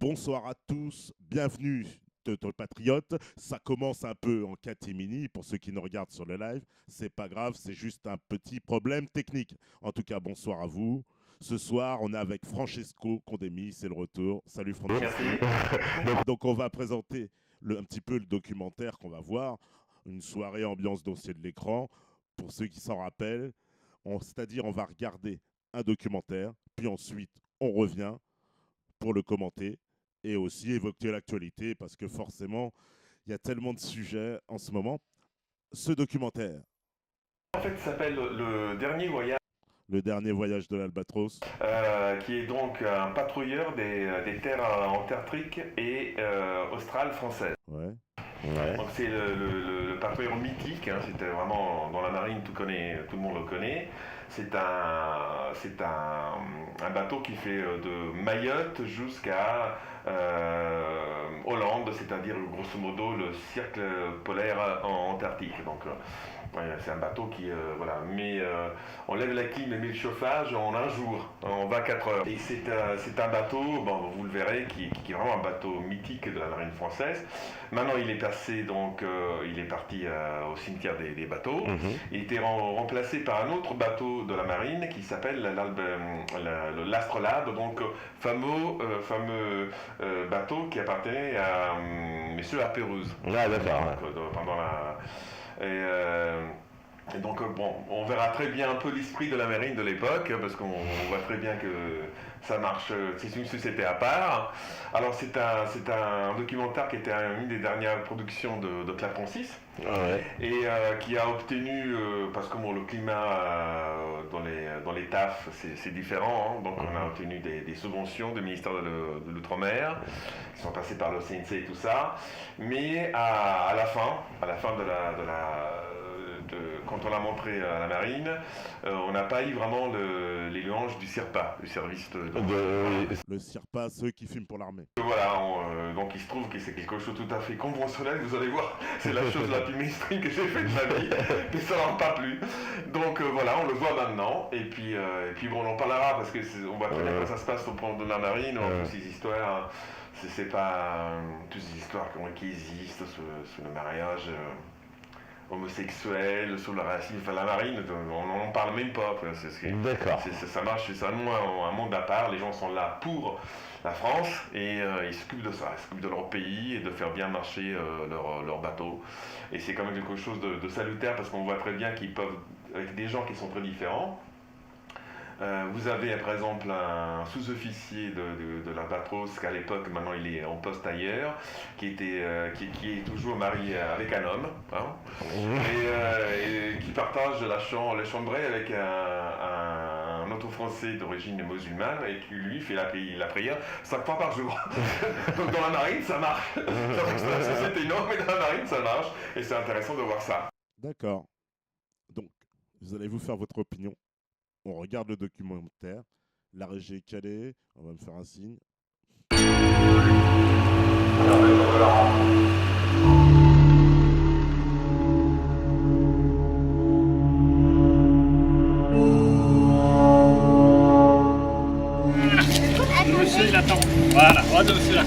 Bonsoir à tous, bienvenue de Patriote. Ça commence un peu en catimini pour ceux qui nous regardent sur le live. C'est pas grave, c'est juste un petit problème technique. En tout cas, bonsoir à vous. Ce soir, on est avec Francesco Condemi, c'est le retour. Salut Francesco. Donc on va présenter un petit peu le documentaire qu'on va voir. Une soirée ambiance dossier de l'écran. Pour ceux qui s'en rappellent, c'est-à-dire on va regarder un documentaire, puis ensuite on revient pour le commenter et aussi évoquer l'actualité parce que forcément, il y a tellement de sujets en ce moment. Ce documentaire. En fait, ça s'appelle Le Dernier Voyage. Le dernier voyage de l'Albatros. Qui est donc un patrouilleur des terres antarctiques et australes françaises. Ouais. Donc c'est le patrouilleur mythique, hein, c'était vraiment dans la marine, tout le monde le connaît. C'est un bateau qui fait de Mayotte jusqu'à Hollande, c'est-à-dire grosso modo le cercle polaire antarctique. Donc c'est un bateau qui on lève la clim et met le chauffage en un jour, en 24 heures. Et c'est un bateau, bon, vous le verrez, qui est vraiment un bateau mythique de la marine française. Maintenant, il est passé, donc, il est parti au cimetière des bateaux. Il a été remplacé par un autre bateau de la marine qui s'appelle l'Astrolabe, donc fameux bateau qui appartenait à messieurs La Pérouse. Ah, d'accord. Pendant la... Et donc, bon, on verra très bien un peu l'esprit de la marine de l'époque, parce qu'on voit très bien que ça marche, c'est une société à part. Alors, c'est un documentaire qui était une des dernières productions de Clapton 6, et qui a obtenu, parce que bon, le climat dans les TAF, c'est différent, hein, donc on a obtenu des subventions du ministère de l'Outre-mer, qui sont passées par le CNC et tout ça, mais à la fin quand on l'a montré à la marine, on n'a pas eu vraiment les louanges du CIRPA, du service Le CIRPA, ceux qui filment pour l'armée. Voilà, donc il se trouve que c'est quelque chose tout à fait conventionnel, vous allez voir, c'est la chose la plus mainstream que j'ai fait de ma vie, mais ça n'en pas plus. Donc voilà, on le voit maintenant, et puis bon, on en parlera, parce qu'on voit très bien comment ça se passe au point de la marine, toutes ces histoires, c'est pas toutes ces histoires qui existent sur le mariage homosexuel, sur le racisme, enfin la marine, on n'en parle même pas. D'accord. Ça marche, c'est un monde à part, les gens sont là pour la France et ils s'occupent de ça, ils s'occupent de leur pays et de faire bien marcher leur bateau. Et c'est quand même quelque chose de salutaire parce qu'on voit très bien qu'ils peuvent, avec des gens qui sont très différents. Vous avez par exemple un sous-officier de l'Albatros qu'à l'époque, maintenant il est en poste ailleurs, qui est toujours marié avec un homme, hein, et qui partage la chambrée avec un autre Français d'origine musulmane et qui lui fait la prière 5 fois par jour. Donc dans la marine ça marche. C'est énorme, mais dans la marine ça marche et c'est intéressant de voir ça. D'accord. Donc, vous allez vous faire votre opinion. On regarde le documentaire. La régie est calée. On va me faire un signe. Monsieur, il attend. Voilà, regarde monsieur là.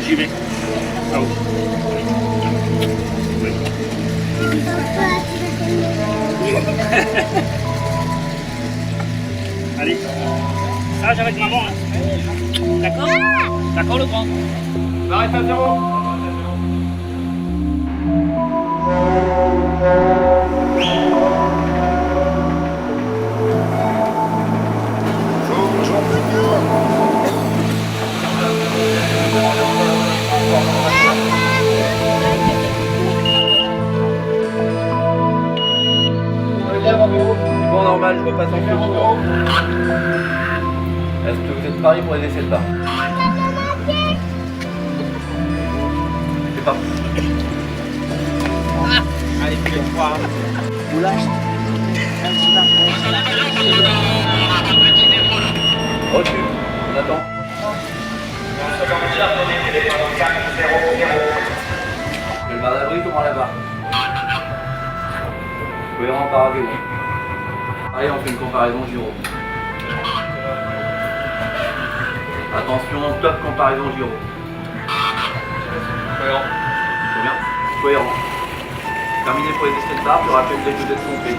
J'y vais. Ah oui. Allez. Ça, j'arrête maman. Hein. D'accord. D'accord le grand. Arrête à zéro. Bon, normal, je repasse en photo. Est-ce que vous êtes parés pour les laisser le bar? C'est parti. Allez. Recule, on attend. Le bar d'abri, comment là-bas? Cohérent par avion. Allez, on fait une comparaison gyro. Attention, top comparaison gyro. Cohérent. C'est bien? Cohérent. Terminé pour les essais de barre, tu rappelles les deux comptés.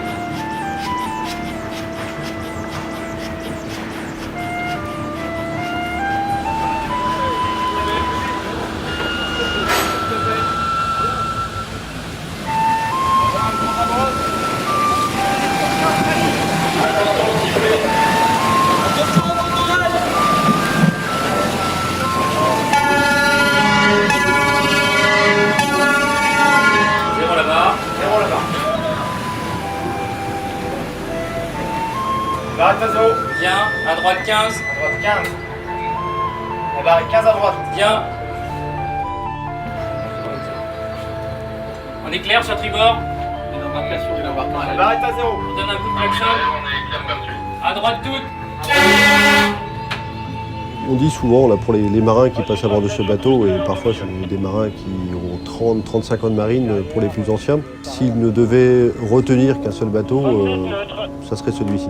Barrette à 0. Bien, à droite 15. À droite 15. La barre est 15 à droite. Bien. On est clair sur tribord. Une embarcation. La barrette à 0. On donne un coup de klaxon. À droite toute. On dit souvent là, pour les marins qui passent à bord de ce bateau, et parfois c'est des marins qui ont 30-35 ans de marine pour les plus anciens, s'ils ne devaient retenir qu'un seul bateau, ça serait celui-ci.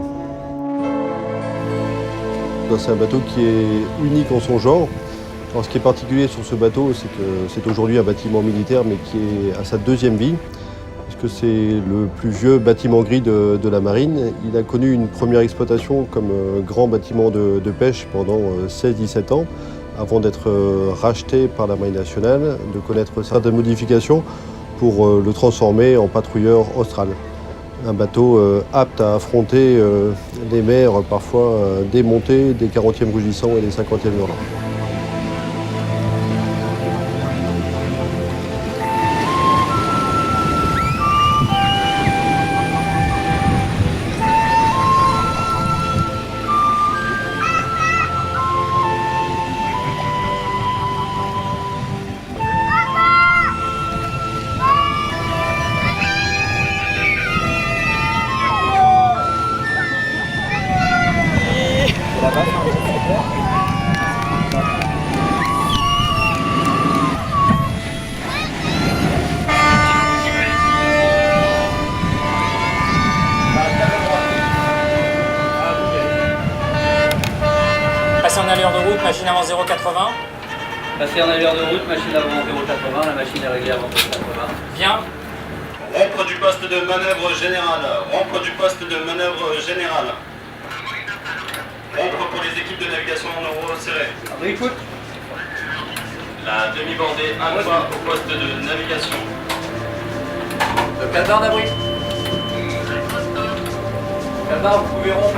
C'est un bateau qui est unique en son genre. Alors, ce qui est particulier sur ce bateau, c'est que c'est aujourd'hui un bâtiment militaire, mais qui est à sa deuxième vie, puisque c'est le plus vieux bâtiment gris de la marine. Il a connu une première exploitation comme grand bâtiment de pêche pendant 16-17 ans, avant d'être racheté par la Marine nationale, de connaître certaines modifications pour le transformer en patrouilleur austral. Un bateau apte à affronter les mers parfois démontées des 40e rugissants et des 50e hurlants. Passer en allure de route, machine avant 0,80. Passer en allure de route, machine avant 0,80, la machine est réglée avant 0,80. Bien. Rompre du poste de manœuvre générale. Rompre du poste de manœuvre générale. Rompre pour les équipes de navigation en euro serré. Abri, écoute. La demi-bordée à fois au poste de navigation. Le calbar d'abri. Calbar, vous pouvez rompre.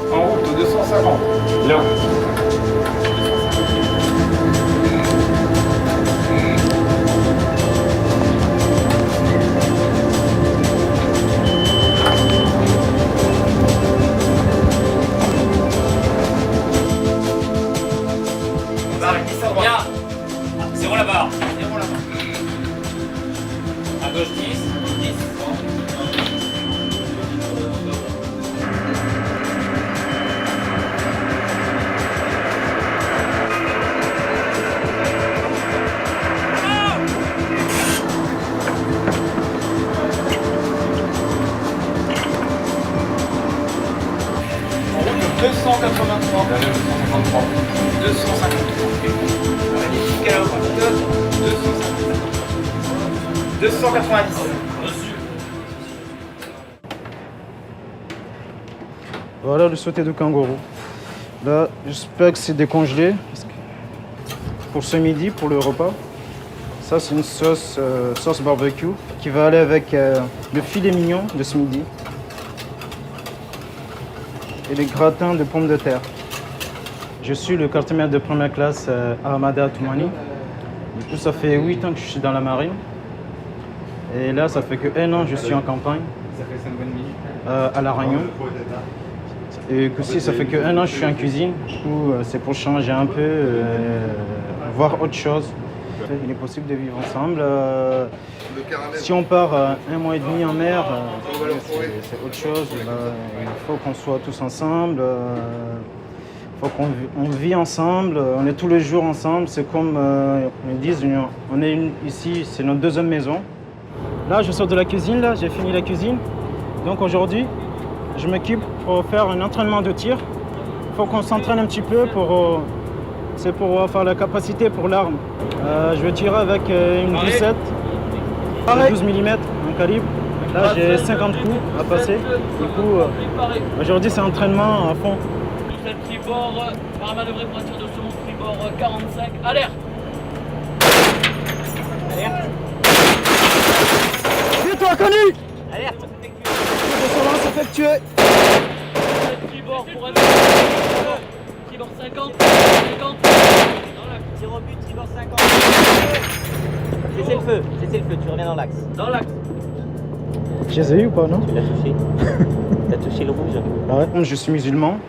En route 250. Là. Barre 10 à droite. Bien. 0 la barre. 0 la barre. À gauche 10. 10. En route 283. 253. 290. Voilà le sauté de kangourou. Là, j'espère que c'est décongelé. Pour ce midi, pour le repas. Ça, c'est une sauce barbecue qui va aller avec le filet mignon de ce midi. Et les gratins de pommes de terre. Je suis le quartier-maître de première classe à Hamada Toumani. Du coup, ça fait 8 ans que je suis dans la marine. Et là, ça fait que 1 an que je suis en campagne, à La Réunion. Et aussi, ça fait que 1 an que je suis en cuisine. Du coup, c'est pour changer un peu, voir autre chose. Il est possible de vivre ensemble. Si on part 1 mois et demi en mer, c'est autre chose. Il faut qu'on soit tous ensemble. Il faut qu'on vit ensemble. On est tous les jours ensemble. C'est comme ils disent, on est ici, c'est notre deuxième maison. Là, je sors de la cuisine, là, j'ai fini la cuisine. Donc aujourd'hui, je m'occupe pour faire un entraînement de tir. Il faut qu'on s'entraîne un petit peu pour faire la capacité pour l'arme. Je vais tirer avec une 17, 12 mm, un calibre. Là, j'ai 50 coups à passer. Du coup, aujourd'hui, c'est entraînement à fond. Tribord, par manœuvrer pour tir de second, tribord 45, alerte. Alerte. Toi connu. Alerte. Lance effectué. Tribord pour un tribord 50, 50. Tir au but, tribord 50. Cessez le feu, tu reviens dans l'axe. Dans l'axe. Je les ai eu ou pas, non? Tu l'as touché. Tu as touché le rouge. Ah ouais. Je suis musulman.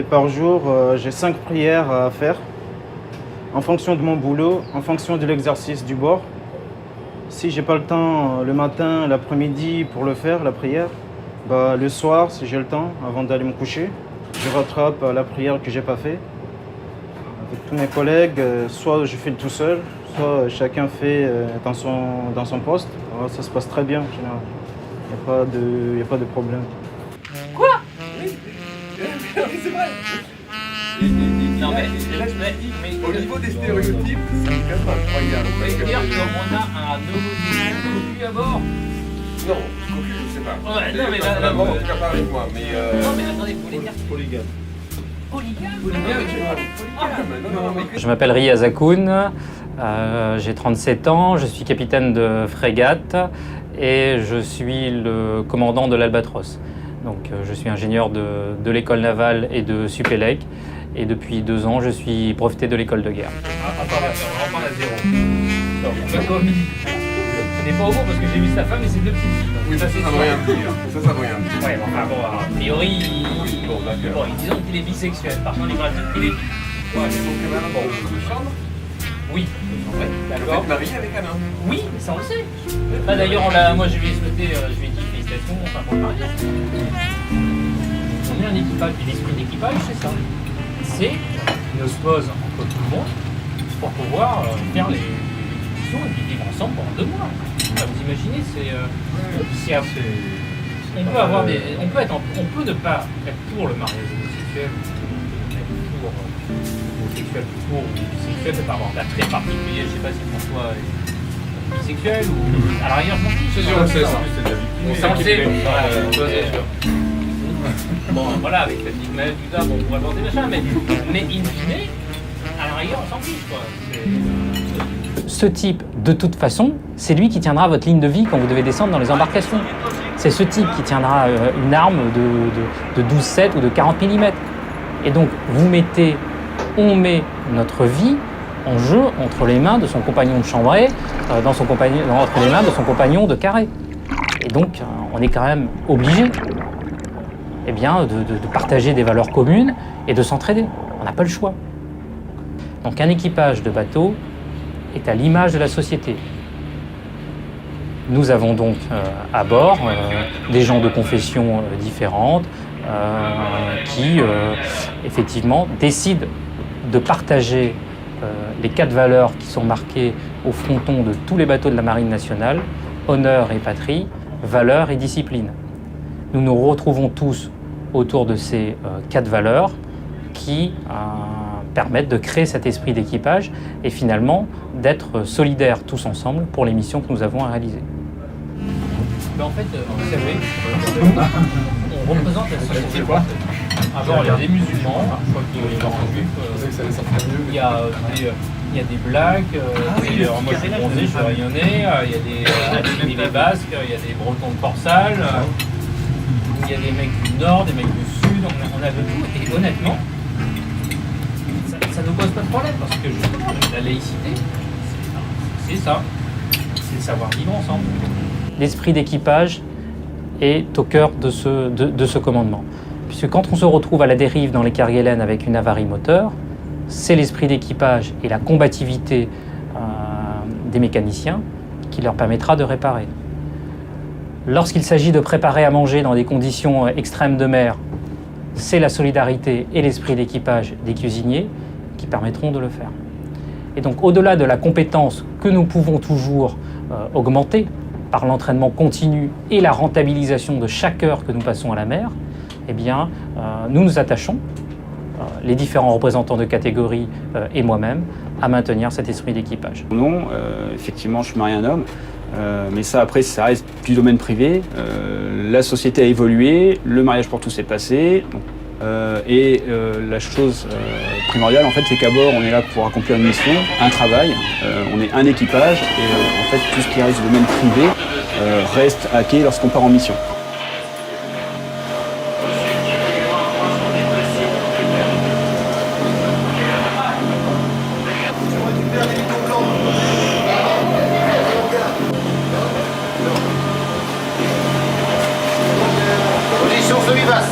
Par jour, j'ai 5 prières à faire. En fonction de mon boulot, en fonction de l'exercice du bord. Si j'ai pas le temps le matin, l'après-midi pour le faire, la prière, le soir, si j'ai le temps, avant d'aller me coucher, je rattrape la prière que j'ai pas fait. Avec tous mes collègues, soit je fais le tout seul, soit chacun fait dans son poste. Alors, ça se passe très bien en général. Il n'y a pas de problème. Quoi? Oui, c'est vrai. Non mais au niveau des stéréotypes, c'est quand même incroyable. Vous voulez dire qu'on a un cocu à bord? Non, cocu, je sais pas. Ouais, non mais là, en tout cas pas avec moi, mais non mais attendez, vous voulez dire polygame? Je m'appelle Ria Zakoun, j'ai 37 ans, je suis capitaine de frégate et je suis le commandant de l'Albatros. Donc je suis ingénieur de l'école navale et de Supélec et depuis 2 ans je suis breveté de l'école de guerre. Attendez, on reprend à zéro. D'accord. On n'est pas au bon parce que j'ai vu sa femme et ses 2 petites filles. Oui, ça veut rien dire. Ça veut rien dire. Ouais, enfin bon, a priori, disons qu'il est bisexuel. Par contre, les graphiques, il est bi. Ouais, mais donc bon, de chambre. Oui, d'accord. Vous êtes marié avec Alain? Oui, mais ça on le sait. D'ailleurs, moi je lui ai souhaité, je lui ai dit félicitations pour le mariage. On est un équipage, et l'esprit d'équipage, c'est ça. C'est une osmose entre tout le monde pour pouvoir faire les missions et puis vivre ensemble pendant 2 mois. Vous imaginez, on peut avoir on peut ne pas être pour le mariage homosexuel, être pour homosexuel tout court ou bisexuel, ne pas avoir d'attrait particulier. Je sais pas si François est bisexuel ou à l'arrière, je m'en fiche. C'est sûr, on sait ça. On sait. Bon, voilà, avec la petite maladie, tout ça, on pourrait porter machin, mais in fine, à l'arrière, on s'en fiche, quoi. Ce type, de toute façon, c'est lui qui tiendra votre ligne de vie quand vous devez descendre dans les embarcations. C'est ce type qui tiendra une arme de 12-7 ou de 40 mm. Et donc, on met notre vie en jeu entre les mains de son compagnon de chambrée, entre les mains de son compagnon de carré. Et donc, on est quand même obligé de partager des valeurs communes et de s'entraider. On n'a pas le choix. Donc, un équipage de bateau est à l'image de la société. Nous avons donc à bord des gens de confessions différentes qui, effectivement, décident de partager les 4 valeurs qui sont marquées au fronton de tous les bateaux de la Marine nationale: honneur et patrie, valeur et discipline. Nous nous retrouvons tous autour de ces 4 valeurs qui permettent de créer cet esprit d'équipage et finalement d'être solidaires tous ensemble pour les missions que nous avons à réaliser. En fait, vous savez, on représente la société. D'abord, il y a des musulmans, je crois qu'il y a il y a des blacks, moi je suis bronzé, je suis rayonné, il y a des basques, il y a des bretons de Corsal, il y a des mecs du nord, des mecs du sud, on a de tout. Et honnêtement, ça ne pose pas de problème parce que justement, la laïcité, c'est ça, c'est le savoir vivre ensemble. L'esprit d'équipage est au cœur de ce commandement. Puisque quand on se retrouve à la dérive dans les Kerguelen avec une avarie moteur, c'est l'esprit d'équipage et la combativité des mécaniciens qui leur permettra de réparer. Lorsqu'il s'agit de préparer à manger dans des conditions extrêmes de mer, c'est la solidarité et l'esprit d'équipage des cuisiniers qui permettront de le faire. Et donc au-delà de la compétence que nous pouvons toujours augmenter par l'entraînement continu et la rentabilisation de chaque heure que nous passons à la mer, eh bien, nous nous attachons, les différents représentants de catégorie et moi-même, à maintenir cet esprit d'équipage. Non, effectivement, je suis marié à un homme, mais ça, après, ça reste du domaine privé. La société a évolué, le mariage pour tous s'est passé. Et la chose primordiale, en fait, c'est qu'à bord, on est là pour accomplir une mission, un travail. On est un équipage et en fait, tout ce qui reste du domaine privé reste à quai lorsqu'on part en mission. Position semi-basse.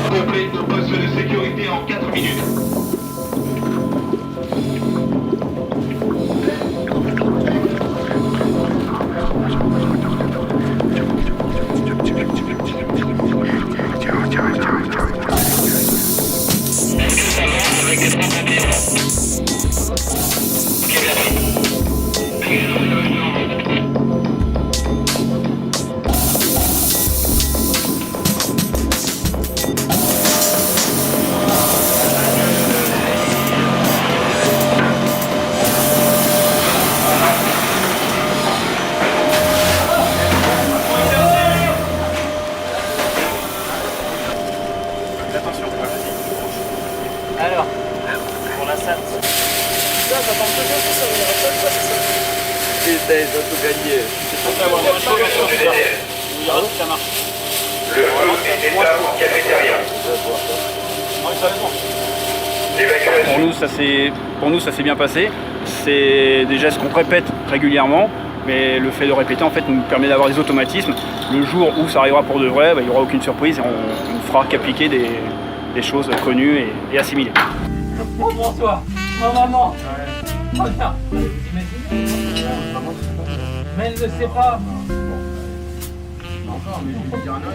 Complet de poste de sécurité en 4 minutes. Alors, pour la SAT. Ça tombe toujours tout ça, il n'y aura pas de quoi ça. Putain, ils ont tout gagné. C'est pour ça, avoir un show sur ça. On verra si ça marche. Le feu est éteint en cafétéria. Pour nous, ça s'est bien passé. C'est des gestes qu'on répète régulièrement, mais le fait de répéter en fait nous permet d'avoir des automatismes. Le jour où ça arrivera pour de vrai, il n'y aura aucune surprise et on ne fera qu'appliquer des choses connues et assimilées. Oh François, ma maman. Oh non. Mais elle ne sait pas.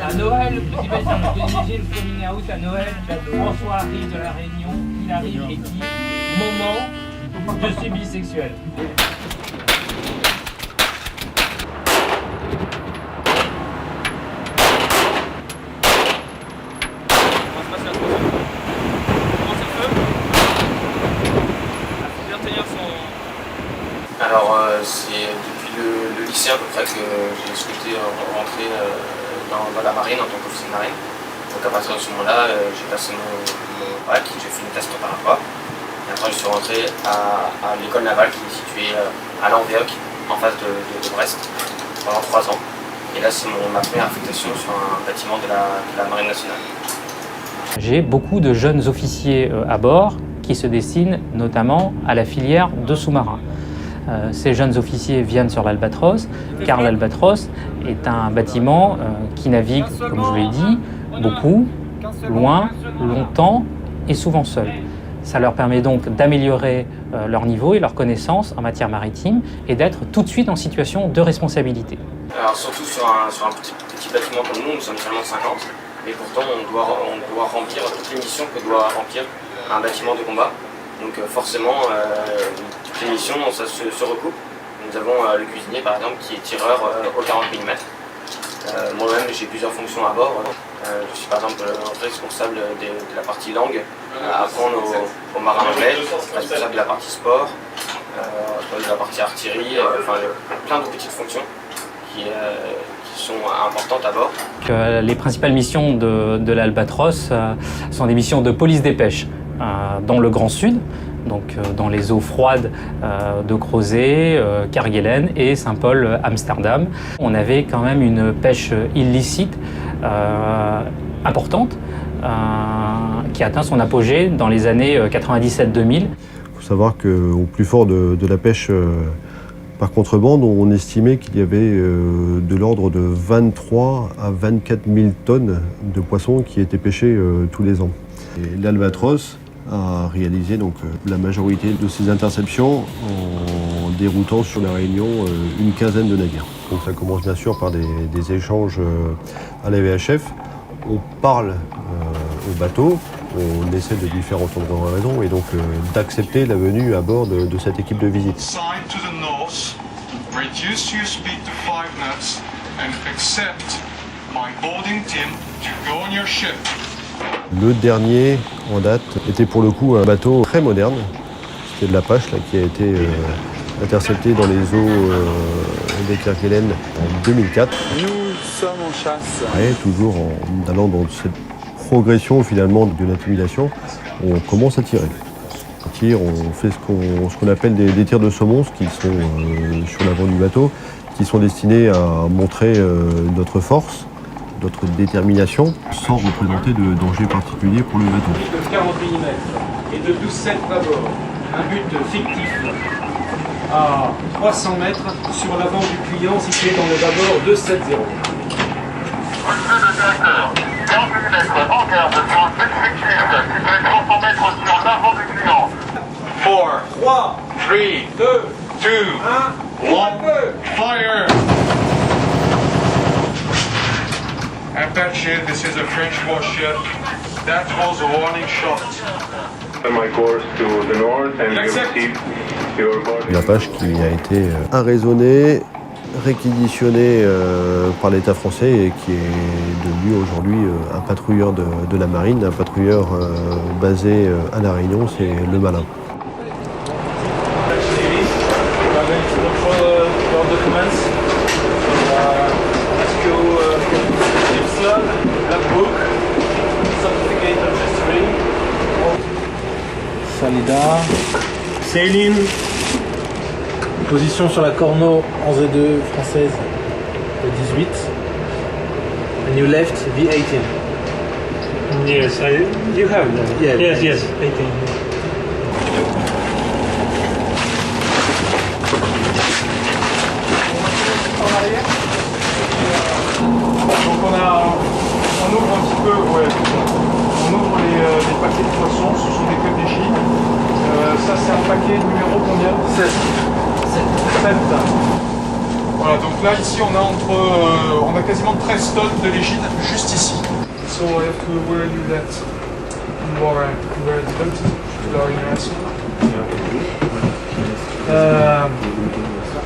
À Noël, vous imaginez, le coming out à Noël, François arrive de la Réunion, il arrive et dit maman, je suis bisexuel. Alors c'est depuis le lycée à peu près que j'ai souhaité rentrer dans la marine en tant qu'officier de marine. Donc à partir de ce moment-là, j'ai passé mon bac, j'ai fait une classe préparatoire. Et après je suis rentré à l'école navale qui est située à Lanvéoc, en face de Brest, pendant 3 ans. Et là c'est ma première affectation sur un bâtiment de la marine nationale. J'ai beaucoup de jeunes officiers à bord qui se destinent notamment à la filière de sous-marins. Ces jeunes officiers viennent sur l'Albatros, car l'Albatros est un bâtiment qui navigue, comme je vous l'ai dit, beaucoup, loin, longtemps et souvent seul. Ça leur permet donc d'améliorer leur niveau et leur connaissance en matière maritime et d'être tout de suite en situation de responsabilité. Alors surtout sur un petit bâtiment comme nous sommes seulement 50, et pourtant on doit remplir toutes les missions que doit remplir un bâtiment de combat. Donc forcément, toutes les missions, ça se recoupe. Nous avons le cuisinier par exemple qui est tireur au 40 mm. Moi-même j'ai plusieurs fonctions à bord. Je suis par exemple responsable de la partie langue, apprendre aux marins anglais, responsable de la partie sport, de la partie artillerie, enfin plein de petites fonctions qui sont importantes à bord. Les principales missions de l'Albatros sont des missions de police des pêches dans le Grand Sud, donc dans les eaux froides de Crozet, Kerguelen et Saint-Paul-Amsterdam. On avait quand même une pêche illicite importante qui a atteint son apogée dans les années 97-2000. Il faut savoir qu'au plus fort de la pêche par contrebande, on estimait qu'il y avait de l'ordre de 23 à 24 000 tonnes de poissons qui étaient pêchés tous les ans. L'Albatros a réalisé donc la majorité de ces interceptions en déroutant sur la Réunion une quinzaine de navires. Donc ça commence bien sûr par des échanges à la VHF. On parle au bateau, on essaie de lui faire entendre raison et donc d'accepter la venue à bord de cette équipe de visite. Side to the north, reduce your speed to 5 knots and accept my boarding team to go on your ship. Le dernier en date était pour le coup un bateau très moderne. C'était de l'Apache là, qui a été intercepté dans les eaux des Kerguelen en 2004. Nous sommes en chasse. Et toujours en allant dans cette progression finalement de l'intimidation, on commence à tirer. On tire, on fait ce qu'on appelle des tirs de saumon, qui sont sur l'avant du bateau, qui sont destinés à montrer notre force, notre détermination, sans représenter de danger particulier pour le bateau. De 40 mm et de 12,7 bâbord. Un but fictif à 300 mètres sur l'avant du client situé dans le bâbord 270. Monsieur le directeur, 40 mm en garde sur un but fictif situé 300 mètres sur l'avant du client. 4, 3, 2, 1, fire! Apache, this is a French warship. That was a warning shot. My course to the north and you receive your boarding. L'Apache qui a été arraisonné, réquisitionné par l'État français et qui est devenu aujourd'hui un patrouilleur de la marine, un patrouilleur basé à La Réunion, c'est le Malin. Salida, Céline, position sur la Corneau 11-2 française de 18. And you left V18. Yes, you have that. Yeah, yes, yes. 18. Donc on ouvre un petit peu, ouais, on ouvre les paquets de poissons, ce sont des queues d'égine. Ça c'est un paquet numéro combien 16. 7. Voilà, donc là ici on a quasiment 13 tonnes de légine juste ici. So I have to wear you that you are the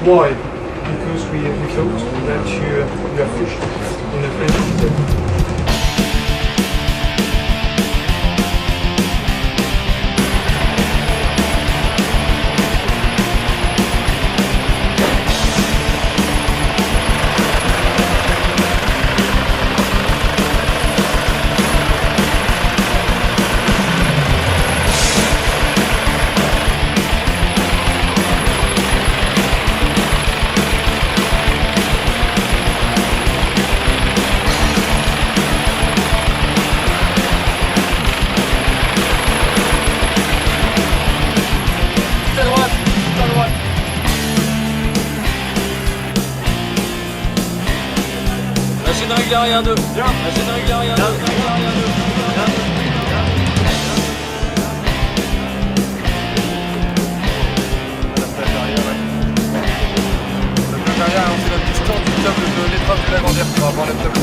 why? Because we thought that you have fished in a French. Machine régulière rien deux. Machine régulière rien deux. Derrière, c'est la distance du table de l'épreuve de la grandeur pour avoir le table de...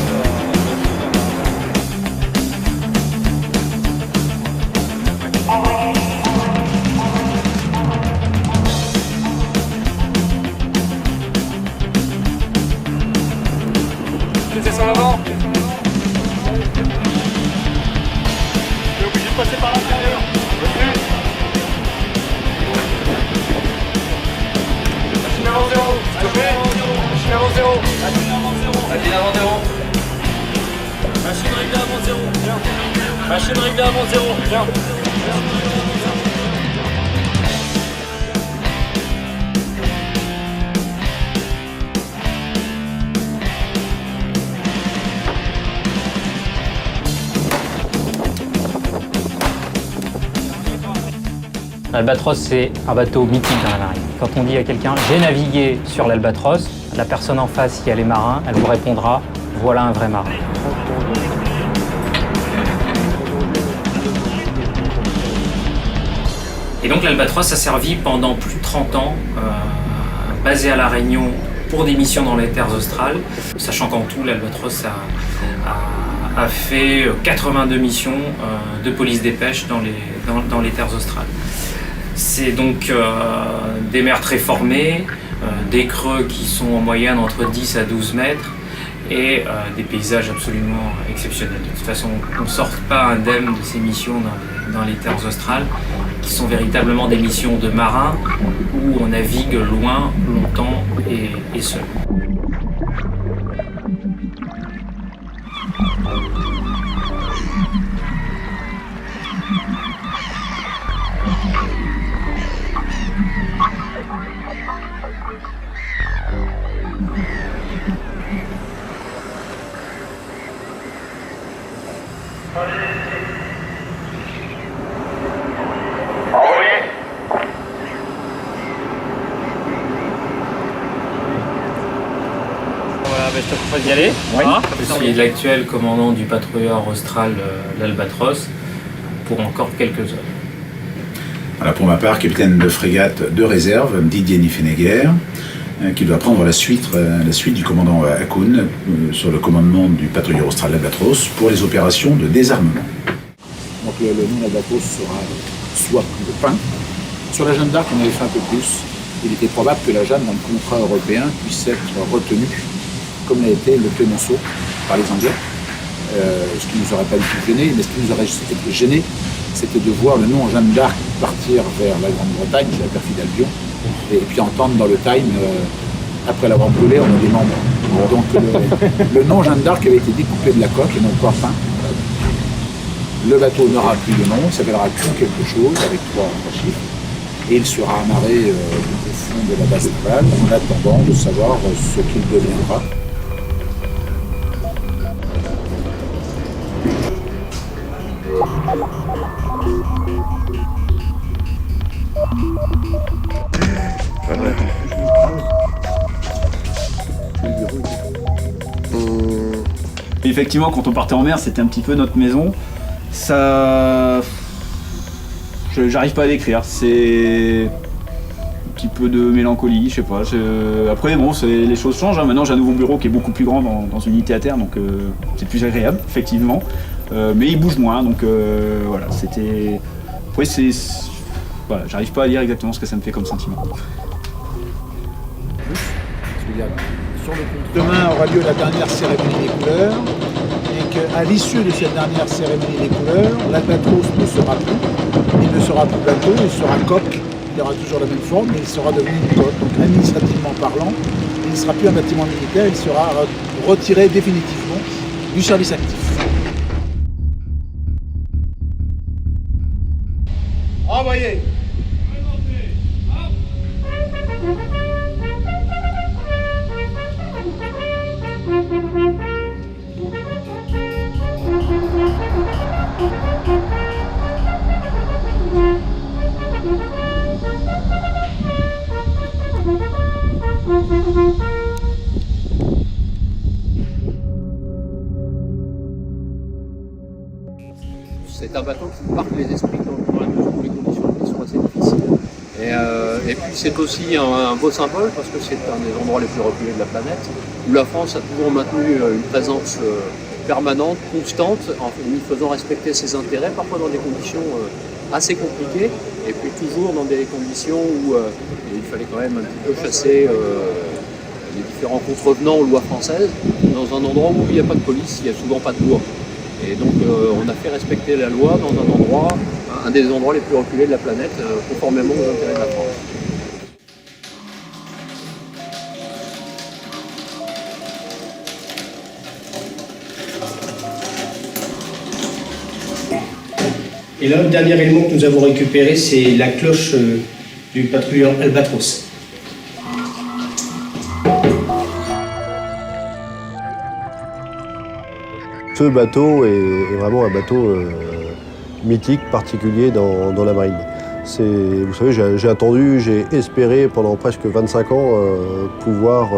Laissez sur l'avant. T'es obligé de passer par l'intérieur. Machine avant zéro, s'il te plaît. Machine avant zéro. Machine avant zéro. Machine avant zéro. Machine réglée avant zéro. Machine réglée avant zéro. Viens. L'Albatros, c'est un bateau mythique dans la marine. Quand on dit à quelqu'un « j'ai navigué sur l'Albatros », la personne en face, si elle est marin, elle vous répondra « voilà un vrai marin ». Et donc l'Albatros a servi pendant plus de 30 ans basé à La Réunion pour des missions dans les terres australes, sachant qu'en tout, l'Albatros a fait 82 missions de police des pêches dans les terres australes. C'est donc des mers très formées, des creux qui sont en moyenne entre 10 à 12 mètres et des paysages absolument exceptionnels. De toute façon, on ne sort pas indemne de ces missions dans les terres australes, qui sont véritablement des missions de marins où on navigue loin, longtemps et seul. Je te propose d'y aller. Oui. Je suis l'actuel commandant du patrouilleur austral l'Albatros pour encore quelques heures. Voilà, pour ma part, capitaine de frégate de réserve, Didier Niffenegger, qui doit prendre la suite du commandant Hakoun sur le commandement du patrouilleur austral l'Albatros pour les opérations de désarmement. Donc le nom l'Albatros sera soit de pain. Sur la Jeanne d'Arc, on avait fait un peu plus. Il était probable que la Jeanne, dans le contrat européen, puisse être retenue comme l'a été le Clémenceau par les Anglais, ce qui ne nous aurait pas du tout gêné, mais ce qui nous aurait gêné, c'était de voir le nom Jeanne d'Arc partir vers la Grande-Bretagne, chez la perfide Albion, et puis entendre dans le Time, après l'avoir brûlé, on a des membres. Donc le nom Jeanne d'Arc avait été découpé de la coque et non pas peint. Le bateau n'aura plus de nom, il s'appellera Cru quelque chose, avec trois chiffres, et il sera amarré au fond de la basse navale en attendant de savoir ce qu'il deviendra. Effectivement, quand on partait en mer, c'était un petit peu notre maison. Ça... J'arrive pas à décrire, c'est un petit peu de mélancolie, je sais pas. Après, bon, les choses changent. Hein. Maintenant, j'ai un nouveau bureau qui est beaucoup plus grand dans une unité à terre, donc c'est plus agréable, effectivement. Mais il bouge moins, donc voilà, c'était... Après, voilà, j'arrive pas à dire exactement ce que ça me fait comme sentiment. Demain aura lieu la dernière cérémonie des couleurs, et qu'à l'issue de cette dernière cérémonie des couleurs, l'Albatros ne sera plus. Il ne sera plus bateau, il sera coque. Il aura toujours la même forme, mais il sera devenu une coque. Donc administrativement parlant, il ne sera plus un bâtiment militaire, il sera retiré définitivement du service actif. Envoyez! C'est un bateau qui marque les esprits dans la mesure où les conditions de vie sont assez difficiles. Et puis c'est aussi un beau symbole parce que c'est un des endroits les plus reculés de la planète, où la France a toujours maintenu une présence permanente, constante, en y faisant respecter ses intérêts, parfois dans des conditions assez compliquées, et puis toujours dans des conditions où il fallait quand même un petit peu chasser les différents contrevenants aux lois françaises, dans un endroit où il n'y a pas de police, il n'y a souvent pas de loi. Et donc on a fait respecter la loi dans un endroit, un des endroits les plus reculés de la planète, conformément aux intérêts de la France. Et là, le dernier élément que nous avons récupéré, c'est la cloche du patrouilleur Albatros. Ce bateau est vraiment un bateau mythique, particulier dans la marine. Vous savez, j'ai espéré pendant presque 25 ans pouvoir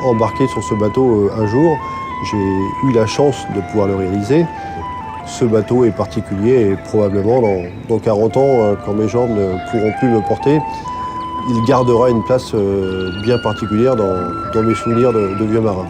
embarquer sur ce bateau un jour. J'ai eu la chance de pouvoir le réaliser. Ce bateau est particulier et probablement dans 40 ans, quand mes jambes ne pourront plus me porter, il gardera une place bien particulière dans mes souvenirs de vieux marins.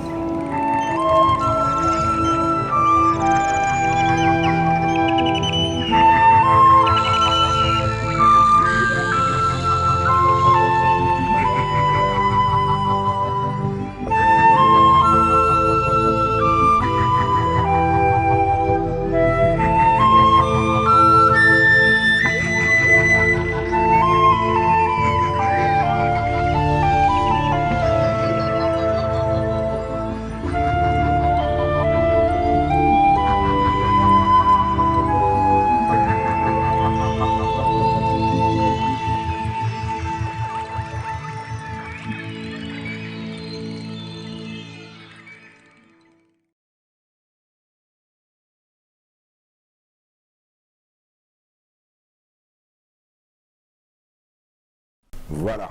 Voilà,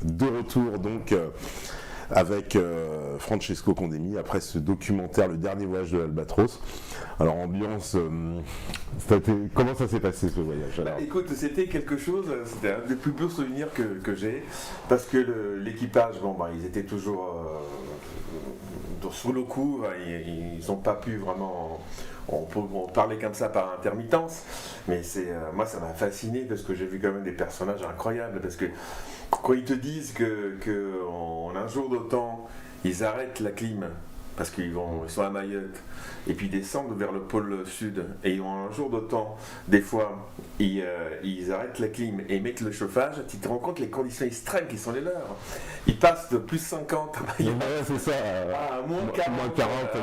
de retour donc avec Francesco Condemi après ce documentaire Le Dernier Voyage de l'Albatros. Alors ambiance, comment ça s'est passé ce voyage alors? Écoute, c'était quelque chose, c'était un des plus beaux souvenirs que j'ai, parce que l'équipage, ils étaient toujours sous le coup, ils n'ont pas pu vraiment... On parlait comme ça par intermittence, mais moi ça m'a fasciné parce que j'ai vu quand même des personnages incroyables, parce que quand ils te disent qu'en un jour de temps, ils arrêtent la clim, parce qu'ils sont à Mayotte, et puis descendent vers le pôle sud, et en un jour de temps, des fois, ils arrêtent la clim et mettent le chauffage, tu te rends compte les conditions extrêmes qui sont les leurs. Ils passent de plus 50 à Mayotte, c'est ça, à moins 40 à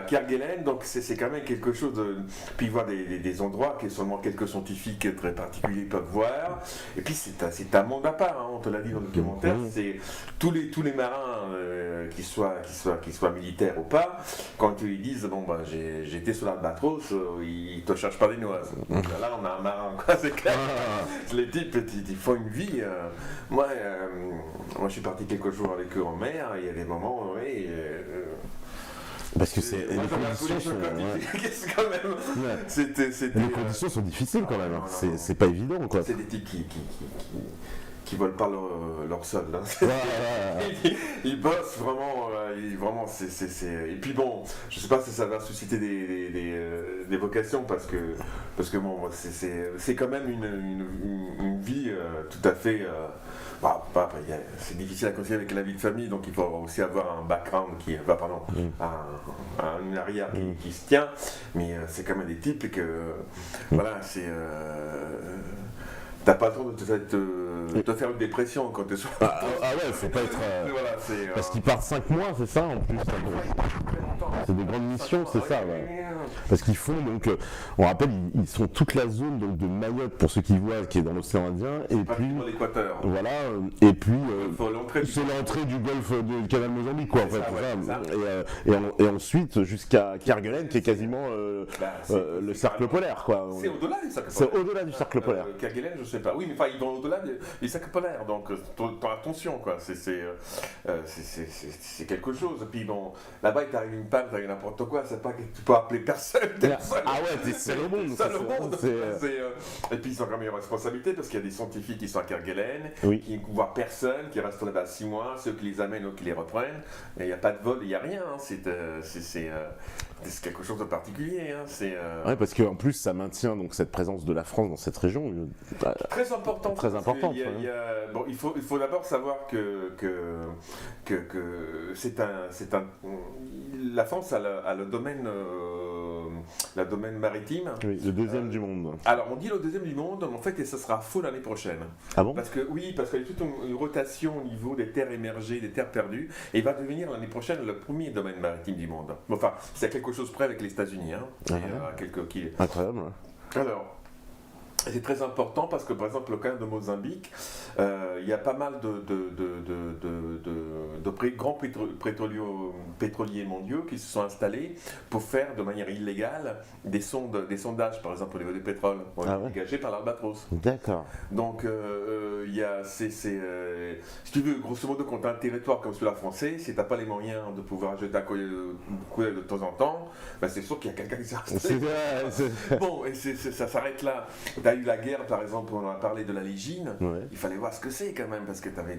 Kerguelen, donc c'est quand même quelque chose de... Puis ils voient des endroits que seulement quelques scientifiques très particuliers peuvent voir, et puis c'est un monde à part, hein, on te l'a dit dans le documentaire, c'est tous les marins, qu'ils soient militaires ou pas, quand ils lui disent j'étais sur l'Albatros, ils te cherchent pas des noises. Là on a un marin, quoi, c'est clair. Les types ils font une vie. Moi je suis parti quelques jours avec eux en mer, il y a des moments parce que les conditions sont... quand même. Les conditions sont difficiles quand même. C'est pas évident quoi. C'est des types qui volent pas leur sol. Hein. Ils bossent vraiment, et puis bon, je sais pas si ça va susciter des vocations parce que bon, c'est quand même une vie tout à fait. C'est difficile à concilier avec la vie de famille, donc il faut aussi avoir un background une arrière qui se tient, mais c'est quand même des types que voilà, t'as pas le temps de te faire une dépression quand t'es sur... Ah ouais, faut pas être... parce qu'ils partent 5 mois, c'est ça en plus. C'est des grandes missions, c'est ça. Ouais. Parce qu'ils font donc... on rappelle, ils sont toute la zone donc, de Mayotte, pour ceux qui voient, qui est dans l'océan Indien. Et puis... l'équateur. Voilà, et puis... c'est l'entrée du golfe du canal Mozambique, quoi, en fait. Et ensuite, jusqu'à Kerguelen, qui est quasiment le cercle polaire, quoi. C'est au-delà du cercle polaire. C'est au-delà du cercle polaire. Kerguelen, je sais pas. Oui, mais enfin, ils vont au-delà des cercles polaires, donc attention, quoi. C'est quelque chose. Et puis bon, là-bas, il t'arrive une panne, t'arrive n'importe quoi, c'est pas que tu peux appeler personne. Ah ouais, t'es seul au monde. Seul au monde. Et puis ils ont quand même une responsabilité parce qu'il y a des scientifiques qui sont à Kerguelen, qui ne voient personne, qui restent là-bas 6 mois, ceux qui les amènent ou qui les reprennent. Il n'y a pas de vol, il n'y a rien. Hein. C'est quelque chose de particulier. Hein. Ouais, parce qu'en plus, ça maintient donc cette présence de la France dans cette région. Très importante. Très importante. Bon, il faut d'abord savoir que la France a le domaine maritime. Oui, le deuxième du monde. Alors on dit le deuxième du monde, mais en fait, et ça sera faux l'année prochaine. Ah bon? Parce qu'il y a toute une rotation au niveau des terres émergées, des terres perdues, et il va devenir l'année prochaine le premier domaine maritime du monde. Enfin, c'est à quelque chose près avec les États-Unis. Hein. Incroyable. Alors, c'est très important parce que, par exemple, le canal de Mozambique, il y a pas mal de grands pétroliers mondiaux qui se sont installés pour faire de manière illégale des sondages, par exemple au niveau du pétrole, dégagés par l'Albatros. D'accord. Donc, il y a, si tu veux, grosso modo, quand tu as un territoire comme celui-là français, si tu n'as pas les moyens de pouvoir jeter un coup d'œil de temps en temps, ben c'est sûr qu'il y a quelqu'un qui s'est installé. Bon, et ça s'arrête là. Tu as eu la guerre, par exemple, on a parlé de la légine. Ouais. Il fallait voir ce que c'est quand même, parce que tu avais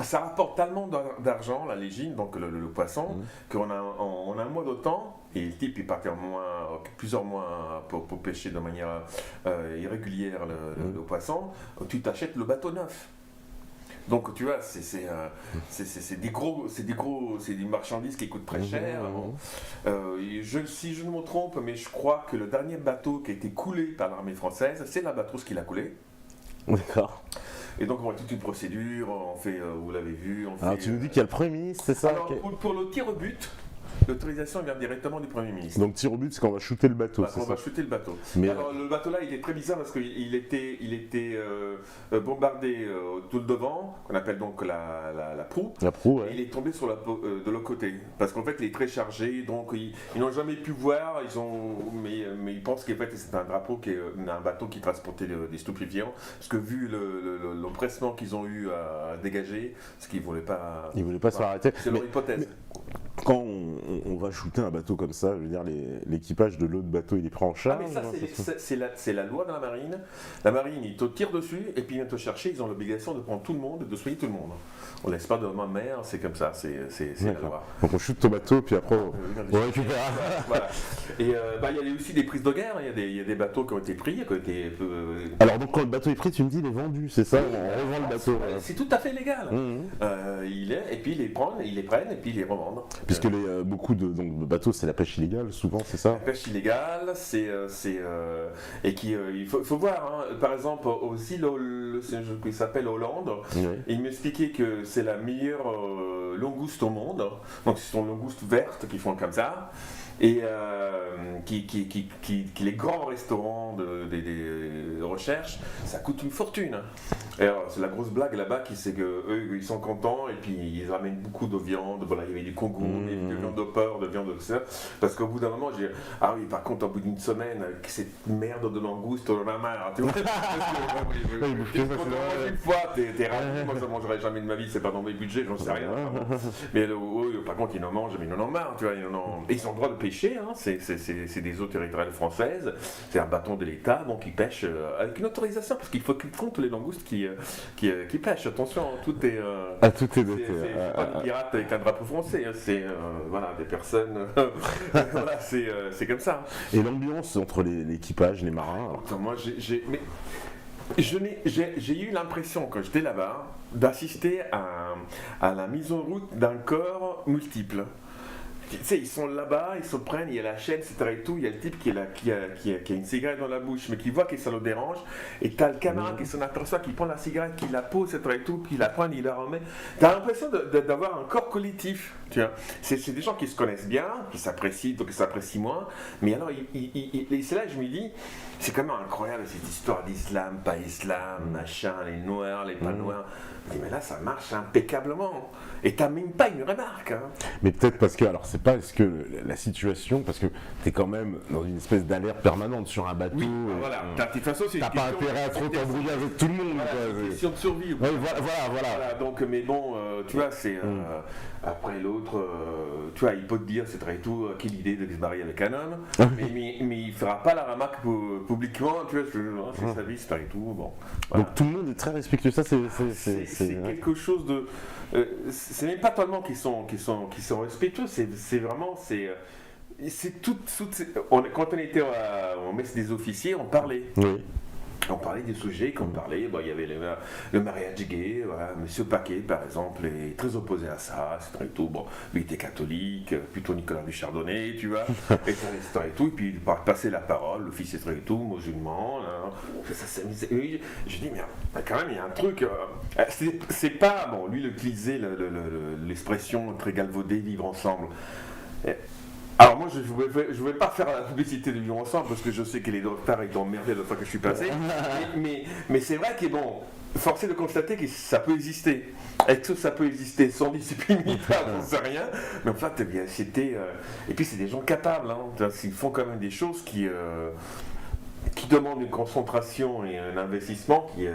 ça rapporte tellement d'argent, la légine, donc le poisson, qu'on a en un mois de temps, et le type il partait plusieurs mois pour pêcher de manière irrégulière le poisson, tu t'achètes le bateau neuf. Donc tu vois, c'est des marchandises qui coûtent très cher. Si je ne me trompe, mais je crois que le dernier bateau qui a été coulé par l'armée française, c'est l'Albatros qui l'a coulé. D'accord. Et donc on a toute une procédure, on fait, vous l'avez vu, Alors tu nous dis qu'il y a le Premier ministre, c'est ça? Alors pour le tir au but, l'autorisation vient directement du Premier ministre. Donc tir au but, c'est quand on va shooter le bateau, c'est ça? On va shooter le bateau. Mais alors le bateau là, il est très bizarre parce qu'il était bombardé tout le devant, qu'on appelle donc la proue. La proue, ouais. Et il est tombé de l'autre côté. Parce qu'en fait, il est très chargé, donc ils n'ont jamais pu voir, mais ils pensent qu'en fait c'est un bateau qui transportait des stupéfiants. Parce que vu l'empressement qu'ils ont eu à dégager, parce qu'ils ne voulaient pas... Ils ne voulaient pas se faire arrêter. C'est leur hypothèse. Quand on va shooter un bateau comme ça, je veux dire, l'équipage de l'autre bateau, il est pris en charge. Ah mais ça, c'est la loi de la marine. La marine, ils te tirent dessus et puis ils viennent te chercher. Ils ont l'obligation de prendre tout le monde et de soigner tout le monde. On ne laisse pas de main mer, c'est comme ça, c'est la loi. Donc on shoot ton bateau, puis après on récupère. Voilà. Et il y a aussi des prises de guerre. Il y a des bateaux qui ont été pris, qui ont été. Alors donc quand le bateau est pris, tu me dis il est vendu, c'est ça? On revend le bateau. C'est tout à fait légal. Et puis ils les prennent et puis ils les revendent. Puisque beaucoup de bateaux, c'est la pêche illégale, souvent, c'est ça? La pêche illégale, et il faut voir, hein, par exemple, aux îles qui s'appelle Hollande, il m'expliquait que c'est la meilleure langouste au monde, donc ce sont langoustes vertes qui font comme ça, et les grands restaurants de recherche, ça coûte une fortune. Et alors, c'est la grosse blague là-bas, c'est qu'eux, ils sont contents et puis ils ramènent beaucoup de viande. Voilà, il y avait du Congo, de viande de porc, de viande de ça. Parce qu'au bout d'un moment, j'ai dit, ah oui, par contre, au bout d'une semaine, cette merde de langouste, on en a marre. Tu vois, une fois, t'es ravi. Moi, ça ne mangerai jamais de ma vie, c'est pas dans mes budgets, j'en sais rien. Mais par contre, ils en mangent, mais ils en ont marre. Tu vois, et ils ont le droit de pêcher, hein. C'est des eaux territoriales françaises, c'est un bâton de l'État, donc ils pêchent avec une autorisation, parce qu'il faut qu'ils comptent les langoustes qui pêchent. Attention, tout est noté. C'est pas des pirates avec un drapeau français, hein. C'est des personnes. Voilà, c'est comme ça. Et l'ambiance entre l'équipage, les marins. Attends, moi, j'ai eu l'impression, quand j'étais là-bas, d'assister à la mise en route d'un corps multiple. Tu sais, ils sont là-bas, ils se prennent, il y a la chaîne, etc. et tout, il y a le type qui a une cigarette dans la bouche, mais qui voit que ça le dérange, et t'as le camarade qui s'en aperçoit, qui prend la cigarette, qui la pose, etc. et tout, puis il la prend, il la remet. T'as l'impression d'avoir un corps collectif, tu vois. C'est des gens qui se connaissent bien, qui s'apprécient, donc qui s'apprécient moins, mais alors, c'est là que je me dis, c'est quand même incroyable cette histoire d'islam, pas islam, machin, les noirs, les pas noirs. Je me dis, mais là, ça marche impeccablement. Et t'as même pas une remarque. Hein. Mais peut-être parce que, alors c'est pas parce que la situation, parce que t'es quand même dans une espèce d'alerte permanente sur un bateau. Oui, voilà. De toute façon, c'est t'as pas intérêt à trop t'embrouiller avec tout le monde. Voilà, c'est une question de survie. Ouais, voilà. Donc, mais bon, tu vois, c'est après l'autre, tu vois, il peut te dire, c'est très tout, quelle idée de se marier avec un homme, mais il fera pas la remarque publiquement, tu vois, c'est sa vie, c'est très tout. Bon. Voilà. Donc tout le monde est très respectueux. Ça, c'est quelque chose de. C'est même pas tellement qu'ils sont respectueux, c'est vraiment quand on était en messe des officiers, on parlait. Oui. On parlait des sujets qu'on parlait, il y avait le mariage gay, voilà. Monsieur Paquet par exemple est très opposé à ça, c'est très tout. Bon, lui était catholique, plutôt Nicolas du Chardonnay, tu vois, et tout, et puis il passait la parole, l'officier très tout, musulman, je dis mais quand même il y a un truc, c'est pas, bon lui il utilisait l'expression très galvaudée, vivre ensemble. Alors moi je voulais pas faire la publicité de Vivre Ensemble parce que je sais que les docteurs ils ont emmerdé la fois que je suis passé, mais c'est vrai que bon, force est de constater que ça peut exister. Est-ce que ça peut exister sans discipline militaire? J'en sais rien. Mais en fait, eh bien, c'était... Et puis, c'est des gens capables. Hein. Ils font quand même des choses qui demandent une concentration et un investissement qui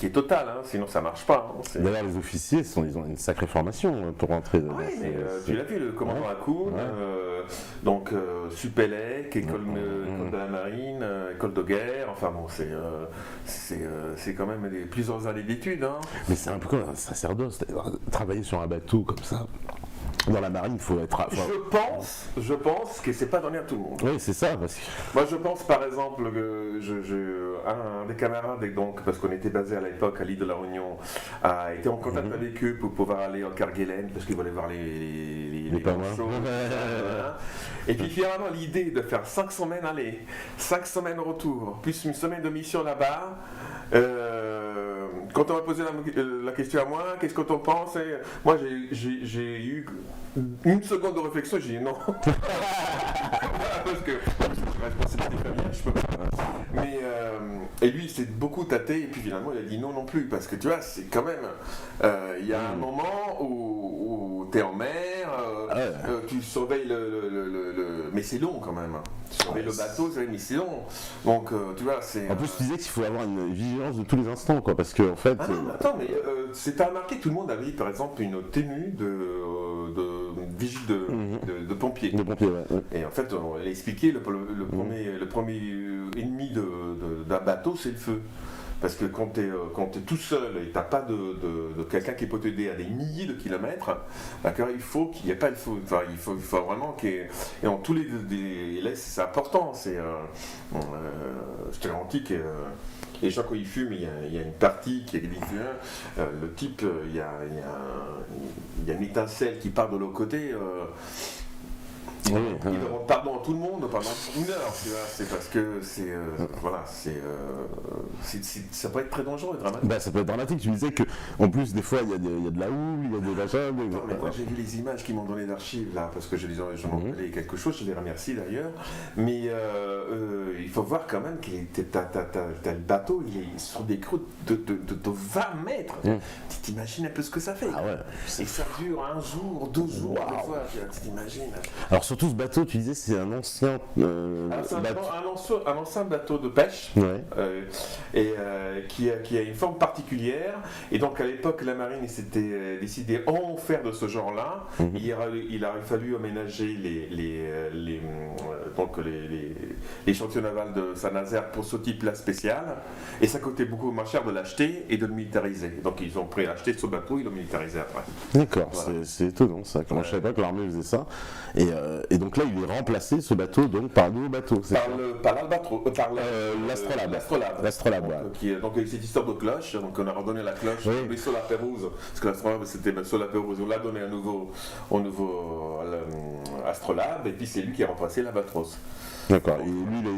est total. Hein. Sinon, ça ne marche pas. Hein. D'ailleurs, les officiers, ils ont une sacrée formation pour rentrer dedans. Oui, mais tu l'as vu, le commandant Hakoun, donc Supélec, école de la marine, école de guerre, enfin bon, c'est quand même plusieurs années d'études. Hein. Mais c'est un peu comme un sacerdoce, travailler sur un bateau comme ça. Dans la marine, il faut être... Je pense que c'est pas donné à tout le monde. Oui, c'est ça. Parce que... Moi, je pense par exemple que un des camarades, donc, parce qu'on était basé à l'époque à l'île de la Réunion, a été en contact avec eux pour pouvoir aller en Kerguelen, parce qu'ils voulaient voir les choses. Et puis finalement, l'idée de faire 5 semaines aller, 5 semaines retour, plus une semaine de mission là-bas, quand on m'a posé la question à moi, qu'est-ce que t'en penses? Moi, j'ai eu une seconde de réflexion, j'ai dit non. Parce que responsabilité familiale, je peux pas. Mais et lui, il s'est beaucoup tâté, et puis finalement, il a dit non plus, parce que tu vois, c'est quand même, il y a un moment où tu es en mer, tu surveilles mais c'est long quand même. Tu surveilles le bateau, mais c'est long. Donc, tu vois, c'est... En plus, tu disais qu'il faut avoir une vigilance de tous les instants, quoi, parce que en fait... Ah non, attends, mais c'est à remarquer, tout le monde avait, par exemple, une tenue de vigile de pompier. De pompier, ouais. Et en fait, on a expliqué, le premier ennemi d'un bateau, c'est le feu. Parce que quand tu es tout seul et tu n'as pas de quelqu'un qui peut t'aider à des milliers de kilomètres, d'accord, il faut qu'il n'y ait pas de feu. Enfin, il faut vraiment qu'il y ait... Et en tous les c'est important. Je te garantis que les gens, quand ils fument, il y a une partie qui est différente. Le type, il y a une étincelle qui part de l'autre côté. Il demande pardon à tout le monde pendant une heure, tu vois. C'est parce que ça peut être très dangereux et dramatique. Bah, ça peut être dramatique. Tu me disais que, en plus, des fois, il y a de la houle, il y a des machins. Mais moi, j'ai vu les images qu'ils m'ont donné d'archives là, parce que je m'en rappelais quelque chose. Je les remercie d'ailleurs. Mais il faut voir quand même que t'as le bateau, il est sur des creux de 20 mètres. Tu t'imagines un peu ce que ça fait. Ah ouais. Et ça dure 1 jour, 2 jours, des fois. Tu t'imagines. Alors surtout ce bateau, tu disais, c'est un ancien un ancien bateau de pêche, qui a une forme particulière. Et donc à l'époque, la marine s'était décidé à en faire de ce genre-là. Il a fallu aménager les chantiers navals de Saint-Nazaire pour ce type-là spécial. Et ça coûtait beaucoup moins cher de l'acheter et de le militariser. Donc ils ont pris acheté ce bateau, ils l'ont militarisé après. D'accord, voilà. C'est étonnant ça. Comment je savais pas que l'armée faisait ça. Et donc là, il est remplacé, ce bateau, donc, par un nouveau bateau. Par l'Albatros, par l'Astrolabe. Donc cette histoire de cloche, donc on a redonné la cloche, vaisseau La Pérouse, parce que l'Astrolabe c'était vaisseau La Pérouse, on l'a donné au nouveau Astrolabe, et puis c'est lui qui a remplacé l'Albatros. D'accord, et lui il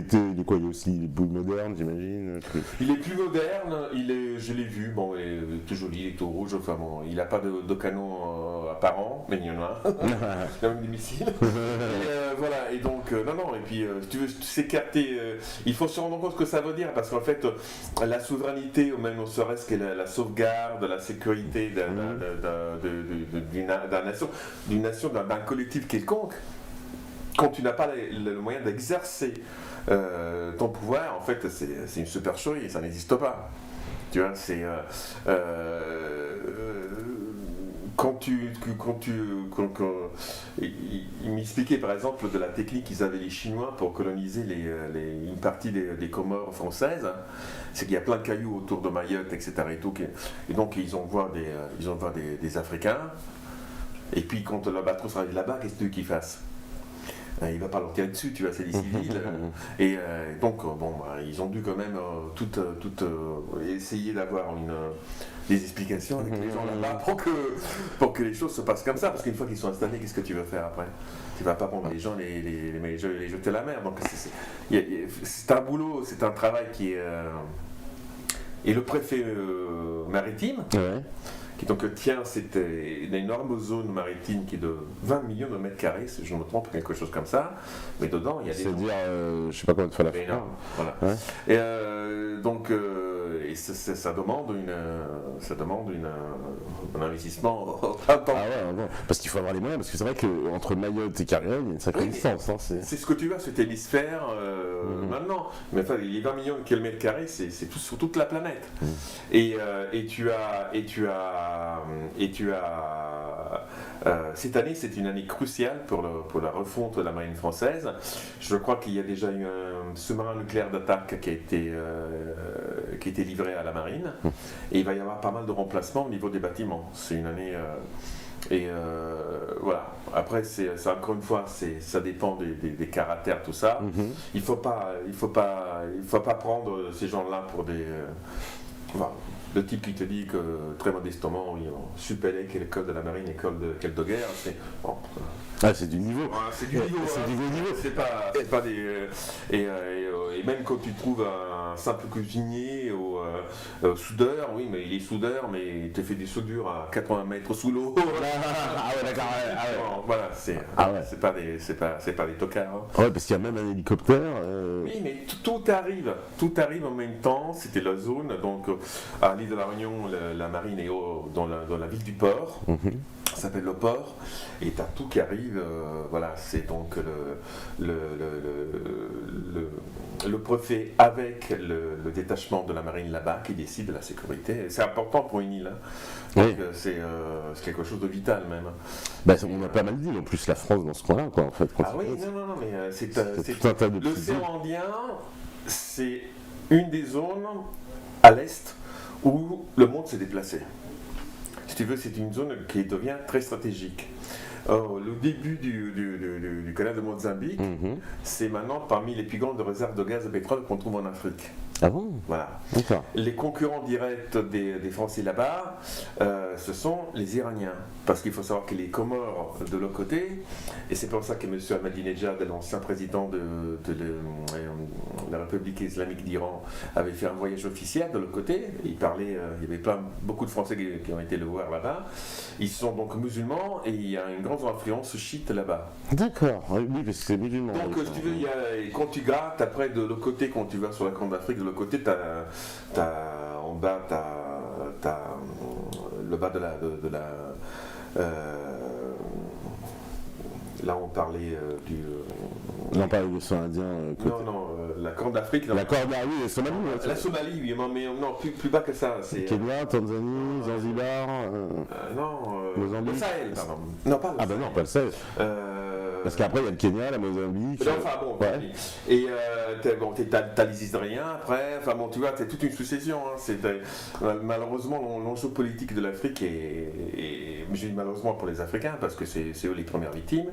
est quoi? Il est aussi plus moderne, j'imagine? Il est plus moderne, je l'ai vu, bon, il est tout joli, il est tout rouge, enfin bon, il n'a pas de canon apparent, mais il y en a. Il a même des missiles. Voilà, et donc, non, et puis si tu veux s'écarter, il faut se rendre compte ce que ça veut dire, parce qu'en fait, la souveraineté, ou même ne serait-ce que la sauvegarde, la sécurité d'une nation, d'un collectif quelconque, quand tu n'as pas le moyen d'exercer ton pouvoir, en fait, c'est une supercherie et ça n'existe pas. Tu vois, c'est... il m'expliquait par exemple de la technique qu'ils avaient les Chinois pour coloniser une partie des Comores françaises, c'est qu'il y a plein de cailloux autour de Mayotte, etc. Et donc ils envoient des Africains, et puis quand l'Albatros arrive là-bas, qu'est-ce que tu veux qu'ils fassent? Il va pas leur tirer dessus, tu vois, c'est des civils. Et donc, ils ont dû quand même essayer d'avoir des explications avec les gens là-bas pour que les choses se passent comme ça. Parce qu'une fois qu'ils sont installés, qu'est-ce que tu veux faire après? Tu vas pas prendre les gens, les jeter à la mer. Donc, c'est un boulot, c'est un travail qui est... Et le préfet maritime, qui donc tient une énorme zone maritime qui est de 20 millions de mètres carrés, si je me trompe, quelque chose comme ça. Mais dedans, il y a des... C'est-à-dire, je sais pas comment de fois la fois. Voilà. Ouais. Et donc, ça demande un investissement important. Ah ouais, bon. Parce qu'il faut avoir les moyens, parce que c'est vrai qu'entre Mayotte et Kerguelen, il y a une sacrée distance. Hein, c'est ce que tu vois, cet hémisphère maintenant. Mais enfin, les 20 millions de kilomètres carrés, c'est tout sur toute la planète. Et tu as cette année, c'est une année cruciale pour la refonte de la marine française. Je crois qu'il y a déjà eu un sous-marin nucléaire d'attaque qui a été livré à la marine. Et il va y avoir pas mal de remplacements au niveau des bâtiments. C'est une année... voilà. Après, c'est encore une fois, ça dépend des caractères, tout ça. Il faut pas prendre ces gens-là pour des... le type qui te dit que, très modestement, Supélec, l'école de la marine, école de guerre, c'est... Bon, c'est du niveau. C'est du niveau. C'est du niveau. C'est pas des... Et même quand tu trouves un simple cuisinier ou soudeur, oui, mais il est soudeur, mais il te fait des soudures à 80 mètres sous l'eau. Ah ouais, d'accord. Bon, voilà, c'est pas des tocards. Hein. Ouais, parce qu'il y a même un hélicoptère. Oui, mais tout arrive en même temps. C'était la zone, donc à l'île de la Réunion, la marine est dans la ville du port. Ça s'appelle le port, et tu as tout qui arrive, voilà, c'est donc le préfet avec le détachement de la marine là-bas qui décide de la sécurité. C'est important pour une île, hein. Donc c'est quelque chose de vital même. Bah, on a pas mal dit en plus la France dans ce coin-là, quoi, en fait. Ah oui, non, mais c'est tout un tas de l'océan Indien, c'est une des zones à l'est où le monde s'est déplacé. Si tu veux, c'est une zone qui devient très stratégique. Le début du canal de Mozambique, c'est maintenant parmi les plus grandes réserves de gaz et de pétrole qu'on trouve en Afrique. Ah bon? Voilà. D'accord. Les concurrents directs des Français là-bas, ce sont les Iraniens. Parce qu'il faut savoir que les Comores de l'autre côté, et c'est pour ça que M. Ahmadinejad, l'ancien président de la République islamique d'Iran, avait fait un voyage officiel de l'autre côté. Il parlait, il y avait beaucoup de Français qui ont été le voir là-bas. Ils sont donc musulmans et il y a une grande influence chiite là-bas. D'accord, oui, parce que c'est musulman. Donc, si tu veux, quand tu grattes, après de l'autre côté, quand tu vas sur la Corne d'Afrique, de l'autre côté, en bas, t'as le bas de la là, on parlait on parlait de l'océan Indien. Non, la Corne d'Afrique. La Corne d'Afrique, oui, la Somalie. La Somalie, oui, mais non, plus bas que ça. Kenya, Tanzanie, Zanzibar. Mozambique. Le Sahel, pardon. Non, pas le Sahel. Ah, ben non, pas le Sahel. Parce qu'après, il y a le Kenya, la Mozambique. Enfin bon, et t'as les Israéliens après, enfin bon, tu vois, c'est toute une succession. Hein. Malheureusement, l'enjeu politique de l'Afrique et je dis malheureusement pour les Africains, parce que c'est eux les premières victimes.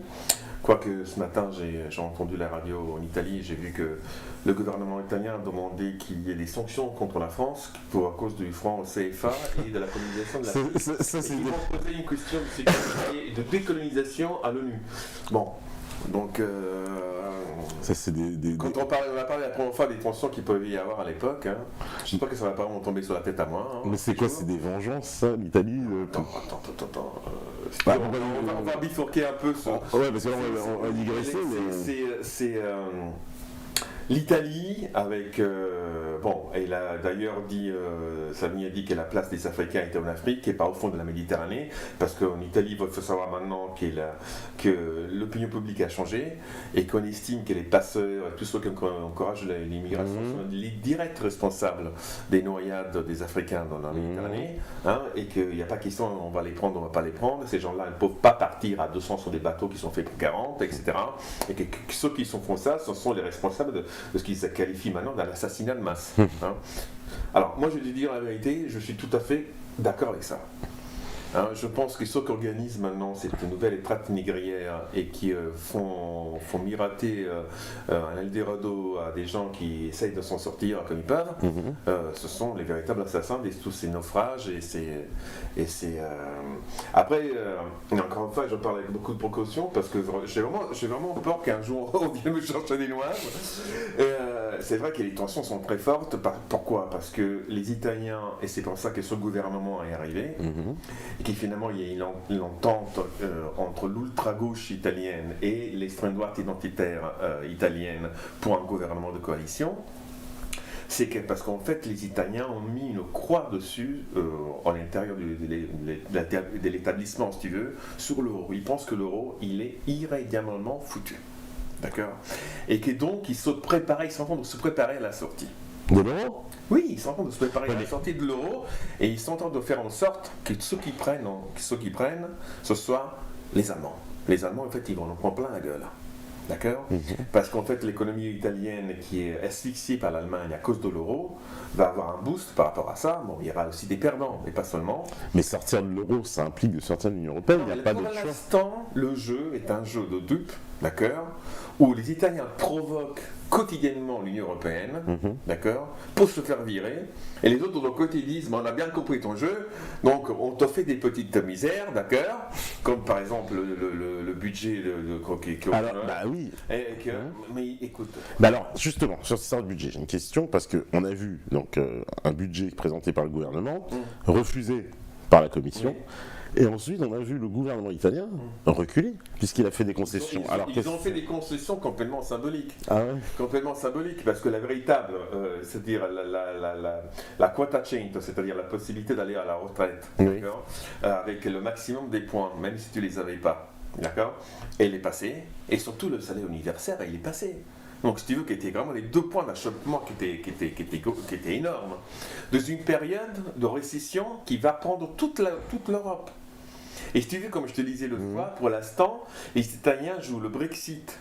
Quoique ce matin, j'ai entendu la radio en Italie, j'ai vu que le gouvernement italien a demandé qu'il y ait des sanctions contre la France à cause du franc CFA et de la colonisation de l'Afrique. Ils vont poser une question de sécurité et de décolonisation à l'ONU. Bon. Donc, ça, c'est quand on a parlé la première fois des tensions qu'il pouvait y avoir à l'époque, hein, je ne sais pas que ça va pas vraiment tomber sur la tête à moi. Hein, mais c'est quoi? C'est des vengeances, ça, l'Italie? Attends. On va bifurquer un peu sur... Ouais, parce que là, on va digresser, mais... C'est l'Italie avec... elle a d'ailleurs dit, Salvini a dit que la place des Africains était en Afrique et pas au fond de la Méditerranée, parce qu'en Italie, il faut savoir maintenant que l'opinion publique a changé et qu'on estime que les passeurs et tous ceux qui encouragent l'immigration sont les directs responsables des noyades des Africains dans la Méditerranée, hein, et qu'il n'y a pas question, on va les prendre, on va pas les prendre, ces gens-là ne peuvent pas partir à 200 sur des bateaux qui sont faits pour 40, etc. Et que ceux qui font ça, ce sont les responsables de ce qu'ils qualifient maintenant d'un assassinat de masse. Hein. Alors, moi, je vais te dire la vérité, je suis tout à fait d'accord avec ça. Hein, je pense que ceux qui organisent maintenant cette nouvelle traite négrière et qui font miroiter un Eldorado à des gens qui essayent de s'en sortir comme ils peuvent, ce sont les véritables assassins de tous ces naufrages Après, encore une fois, je parle avec beaucoup de précaution parce que j'ai vraiment peur qu'un jour on vienne me chercher des noirs. c'est vrai que les tensions sont très fortes. Pourquoi? Parce que les Italiens, et c'est pour ça que ce gouvernement est arrivé, et qu'il finalement il y a une entente entre l'ultra-gauche italienne et l'extrême droite identitaire italienne pour un gouvernement de coalition. C'est que parce qu'en fait les Italiens ont mis une croix dessus à l'intérieur de l'établissement, si tu veux, sur l'euro. Ils pensent que l'euro, il est irrémédiablement foutu. D'accord? Et que donc ils sont en train de se préparer à la sortie. De l'euro? Oui, ils sont en train de se préparer à la sortie de l'euro et ils sont en train de faire en sorte que ceux qui prennent, ce soient les Allemands. Les Allemands, en fait, ils vont en prendre plein la gueule. D'accord? Parce qu'en fait, l'économie italienne qui est asphyxiée par l'Allemagne à cause de l'euro va avoir un boost par rapport à ça. Bon, il y aura aussi des perdants, mais pas seulement. Mais sortir de l'euro, ça implique de sortir de l'Union européenne, il n'y a pas d'autre choix. Pour l'instant, le jeu est un jeu de dupes, d'accord? Où les Italiens provoquent quotidiennement l'Union européenne, d'accord, pour se faire virer, et les autres de leur côté disent, on a bien compris ton jeu, donc on te fait des petites misères, d'accord, comme par exemple le budget de alors, bah oui. Mais écoute. Bah alors, justement, sur ce budget, j'ai une question, parce qu'on a vu donc, un budget présenté par le gouvernement, refusé par la Commission, et ensuite on a vu le gouvernement italien reculer, puisqu'il a fait des concessions. Ils ont fait des concessions complètement symboliques. Ah ouais. Complètement symboliques, parce que la véritable, c'est-à-dire la quota 100, c'est-à-dire la possibilité d'aller à la retraite, d'accord, avec le maximum des points, même si tu ne les avais pas, d'accord, elle est passée, et surtout le salaire universel, il est passé. Donc, si tu veux, qui étaient vraiment les 2 points d'achoppement qui étaient énormes, dans une période de récession qui va prendre toute l'Europe. Et si tu veux, comme je te disais l'autre fois, pour l'instant, les Italiens jouent le Brexit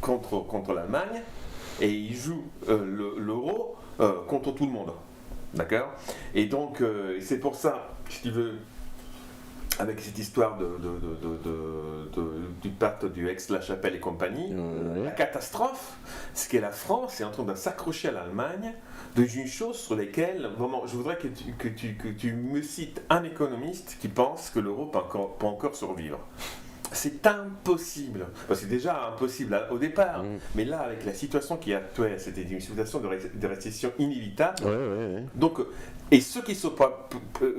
contre l'Allemagne et ils jouent l'euro contre tout le monde. D'accord? Et donc, c'est pour ça, si tu veux, avec cette histoire du pacte du Aix-la-Chapelle et compagnie, la catastrophe, c'est que la France est en train de s'accrocher à l'Allemagne d'une chose sur laquelle, vraiment, je voudrais que tu me cites un économiste qui pense que l'euro peut encore survivre. C'est impossible, parce que c'est déjà impossible au départ, mais là avec la situation qui est actuelle, c'était une situation de récession inévitable. Donc, et ceux qui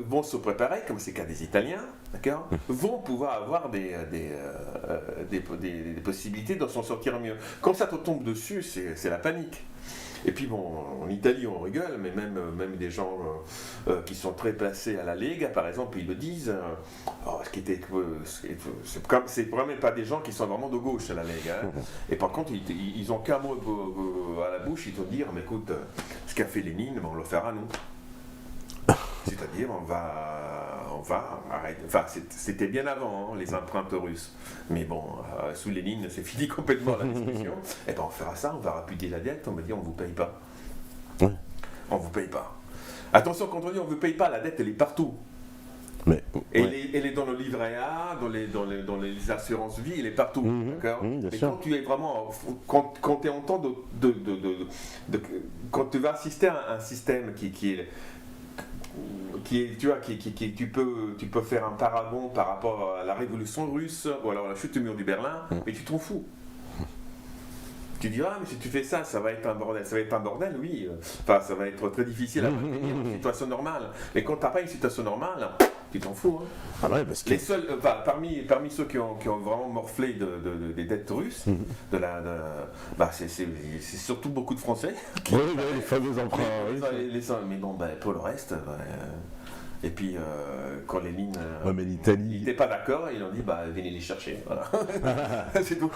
vont se préparer, comme c'est le cas des Italiens, d'accord, vont pouvoir avoir des possibilités de s'en sortir mieux. Quand ça te tombe dessus, c'est la panique. Et puis bon, en Italie on rigole, mais même des gens qui sont très placés à la Lega, par exemple, ils le disent. C'est vraiment pas des gens qui sont vraiment de gauche à la Lega. Hein. Et par contre, ils ont qu'un mot à la bouche, ils te dire, mais écoute, ce qu'a fait Lénine, on le fera nous. C'est-à-dire, on va arrêter. Enfin, c'était bien avant, hein, les empreintes russes. Mais bon, sous Lénine, c'est fini complètement la discussion. Et ben, on fera ça, on va rapudier la dette, on va dire, on vous paye pas. On vous paye pas. Attention, quand on dit on vous paye pas, la dette, elle est partout. Mais, elle est dans le livret A, dans les assurances vie, elle est partout. D'accord. Mais quand tu es vraiment, quand tu es en temps quand tu vas assister à un système qui est tu vois, tu peux faire un paragon par rapport à la révolution russe ou alors la chute du mur du Berlin, mais tu t'en fous. Tu diras, mais si tu fais ça, ça va être un bordel. Ça va être un bordel, oui. Enfin, ça va être très difficile à maintenir une situation normale. Mais quand tu n'as pas une situation normale, tu t'en fous. Hein. Ah ouais, parce que... Les seuls, parmi ceux qui ont vraiment morflé des dettes russes, c'est surtout beaucoup de Français. Oui, les fameux emprunts. Mais bon, pour le reste... Et puis, quand Lénine l'Italie... il n'était pas d'accord, ils ont dit, venez les chercher. Voilà. C'est tout.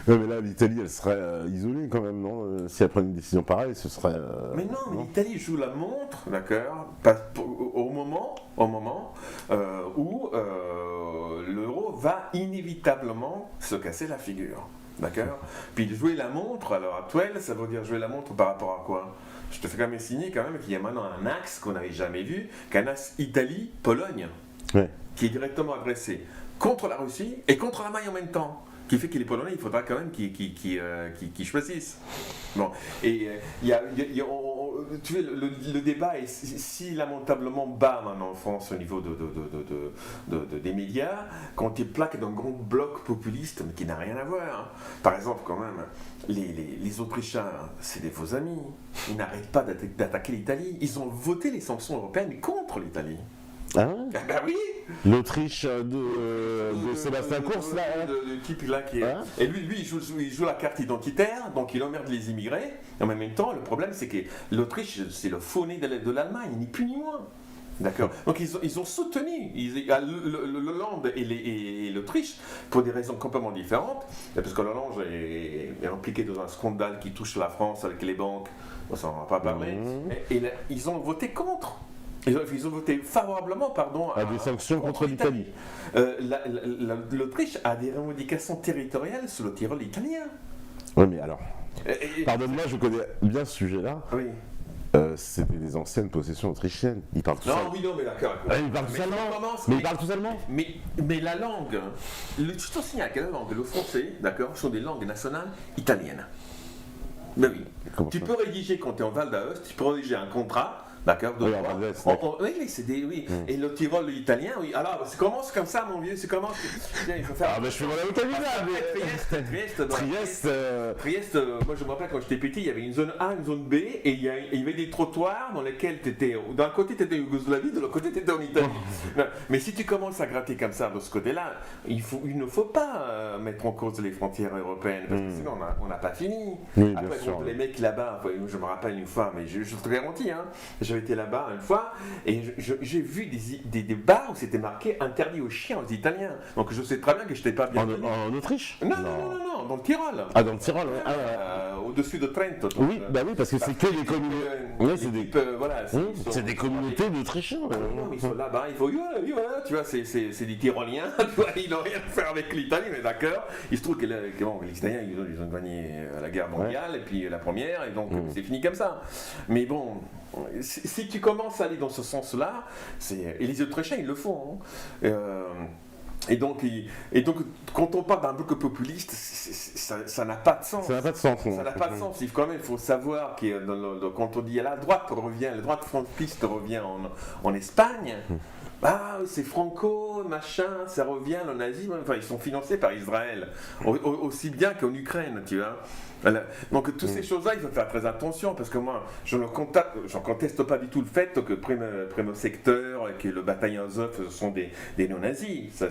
Ouais, mais là, l'Italie, elle serait isolée quand même, non? Si elle prenait une décision pareille, ce serait... Mais non, mais l'Italie joue la montre, d'accord, au moment où l'euro va inévitablement se casser la figure. D'accord. Puis jouer la montre, à l'heure actuelle, ça veut dire jouer la montre par rapport à quoi? Je te fais quand même signer qu'il y a maintenant un axe qu'on n'avait jamais vu, qu'un axe Italie-Pologne, qui est directement adressé contre la Russie et contre l'Allemagne en même temps. Qui fait que les Polonais, il faudra quand même qu'ils choisissent. Bon, et tu vois, le débat est si lamentablement bas maintenant en France au niveau des médias, quand tu plaques d'un grand bloc populiste, mais qui n'a rien à voir. Par exemple, quand même, les Autrichiens, c'est des faux amis. Ils n'arrêtent pas d'attaquer l'Italie. Ils ont voté les sanctions européennes contre l'Italie. Ah bah oui. L'Autriche de Sébastien Kurz, là. Le type là qui est. Et lui il joue la carte identitaire, donc il emmerde les immigrés. Et en même temps, le problème, c'est que l'Autriche, c'est le faux nez de l'Allemagne, ni plus ni moins. D'accord. Donc ils ont soutenu l'Hollande et l'Autriche pour des raisons complètement différentes, parce que l'Hollande est impliquée dans un scandale qui touche la France avec les banques, on s'en va pas parler, et ils ont voté contre. Ils ont voté favorablement, à des sanctions contre l'Italie. L'Autriche a des revendications territoriales sur le Tyrol italien. Oui, mais alors, pardonne-moi, je connais bien ce sujet-là. Oui. C'était des anciennes possessions autrichiennes. Ils parlent tous allemand. Non, oui, non, mais d'accord. Ils parlent tous allemand. Mais ils parlent tous allemand. Mais la langue, tu te signales que la langue, le français, d'accord, sont des langues nationales italiennes. Mais oui. Tu peux rédiger, quand tu es en Val d'Aoste, tu peux rédiger un contrat. D'accord. Oui, c'est des. Oui. Et le Tyrol italien, oui. Alors, ça commence comme ça, mon vieux. C'est comment il faut faire. Ah, mais je fais mon avocat Trieste, moi je me rappelle quand j'étais petit, il y avait une zone A, une zone B, et il y avait des trottoirs dans lesquels tu étais. D'un côté, tu étais en Yougoslavie, de l'autre côté, tu étais en Italie. Mais si tu commences à gratter comme ça de ce côté-là, il ne faut pas mettre en cause les frontières européennes, parce que sinon, on n'a pas fini. Oui, après, les mecs là-bas, je me rappelle une fois, mais je te garantis, hein. J'avais été là-bas une fois et j'ai vu des bars où c'était marqué interdit aux chiens aux Italiens. Donc je sais très bien que je n'étais pas bien. En Autriche ? Non, dans le Tyrol. Ah, dans le Tyrol, au-dessus de Trento. Oui, bah oui, parce que c'est que des communautés. C'est des communautés d'Autrichiens. Non, mais ils sont là-bas, il faut. Tu vois, c'est des Tyroliens. Ils n'ont rien à faire avec l'Italie, mais d'accord. Il se trouve que les Italiens, ils ont gagné la guerre mondiale et puis la première, et donc c'est fini comme ça. Mais bon. Si tu commences à aller dans ce sens-là, et les Autrichiens ils le font. Et donc, quand on parle d'un bloc populiste, ça n'a pas de sens. Ça n'a pas de sens. Ça n'a pas de sens. Il faut savoir que quand on dit la droite franquiste revient en Espagne. Ah, c'est Franco, machin, ça revient, le nazisme, enfin ils sont financés par Israël, aussi bien qu'en Ukraine, tu vois. Voilà. Donc toutes ces choses-là, il faut faire très attention, parce que moi, je ne conteste pas du tout le fait que Primo Secteur et que le bataillon Azov sont des néo-nazis.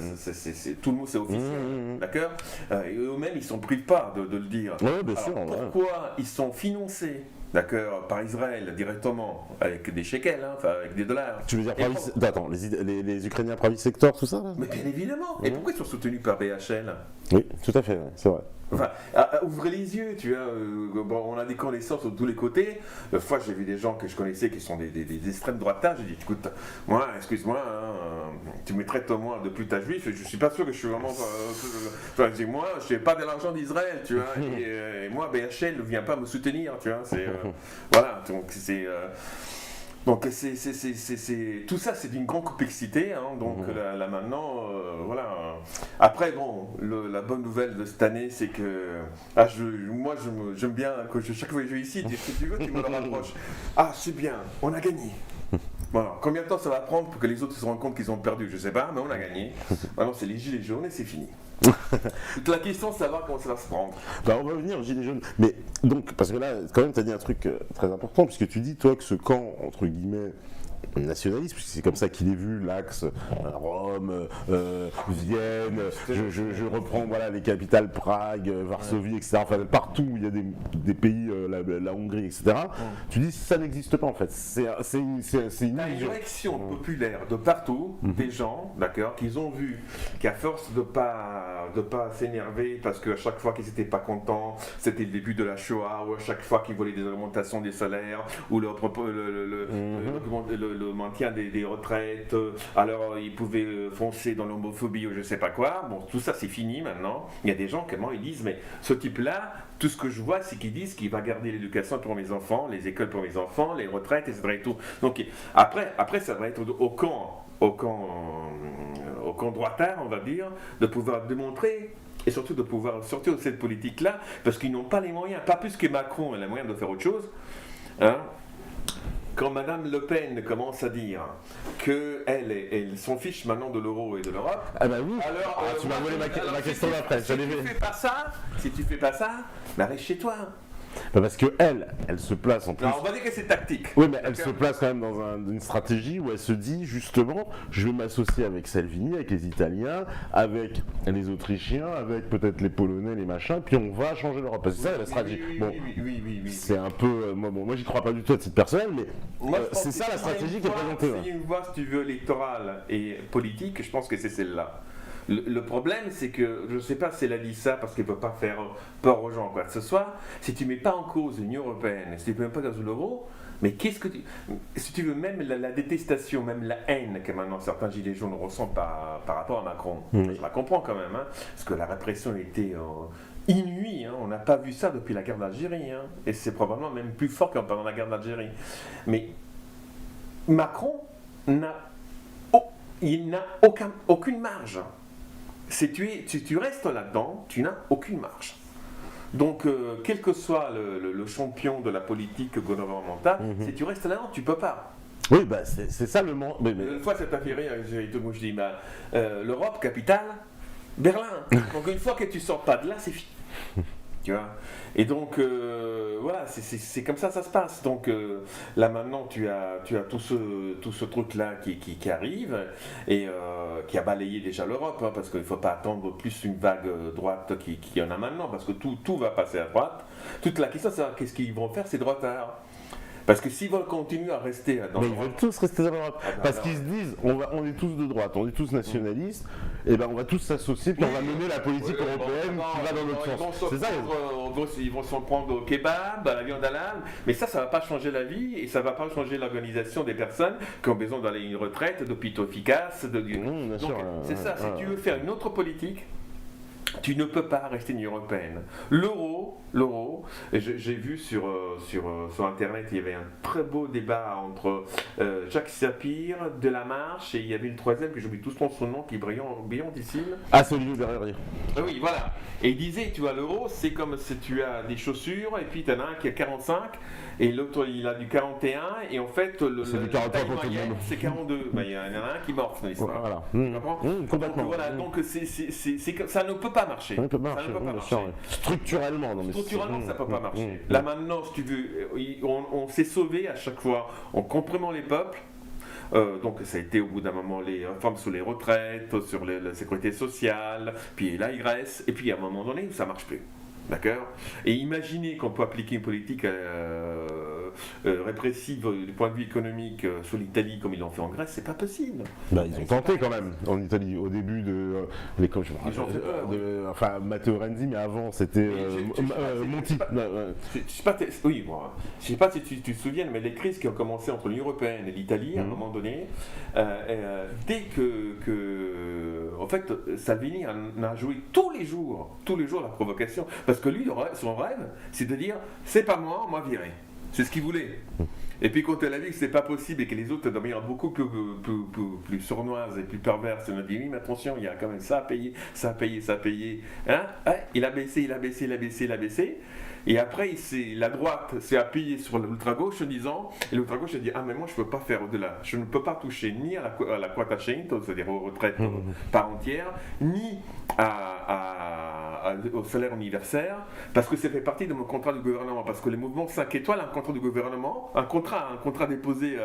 Tout le monde, c'est officiel, d'accord. Et eux-mêmes, ils ne s'en privent pas de le dire. Oui, bien sûr. Pourquoi ils sont financés, d'accord, par Israël directement, avec des shekels, avec des dollars. Tu veux dire attends, les Ukrainiens Private Sector, tout ça là ? Mais bien évidemment. Et pourquoi ils sont soutenus par BHL ? Oui, tout à fait, c'est vrai. Enfin, ouvrez les yeux, tu vois. On a des connaissances de tous les côtés. Une fois, j'ai vu des gens que je connaissais qui sont des extrêmes droitards. J'ai dit, écoute, moi, excuse-moi, tu me traites moi de putain juif. Je suis pas sûr que je suis vraiment. Moi, je n'ai pas de l'argent d'Israël, tu vois. Et moi, BHL ne vient pas me soutenir, tu vois. Voilà, donc c'est. Donc tout ça, c'est d'une grande complexité, hein, donc là maintenant, voilà. Après, bon, la bonne nouvelle de cette année, c'est que j'aime bien, que chaque fois que je vais ici, si tu veux, tu me le rapproches. Ah, c'est bien, on a gagné. Voilà. Combien de temps ça va prendre pour que les autres se rendent compte qu'ils ont perdu? Je sais pas, mais on a gagné. Maintenant, c'est les gilets jaunes et c'est fini. La question, c'est savoir comment ça va se prendre. Bah, on va venir aux gilets jaunes. Mais donc, parce que là, quand même, tu as dit un truc très important, puisque tu dis, toi, que ce camp, entre guillemets, nationaliste, puisque c'est comme ça qu'il est vu, l'axe Rome, Vienne, je reprends voilà, les capitales, Prague, Varsovie, etc. Enfin, partout où il y a des pays, la Hongrie, etc. Tu dis ça n'existe pas en fait. C'est une illusion. Réaction populaire de partout, des gens, d'accord, qu'ils ont vu qu'à force de pas s'énerver parce qu'à chaque fois qu'ils n'étaient pas contents, c'était le début de la Shoah, ou à chaque fois qu'ils voulaient des augmentations des salaires, ou le maintien des retraites, alors ils pouvaient foncer dans l'homophobie ou je sais pas quoi. Bon, tout ça c'est fini maintenant. Il y a des gens comment ils disent, mais ce type-là, tout ce que je vois, c'est qu'ils disent qu'il va garder l'éducation pour mes enfants, les écoles pour mes enfants, les retraites, etc. Et tout. Donc après ça va être au camp droitard, on va dire, de pouvoir démontrer. Et surtout de pouvoir sortir de cette politique-là, parce qu'ils n'ont pas les moyens, pas plus que Macron a les moyens de faire autre chose. Hein. quand Madame Le Pen commence à dire qu'elle s'en fiche maintenant de l'euro et de l'Europe, ah bah oui. Alors, tu m'as volé ma question d'après. Si tu fais pas ça, bah reste chez toi. Bah parce que elle se place en plus. Non, on va dire que c'est tactique. Oui, mais elle se place quand même dans une stratégie où elle se dit justement, je vais m'associer avec Salvini, avec les Italiens, avec les Autrichiens, avec peut-être les Polonais, les machins, puis on va changer l'Europe. Parce que c'est ça la stratégie. Oui. C'est un peu, moi j'y crois pas du tout à titre personnel, mais c'est ça la stratégie qui est présentée. Il y a une voie, si tu veux, électorale et politique, je pense que c'est celle-là. Le problème, c'est que, je ne sais pas si elle a dit ça parce qu'elle ne veut pas faire peur aux gens, quoi que ce soit. Si tu ne mets pas en cause l'Union européenne, si tu ne mets pas en cause l'euro, mais qu'est-ce que tu. Si tu veux, même la détestation, même la haine que maintenant certains gilets jaunes ressentent par rapport à Macron, je la comprends quand même, hein, parce que la répression était inouïe, hein, on n'a pas vu ça depuis la guerre d'Algérie, hein, et c'est probablement même plus fort que pendant la guerre d'Algérie. Mais Macron n'a aucune marge. Si tu restes là-dedans, tu n'as aucune marge. Donc, quel que soit le champion de la politique gouvernementale, si tu restes là-dedans, tu ne peux pas. Oui, bah, c'est ça le monde. Une fois, ça t'a fait rire, je dis, l'Europe, capitale, Berlin. Donc, une fois que tu ne sors pas de là, c'est fini. Tu vois. Et donc, voilà, c'est comme ça se passe. Donc, là, maintenant, tu as tout ce truc-là qui arrive et qui a balayé déjà l'Europe, hein, parce qu'il ne faut pas attendre plus une vague droite qui en a maintenant, parce que tout va passer à droite. Toute la question, c'est qu'est-ce qu'ils vont faire, ces droitards. Parce que s'ils veulent continuer à rester dans l'Europe, ils veulent tous rester dans l'Europe. Parce qu'ils se disent, on est tous de droite, on est tous nationalistes, et ben on va tous s'associer, puis on va mener la politique européenne qui va dans l'autre sens. C'est ça. Ils vont s'en prendre au kebab, à la viande halal, mais ça va pas changer la vie et ça va pas changer l'organisation des personnes qui ont besoin d'aller à une retraite, d'hôpitaux efficaces. Donc c'est ça. Si tu veux faire une autre politique, tu ne peux pas rester Union européenne. L'euro, j'ai vu sur Internet, il y avait un très beau débat entre Jacques Sapir, Delamarche, et il y avait une troisième que j'oublie tous son nom, qui est brillantissime. Ah, c'est Olivier Derrière. Oui, voilà. Et il disait, tu vois, l'euro, c'est comme si tu as des chaussures, et puis tu en as un qui a 45, et l'autre il a du 41, et en fait, c'est du 43 pour tout le monde. C'est 42. Il y en a un qui morfe dans l'histoire. Voilà. Tu comprends ? Complètement. Voilà, donc ça ne peut pas marcher. Ça ne peut pas marcher. Structurellement, ça ne peut pas marcher. Là maintenant, si tu veux, on s'est sauvé à chaque fois en comprimant les peuples. Donc ça a été au bout d'un moment les réformes sur les retraites, sur la sécurité sociale, puis l'ARS, et puis à un moment donné, ça ne marche plus. D'accord ? Et imaginez qu'on peut appliquer une politique répressive du point de vue économique sur l'Italie comme ils l'ont fait en Grèce, c'est pas possible. Bah, ils ont tenté quand même en Italie au début de l'école. Enfin Matteo Renzi, mais avant c'était Monti. Je sais pas si tu te souviens, mais les crises qui ont commencé entre l'Union européenne et l'Italie à un moment donné, dès que en fait Salvini en a joué tous les jours la provocation. Parce que lui, son rêve, c'est de dire c'est pas moi viré. C'est ce qu'il voulait. Et puis quand elle a vu que c'est pas possible et que les autres de manière beaucoup plus sournoise et plus perverse, on a dit oui, mais attention, il y a quand même ça à payer. Hein? Il a baissé. Et après, la droite s'est appuyée sur l'ultra-gauche en disant, et l'ultra-gauche a dit, mais moi je ne peux pas faire au-delà. Je ne peux pas toucher ni à la quota 100, c'est-à-dire aux retraites par entière, ni au salaire universel, parce que ça fait partie de mon contrat du gouvernement. Parce que les mouvements 5 étoiles, un contrat du gouvernement, un contrat déposé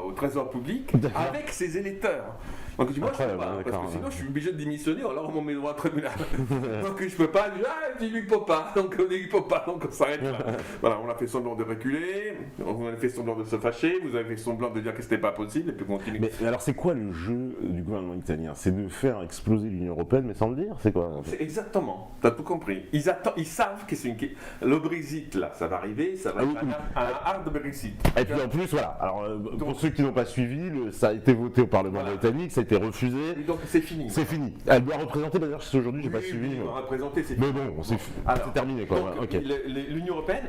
au Trésor public avec ses électeurs. Donc moi je ne peux pas, parce que sinon je suis obligé de démissionner, alors on met droit au tribunal. Donc je ne peux pas dire, il ne peut pas, donc on s'arrête là. Voilà, on a fait semblant de reculer, on a fait semblant de se fâcher, vous avez fait semblant de dire que ce n'était pas possible, et puis on continue. Mais alors c'est quoi le jeu du gouvernement italien ? C'est de faire exploser l'Union européenne, mais sans le dire, c'est quoi ? C'est exactement, tu as tout compris. Ils savent que c'est le Brexit, là, ça va arriver, ça va être un hard Brexit. Et puis en plus, voilà, alors pour ceux qui n'ont pas suivi, ça a été voté au Parlement britannique, ça a été refusé. Et donc c'est fini. C'est fini. Elle doit représenter, d'ailleurs, aujourd'hui, j'ai pas suivi. Elle doit représenter, c'est fini. Mais bon, c'est terminé, quoi. Donc, okay. L'Union européenne,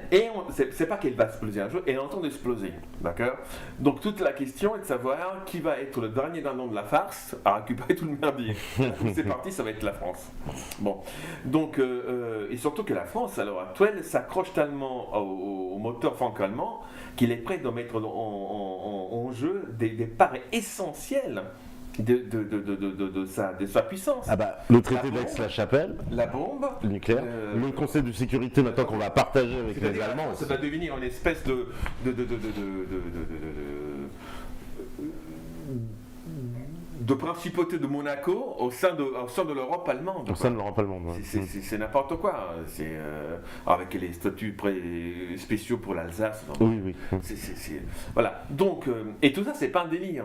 c'est pas qu'elle va exploser un jour, elle est en train d'exploser, d'accord ? Donc toute la question est de savoir qui va être le dernier dindon de la farce à récupérer tout le merdier. C'est parti, ça va être la France. Bon, donc, et surtout que la France, à l'heure actuelle, s'accroche tellement au moteur franco-allemand qu'il est prêt de mettre en jeu des parts essentielles de sa puissance. Ah bah, le traité d'Aix-la-Chapelle, la bombe, le nucléaire, le Conseil de sécurité maintenant qu'on va partager avec les Allemands. Ça va devenir une espèce de principauté de Monaco au sein de l'Europe allemande. Au sein de l'Europe allemande. Ouais. C'est n'importe quoi. C'est avec les statuts spéciaux pour l'Alsace. Oui. Voilà. Donc, et tout ça, c'est pas un délire.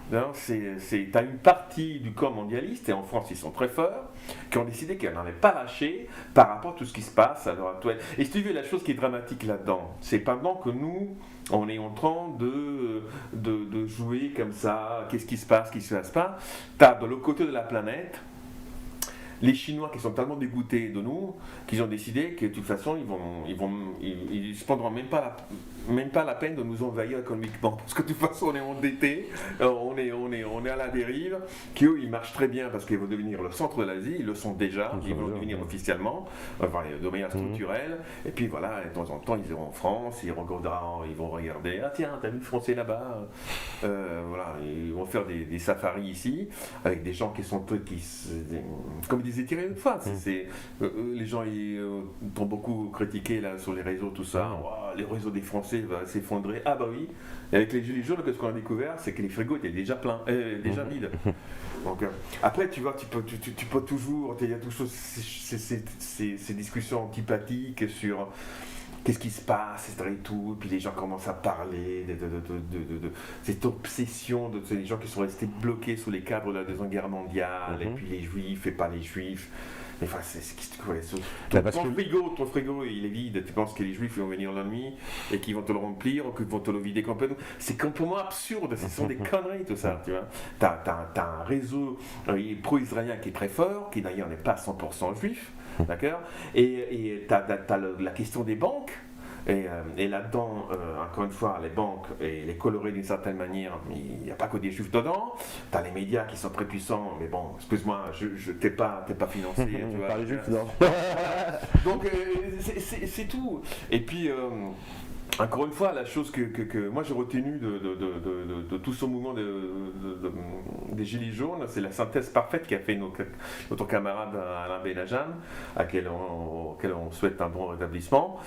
T'as une partie du camp mondialiste, et en France ils sont très forts, qui ont décidé qu'elles n'en avaient pas lâché par rapport à tout ce qui se passe à l'heure actuelle. Et si tu veux, la chose qui est dramatique là-dedans, c'est pendant que nous, on est en train de jouer comme ça, qu'est-ce qui se passe, qu'est-ce qui se passe pas, t'as de l'autre côté de la planète les Chinois qui sont tellement dégoûtés de nous qu'ils ont décidé que de toute façon ils se prendront même pas la peine de nous envahir économiquement, parce que de toute façon on est endettés, on est à la dérive, qu'eux ils marchent très bien parce qu'ils vont devenir le centre de l'Asie, ils le sont déjà, ils vont devenir officiellement, enfin de manière structurelle, et puis voilà, de temps en temps ils iront en France, ils vont regarder, ah tiens t'as vu le français là-bas, voilà, ils vont faire des safaris ici avec des gens qui sont comme ils disaient tirés une fois. Les gens t'ont beaucoup critiqué là sur les réseaux, tout ça. Les réseaux des Français va s'effondrer. Ah bah oui. Et avec les gilets jaunes, ce qu'on a découvert, c'est que les frigos étaient déjà pleins, déjà vides. Donc après, tu vois, tu peux toujours, il y a toujours ces discussions antipathiques sur qu'est-ce qui se passe, etc. et tout, et puis les gens commencent à parler de cette obsession de ces gens qui sont restés bloqués sous les cadres de la Deuxième Guerre mondiale, et puis les juifs et pas les juifs. Mais enfin, ton frigo, il est vide, tu penses que les juifs vont venir la nuit et qu'ils vont te le remplir ou qu'ils vont te le vider complètement. C'est complètement absurde, ce sont des conneries tout ça, tu vois. T'as un réseau pro-israélien qui est très fort, qui d'ailleurs n'est pas 100% juif, d'accord, et t'as la question des banques. Et là-dedans, encore une fois, les banques, et les colorées d'une certaine manière, il n'y a pas que des juifs dedans. Tu as les médias qui sont très puissants, mais bon, excuse-moi, t'es pas financé. Tu vois, par les juifs, non. Donc, c'est tout. Et puis, encore une fois, la chose que moi j'ai retenue de tout ce mouvement des Gilets jaunes, c'est la synthèse parfaite qu'a fait notre camarade Alain Benajam, à auquel on souhaite un bon rétablissement.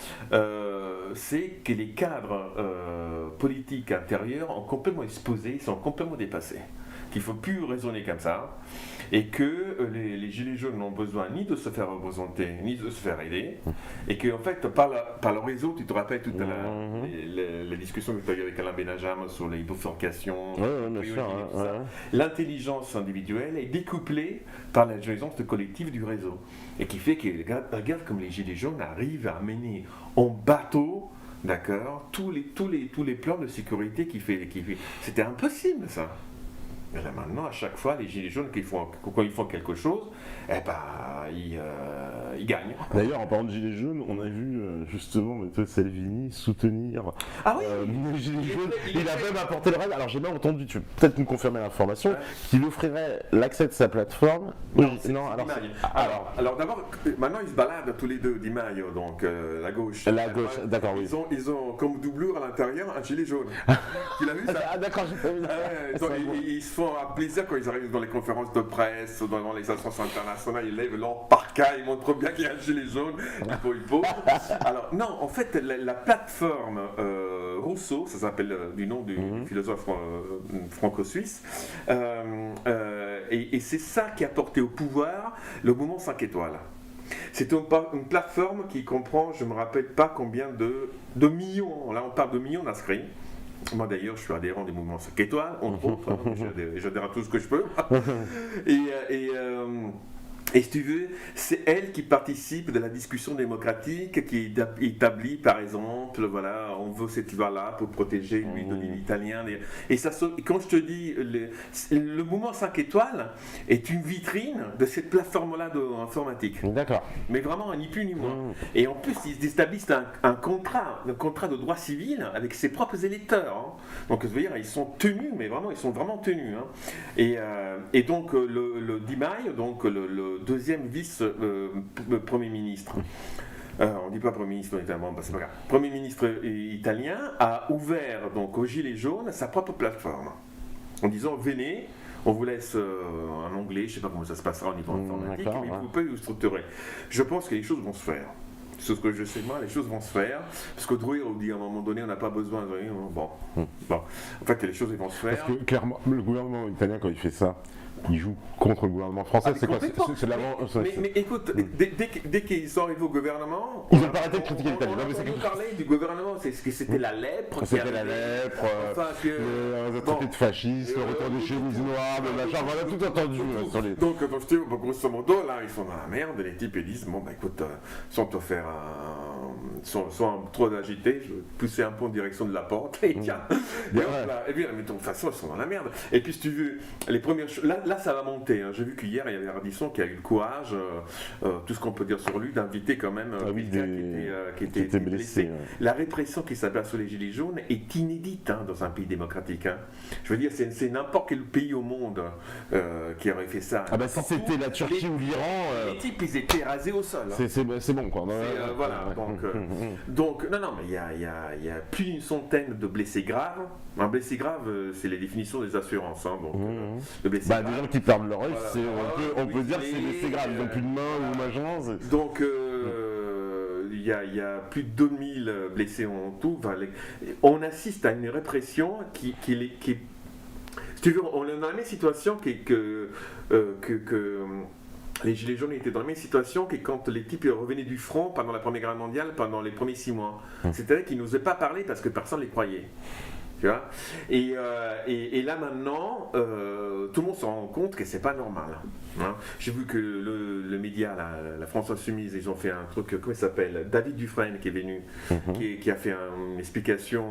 C'est que les cadres politiques intérieurs ont complètement explosé, ils sont complètement dépassés. Qu'il ne faut plus raisonner comme ça, et que les Gilets jaunes n'ont besoin ni de se faire représenter, ni de se faire aider, et qu'en fait, par le réseau, tu te rappelles toute la discussion que tu as eu avec Alain Benajam sur les bifurcations, l'intelligence individuelle est découplée par l'intelligence collective du réseau, et qui fait que, regarde comme les Gilets jaunes arrivent à mener en bateau, d'accord, tous les plans de sécurité qui fait. C'était impossible ça. Mais là maintenant, à chaque fois, les Gilets jaunes, quand ils font quelque chose, ils gagnent. D'ailleurs, en parlant de Gilets jaunes, on a vu justement Matteo Salvini soutenir les Gilets jaunes. Il a même apporté le rêve. Alors j'ai même entendu, tu peux peut-être nous confirmer l'information, qu'il offrirait l'accès de sa plateforme. Alors d'abord, maintenant ils se baladent tous les deux d'Imaï, donc la gauche. La gauche, d'accord, oui. Ils ont comme doublure à l'intérieur un gilet jaune. Tu l'as vu ça? Ah d'accord, j'ai pas vu. Ils se font un plaisir quand ils arrivent dans les conférences de presse, dans les instances internationales, ils lèvent leur parka, ils montrent bien qu'il y a un gilet jaune, Alors, non, en fait, la plateforme Rousseau, ça s'appelle du nom du philosophe franco-suisse, et c'est ça qui a porté au pouvoir le mouvement 5 étoiles. C'est une plateforme qui comprend, je ne me rappelle pas combien de millions, là on parle de millions d'inscrits. Moi d'ailleurs, je suis adhérent des mouvements 5 étoiles, entre autres, j'adhère à tout ce que je peux. Et si tu veux, c'est elle qui participe de la discussion démocratique, qui établit, par exemple, voilà, on veut cette loi-là pour protéger l'huile d'olive italien. Et quand je te dis, le mouvement 5 étoiles est une vitrine de cette plateforme-là informatique. D'accord. Mais vraiment, ni plus ni moins. Et en plus, ils établissent un contrat de droit civil avec ses propres électeurs. Hein. Donc, je veux dire, ils sont tenus, mais vraiment, ils sont vraiment tenus. Hein. Et donc, le 10 mai, donc le deuxième vice-premier ministre. On ne dit pas Premier ministre notamment, c'est pas grave. Premier ministre italien a ouvert donc aux Gilets jaunes sa propre plateforme en disant venez, on vous laisse en anglais, je ne sais pas comment ça se passera au niveau informatique, mais vous pouvez vous structurer. Je pense que les choses vont se faire. C'est ce que je sais moi, les choses vont se faire. Parce qu'Audrey dit à un moment donné, on n'a pas besoin de rien. Bon. En fait, les choses vont se faire. Parce que clairement, le gouvernement italien, quand il fait ça, il joue contre le gouvernement français. C'est quoi? C'est mais écoute, dès qu'ils sont arrivés au gouvernement, ils n'ont pas arrêté de critiquer l'Italie. On parlait du gouvernement, c'est ce que c'était la lèpre. C'était la lèpre, les traités de fascistes, le retour des chemises noires, de machin, on a tout entendu. Donc, grosso modo, là, ils sont dans la merde, les types ils disent bon, bah écoute, sans te faire sans trop d'agiter, je vais pousser un peu en direction de la porte, et tiens, et puis, mais de toute façon, ils sont dans la merde. Et puis, si tu veux, les premières choses, là, ça va monter. J'ai vu qu'hier, il y avait Radisson qui a eu le courage, tout ce qu'on peut dire sur lui, d'inviter quand même quelqu'un qui était blessé. Ouais. La répression qui s'appelle sur les Gilets jaunes est inédite dans un pays démocratique. Je veux dire, c'est n'importe quel pays au monde qui aurait fait ça. Ah bah si c'était la Turquie ou l'Iran... Les types, ils étaient rasés au sol. C'est bon, quoi. Voilà, donc, non, mais il y a plus d'une centaine de blessés graves. Un blessé grave, c'est les définitions des assurances. Le blessé grave, des gens qui perdent leur œil, on peut dire que c'est blessé grave. Ils n'ont plus de main ou machin. Donc, il y a plus de 2000 blessés en tout. On assiste à une répression qui si tu veux, on est dans la même situation que les Gilets jaunes étaient dans la même situation que quand les types revenaient du front pendant la Première Guerre mondiale, pendant les premiers 6 mois. C'est-à-dire qu'ils n'osaient pas parler parce que personne ne les croyait. Tu vois, et là maintenant, tout le monde se rend compte que c'est pas normal. J'ai vu que le média, la France Insoumise, ils ont fait un truc, comment il s'appelle, David Dufresne qui est venu, qui a fait une explication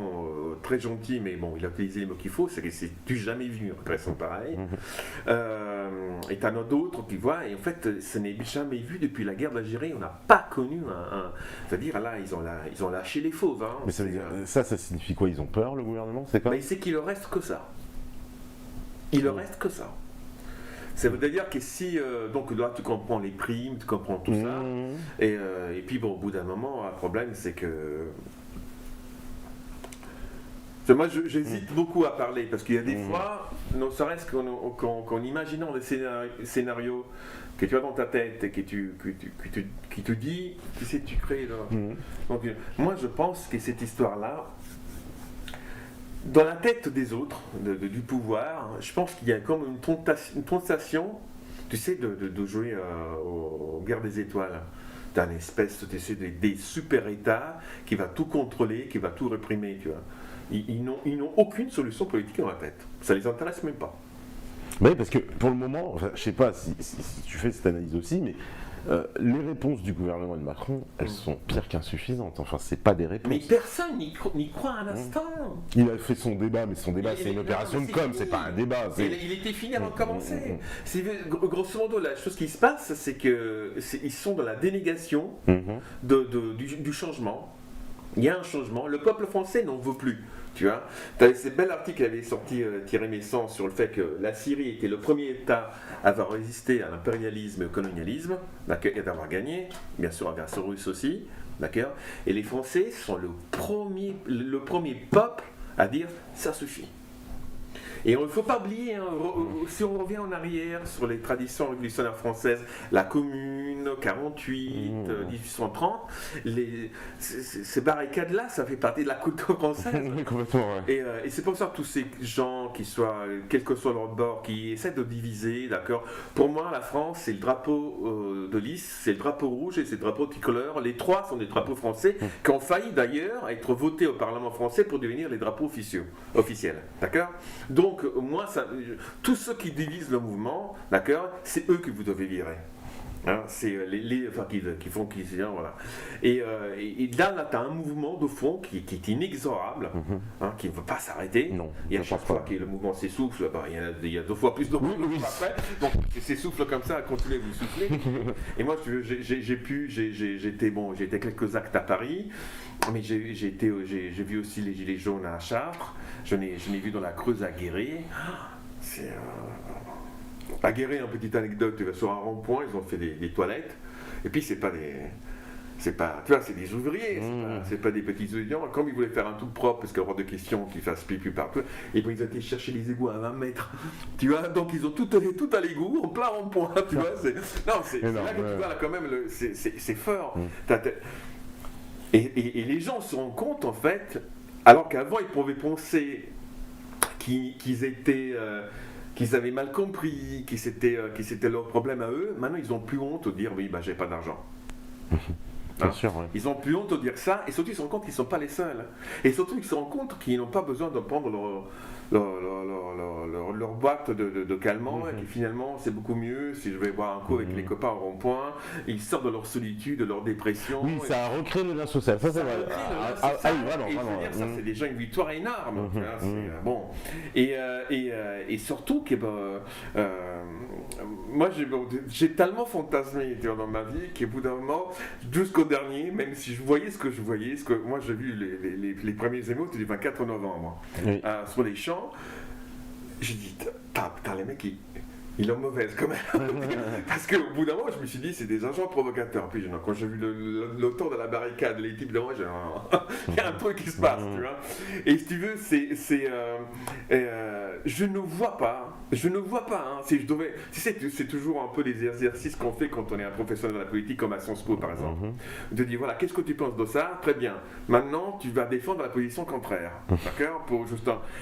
très gentille, mais bon, il a utilisé les mots qu'il faut, c'est que c'est du jamais vu, une répression pareille. Et t'en as d'autres qui voient, et en fait, ce n'est jamais vu depuis la guerre d'Algérie, on n'a pas connu c'est-à-dire là, ils ont lâché les fauves. Mais ça veut dire, ça signifie quoi? Ils ont peur, le gouvernement? C'est quoi? C'est qu'il ne reste que ça. Il ne reste que ça. Ça veut dire que si, donc là tu comprends les primes, tu comprends tout ça, et puis bon, au bout d'un moment, le problème c'est que... Moi j'hésite beaucoup à parler, parce qu'il y a des fois, ne serait-ce qu'en imaginant des scénarios que tu as dans ta tête et qui te dit, tu sais, tu crées là. Donc, moi je pense que cette histoire-là, dans la tête des autres, du pouvoir, je pense qu'il y a comme une tentation, tu sais, de jouer aux guerres des étoiles, d'un espèce, tu sais, des super-États qui va tout contrôler, qui va tout réprimer, tu vois. Ils n'ont aucune solution politique dans la tête. Ça les intéresse même pas. Oui, parce que pour le moment, enfin, je sais pas si tu fais cette analyse aussi, mais les réponses du gouvernement de Macron, elles sont pires qu'insuffisantes. Enfin, c'est pas des réponses. Mais personne n'y croit un instant. Il a fait son débat, mais son débat, c'est une opération de com', c'est pas un débat. Il était fini avant de commencer. Grosso modo, la chose qui se passe, c'est qu'ils sont dans la dénégation du changement. Il y a un changement. Le peuple français n'en veut plus. Tu vois, tu avais ce bel article qui avait sorti Thierry Messant sur le fait que la Syrie était le premier État à avoir résisté à l'impérialisme et au colonialisme, et d'avoir gagné, bien sûr grâce aux Russes aussi, d'accord. Et les Français sont le premier peuple à dire ça suffit. Et il ne faut pas oublier, si on revient en arrière sur les traditions révolutionnaires françaises, la Commune, 48, 1830, ces barricades-là, ça fait partie de la culture française. Et c'est pour ça que tous ces gens qui soient, quel que soit leur bord, qui essaient de diviser, d'accord. Pour moi, la France, c'est le drapeau de lys, c'est le drapeau rouge et c'est le drapeau tricolore. Les trois sont des drapeaux français qui ont failli d'ailleurs être votés au Parlement français pour devenir les drapeaux officiels, d'accord. Donc moi, tous ceux qui divisent le mouvement, d'accord, c'est eux que vous devez virer. C'est qui font voilà. Et là tu as un mouvement de fond qui est inexorable, qui ne veut pas s'arrêter. Et à chaque fois que le mouvement s'essouffle, il y a 2 fois plus de monde après. Donc il s'essouffle comme ça, continuez à vous souffler. Et moi j'étais quelques actes à Paris, mais j'ai vu aussi les Gilets jaunes à Chartres, je n'ai vu dans la Creuse à Guéret. À Guéret, une petite anecdote, tu vas sur un rond-point, ils ont fait des toilettes, et puis c'est pas, tu vois, c'est des ouvriers, c'est pas des petits étudiants. Comme ils voulaient faire un tout propre, parce qu'il y a hors de question qu'ils fassent pipi partout, et puis ils ont été chercher les égouts à 20 mètres, tu vois, donc ils ont tout à l'égout, en plein rond-point, tu vois, c'est là que tu vois, là, quand même, c'est fort. Et les gens se rendent compte, en fait, alors qu'avant, ils pouvaient penser qu'ils avaient mal compris, que c'était leur problème à eux. Maintenant, ils n'ont plus honte de dire oui, j'ai pas d'argent. Bien sûr, ouais. Ils n'ont plus honte de dire ça, et surtout ils se rendent compte qu'ils ne sont pas les seuls. Et surtout ils se rendent compte qu'ils n'ont pas besoin de prendre leur boîte de calmants, et que finalement c'est beaucoup mieux si je vais boire un coup avec les copains au rond-point. Ils sortent de leur solitude, de leur dépression. Oui, ça a recréé le lien social, ça c'est vrai. Ça c'est déjà une victoire énorme. Bon. Et surtout que moi j'ai tellement fantasmé dans ma vie qu'au bout d'un moment, jusqu'au dernier, même si je voyais ce que moi j'ai vu les premiers émeutes du 24 novembre sur les champs, j'ai dit putain les mecs ils ont mauvaise quand même. Parce qu'au bout d'un moment je me suis dit c'est des agents provocateurs. Puis quand j'ai vu l'auteur de la barricade, les types de moi, il y a un truc qui se passe, tu vois. Et si tu veux, je ne vois pas, hein, si je devais, c'est toujours un peu les exercices qu'on fait quand on est un professionnel de la politique, comme à Sciences Po par exemple. De dire voilà, qu'est-ce que tu penses de ça? Très bien. Maintenant, tu vas défendre la position contraire, d'accord?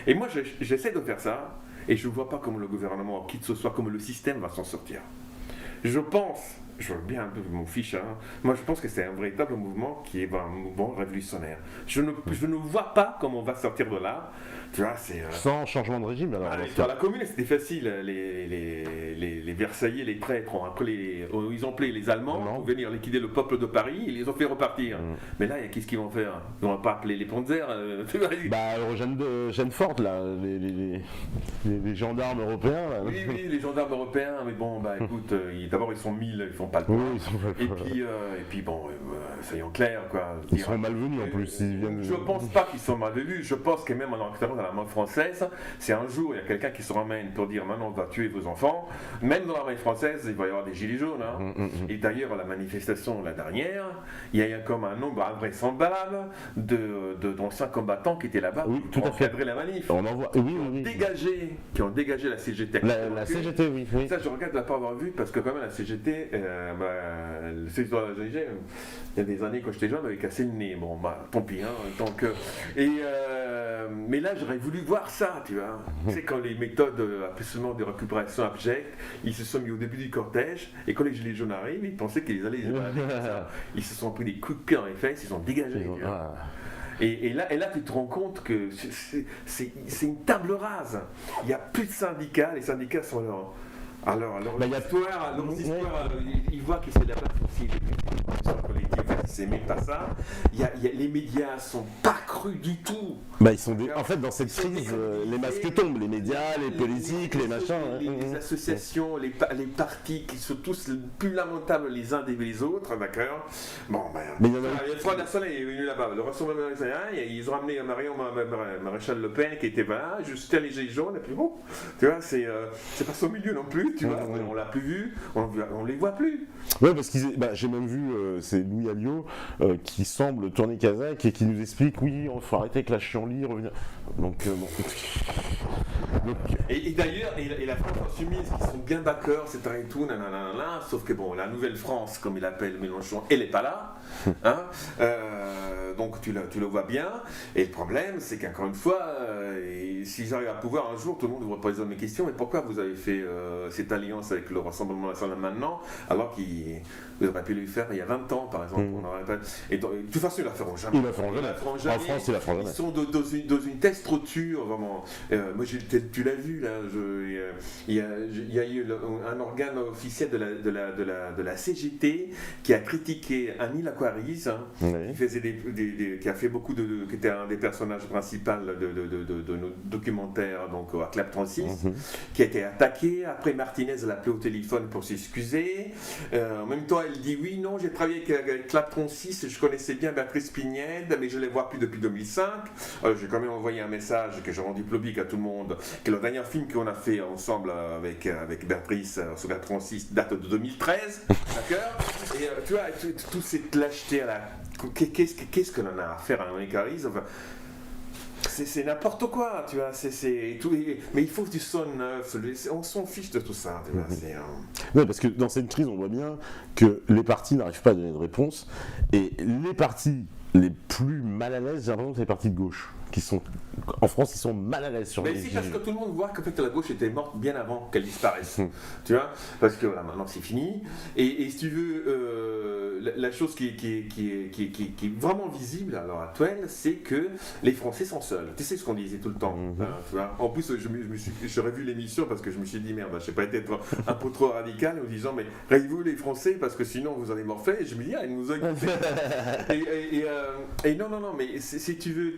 Et moi, j'essaie de faire ça. Et je ne vois pas comment le gouvernement, qui que ce soit, comment le système va s'en sortir. Je veux bien un peu mon fiche, hein. Moi je pense que c'est un véritable mouvement qui est un mouvement révolutionnaire. Je ne vois pas comment on va sortir de là. Tu vois, sans changement de régime alors. Dans la commune c'était facile, les Versaillais, les traîtres, ils ont appelé les Allemands pour venir liquider le peuple de Paris, ils les ont fait repartir. Mais là, qu'est-ce qu'ils vont faire? Ils vont pas appeler les Panzers. Eugène Ford là, les gendarmes européens. Là. Oui, les gendarmes européens, mais bon, écoute, d'abord ils sont 1000, ils font pas le point. Et puis bon, soyons clairs quoi. Ils seront malvenus en plus. Je pense pas qu'ils sont malvenus, je pense que même en expérience dans la marine française, c'est un jour, il y a quelqu'un qui se ramène pour dire maintenant on va tuer vos enfants. Même dans la marine française, il va y avoir des gilets jaunes. Hein. Et d'ailleurs, à la manifestation la dernière, il y a comme un nombre invraisemblable d'anciens combattants qui étaient là-bas pour encadrer la manif. On en voit, qui ont dégagé la CGT. La CGT, oui. Ça, je regrette de ne pas avoir vu parce que quand même la CGT, cette histoire de la CGT, il y a des années quand j'étais jeune, on avait cassé le nez. Bon, tant pis. Hein, mais là, j'aurais voulu voir ça, tu vois. C'est quand les méthodes absolument de récupération abjectes, ils se sont mis au début du cortège, et quand les gilets jaunes arrivent, ils pensaient qu'ils allaient les évader. Ils se sont pris des coups de pied dans les fesses, ils sont dégagés. Et là, tu te rends compte que c'est une table rase. Il n'y a plus de syndicats, les syndicats sont là. Alors, histoire, ils voient que c'est de la place aussi, c'est même pas ça. Les médias sont pas crus du tout. Ils sont en fait dans cette crise, les masques tombent, les médias, les politiques, les machins. Les associations, les partis qui sont tous plus lamentables les uns des autres, d'accord. Bon, il y a le Front National est venu là-bas, le Rassemblement national, ils ont ramené Marion Maréchal Le Pen qui était là, juste les gilets jaunes, et puis bon, tu vois, c'est pas son milieu non plus, tu vois, on l'a plus vu, on les voit plus. Ouais, parce que j'ai même vu, c'est Louis Alliot qui semble tourner Kazakh et qui nous explique oui, il faut arrêter avec la chienlit, revenir. Donc, Et d'ailleurs, et la France insoumise qui sont bien d'accord, c'est un et tout, nanana, sauf que bon, la nouvelle France, comme il appelle Mélenchon, elle n'est pas là. Hein, donc tu le vois bien. Et le problème, c'est qu'encore une fois, si j'arrive à pouvoir un jour, tout le monde devrait poser mes questions, mais pourquoi vous avez fait cette alliance avec le Rassemblement national maintenant, alors vous auriez pu le faire il y a 20 ans, par exemple. Et de toute façon, ils ne la feront jamais. Ils la feront jamais. En France, ils la feront jamais. Ils sont dans une telle structure, vraiment. Moi, tu l'as vu, là, il y a eu un organe officiel de la CGT qui a critiqué Annie Laquaris, qui a fait beaucoup qui était un des personnages principaux de nos documentaires, donc à Clap 36, qui a été attaqué. Après, Martinez l'a appelé au téléphone pour s'excuser. En même temps, elle dit oui, non, j'ai travaillé avec Clap 36, je connaissais bien Béatrice Pignède, mais je ne les vois plus depuis 2005. J'ai quand même envoyé un message que j'ai rendu public à tout le monde, que le dernier film qu'on a fait ensemble avec Béatrice sur la 36 date de 2013, d'accord. Et tu vois, toute cette lâcheté là, qu'est-ce que l'on a à faire à un Icaris, enfin, c'est n'importe quoi, tu vois, c'est tout, mais il faut que tu sonnes neuf, on s'en fiche de tout ça, tu vois, Oui, parce que dans cette crise, on voit bien que les partis n'arrivent pas à donner de réponse, et les partis les plus mal à l'aise, j'ai l'impression que c'est les partis de gauche, qui sont, en France, ils sont mal à l'aise sur mais les c'est parce que tout le monde voit qu'en fait la gauche était morte bien avant qu'elle disparaisse, tu vois, parce que voilà, maintenant c'est fini, et si tu veux, la chose qui est vraiment visible à l'heure actuelle, c'est que les Français sont seuls. Tu sais ce qu'on disait tout le temps, tu vois. En plus, j'ai revu l'émission parce que je me suis dit, merde, je sais pas être un peu trop radical en disant, mais réveillez-vous les Français parce que sinon vous allez morfler, et je me dis, ah, ils nous ont écoutés. Et non, mais si tu veux,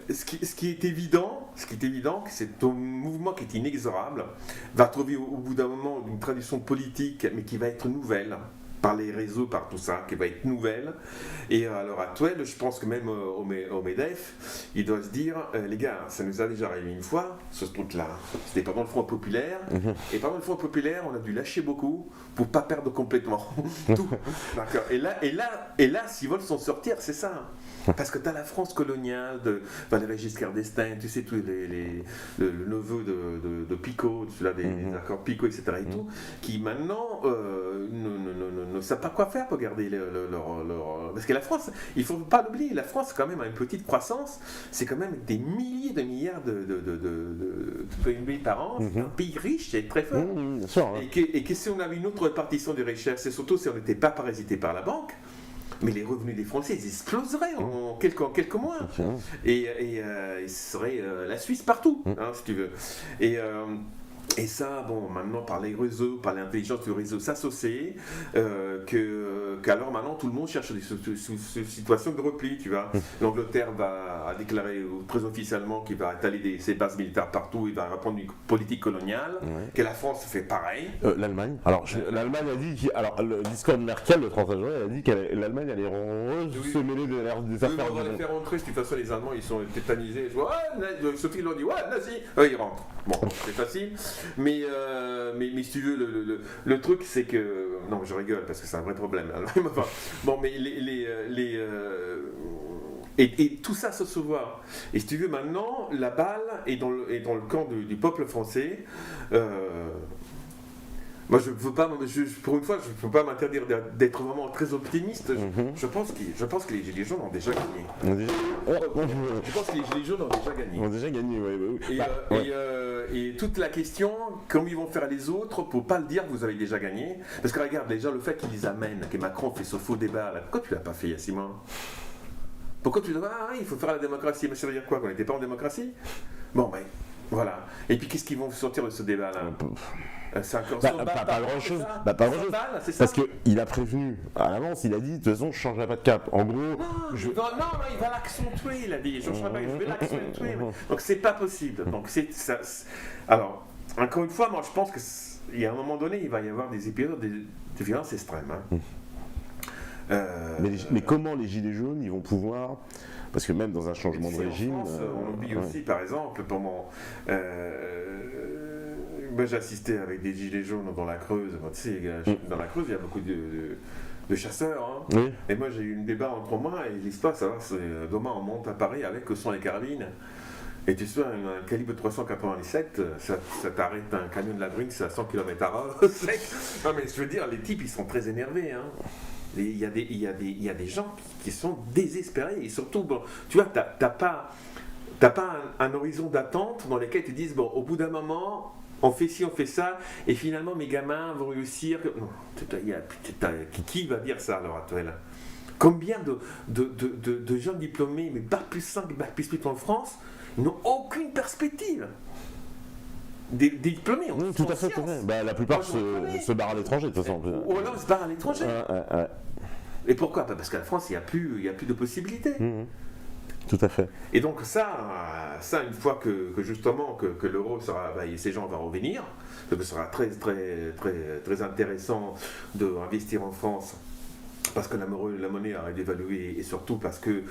ce qui est évident, c'est ton mouvement qui est inexorable, va trouver au bout d'un moment une tradition politique, mais qui va être nouvelle, par les réseaux, par tout ça, qui va être nouvelle. Et à l'heure actuelle, je pense que même au MEDEF, il doit se dire, les gars, ça nous a déjà arrivé une fois, ce truc-là. C'était pendant le Front Populaire, et pendant le Front Populaire, on a dû lâcher beaucoup pour pas perdre complètement tout. D'accord. Et là, s'ils veulent s'en sortir, c'est ça. Parce que tu as la France coloniale de Valéry Giscard d'Estaing, tu sais, tous le neveu de Picot, celui-là des accords Picot, etc. et tout, qui maintenant ne savent pas quoi faire pour garder leur. Parce que la France, il ne faut pas l'oublier, la France, quand même, a une petite croissance, c'est quand même des milliers de milliards de PNB par an, c'est un pays riche et très fort. Bien sûr, hein. Et que si on avait une autre répartition des richesses, et surtout si on n'était pas parasité par la banque, mais les revenus des Français, ils exploseraient en quelques mois. Et ce serait la Suisse partout, si tu veux. Et ça, bon, maintenant, par les réseaux, par l'intelligence du réseau s'associer, qu'alors maintenant, tout le monde cherche des situations de repli, tu vois. L'Angleterre a déclaré très officiellement qu'il va étaler ses bases militaires partout, il va reprendre une politique coloniale, que la France fait pareil. L'Allemagne. Alors, l'Allemagne a dit, alors, le discours de Merkel, le 30 juin, elle a dit que l'Allemagne allait se mêler des affaires. On va les faire rentrer, de toute façon, les Allemands, ils sont tétanisés. Je vois, Sophie leur dit, ouais, nazi, ils rentrent. Bon, c'est facile. Mais si tu veux, le truc, c'est que... Non, je rigole, parce que c'est un vrai problème. Alors, bon, mais et tout ça se voit. Et si tu veux, maintenant, la balle est dans le camp du peuple français. Moi, pour une fois, je ne peux pas m'interdire d'être vraiment très optimiste. Je pense que les Gilets jaunes ont déjà gagné. Je pense que les Gilets jaunes ont déjà gagné. Ont déjà gagné, oui. Et toute la question, comment ils vont faire les autres pour pas le dire que vous avez déjà gagné. Parce que regarde, déjà, le fait qu'ils les amènent, que Macron fait ce faux débat, là, pourquoi tu l'as pas fait il y a 6 mois ? Pourquoi tu dis, il faut faire la démocratie? Mais ça veut dire quoi? Qu'on n'était pas en démocratie? Bon, ben, voilà. Et puis, qu'est-ce qu'ils vont sortir de ce débat-là? C'est encore pas grand-chose. Parce qu'il a prévenu à l'avance, il a dit, de toute façon, je ne changerai pas de cap. En gros... Non, il va l'accentuer, il a dit. Je vais l'accentuer. Donc, c'est pas possible. Donc, alors, encore une fois, moi, je pense qu'il y a un moment donné, il va y avoir des épisodes de violence extrême. Mais comment les Gilets jaunes, ils vont pouvoir... Parce que même dans un changement de régime... En France, on oublie aussi, par exemple, pendant... Moi, j'ai assisté avec des Gilets jaunes dans la Creuse. Tu sais, dans la Creuse, il y a beaucoup de chasseurs. Oui. Et moi, j'ai eu un débat entre moi et l'histoire, ça va, c'est demain, on monte à Paris avec que sont les carabines. Et tu sais, un calibre 397, ça t'arrête un camion de la Brinks à 100 km/h. Non, mais je veux dire, les types, ils sont très énervés. Il y a des gens qui sont désespérés. Et surtout, bon, tu vois, t'as pas un horizon d'attente dans lequel tu dis, bon, au bout d'un moment, on fait ci, on fait ça, et finalement mes gamins vont réussir. Non, qui va dire ça à l'heure actuelle? Combien de jeunes diplômés, mais Bac plus 5, Bac plus 8 en France, n'ont aucune perspective? Des diplômés en tout à fait. La plupart se barrent à l'étranger, de toute façon. Ou alors ils se barrent à l'étranger. Et pourquoi? Parce qu'en France, il n'y a plus de possibilités. Tout à fait. Et donc ça une fois que justement que l'euro sera, ces gens vont revenir, ce sera très très très très intéressant d'investir en France parce que la monnaie a dévalué et surtout parce que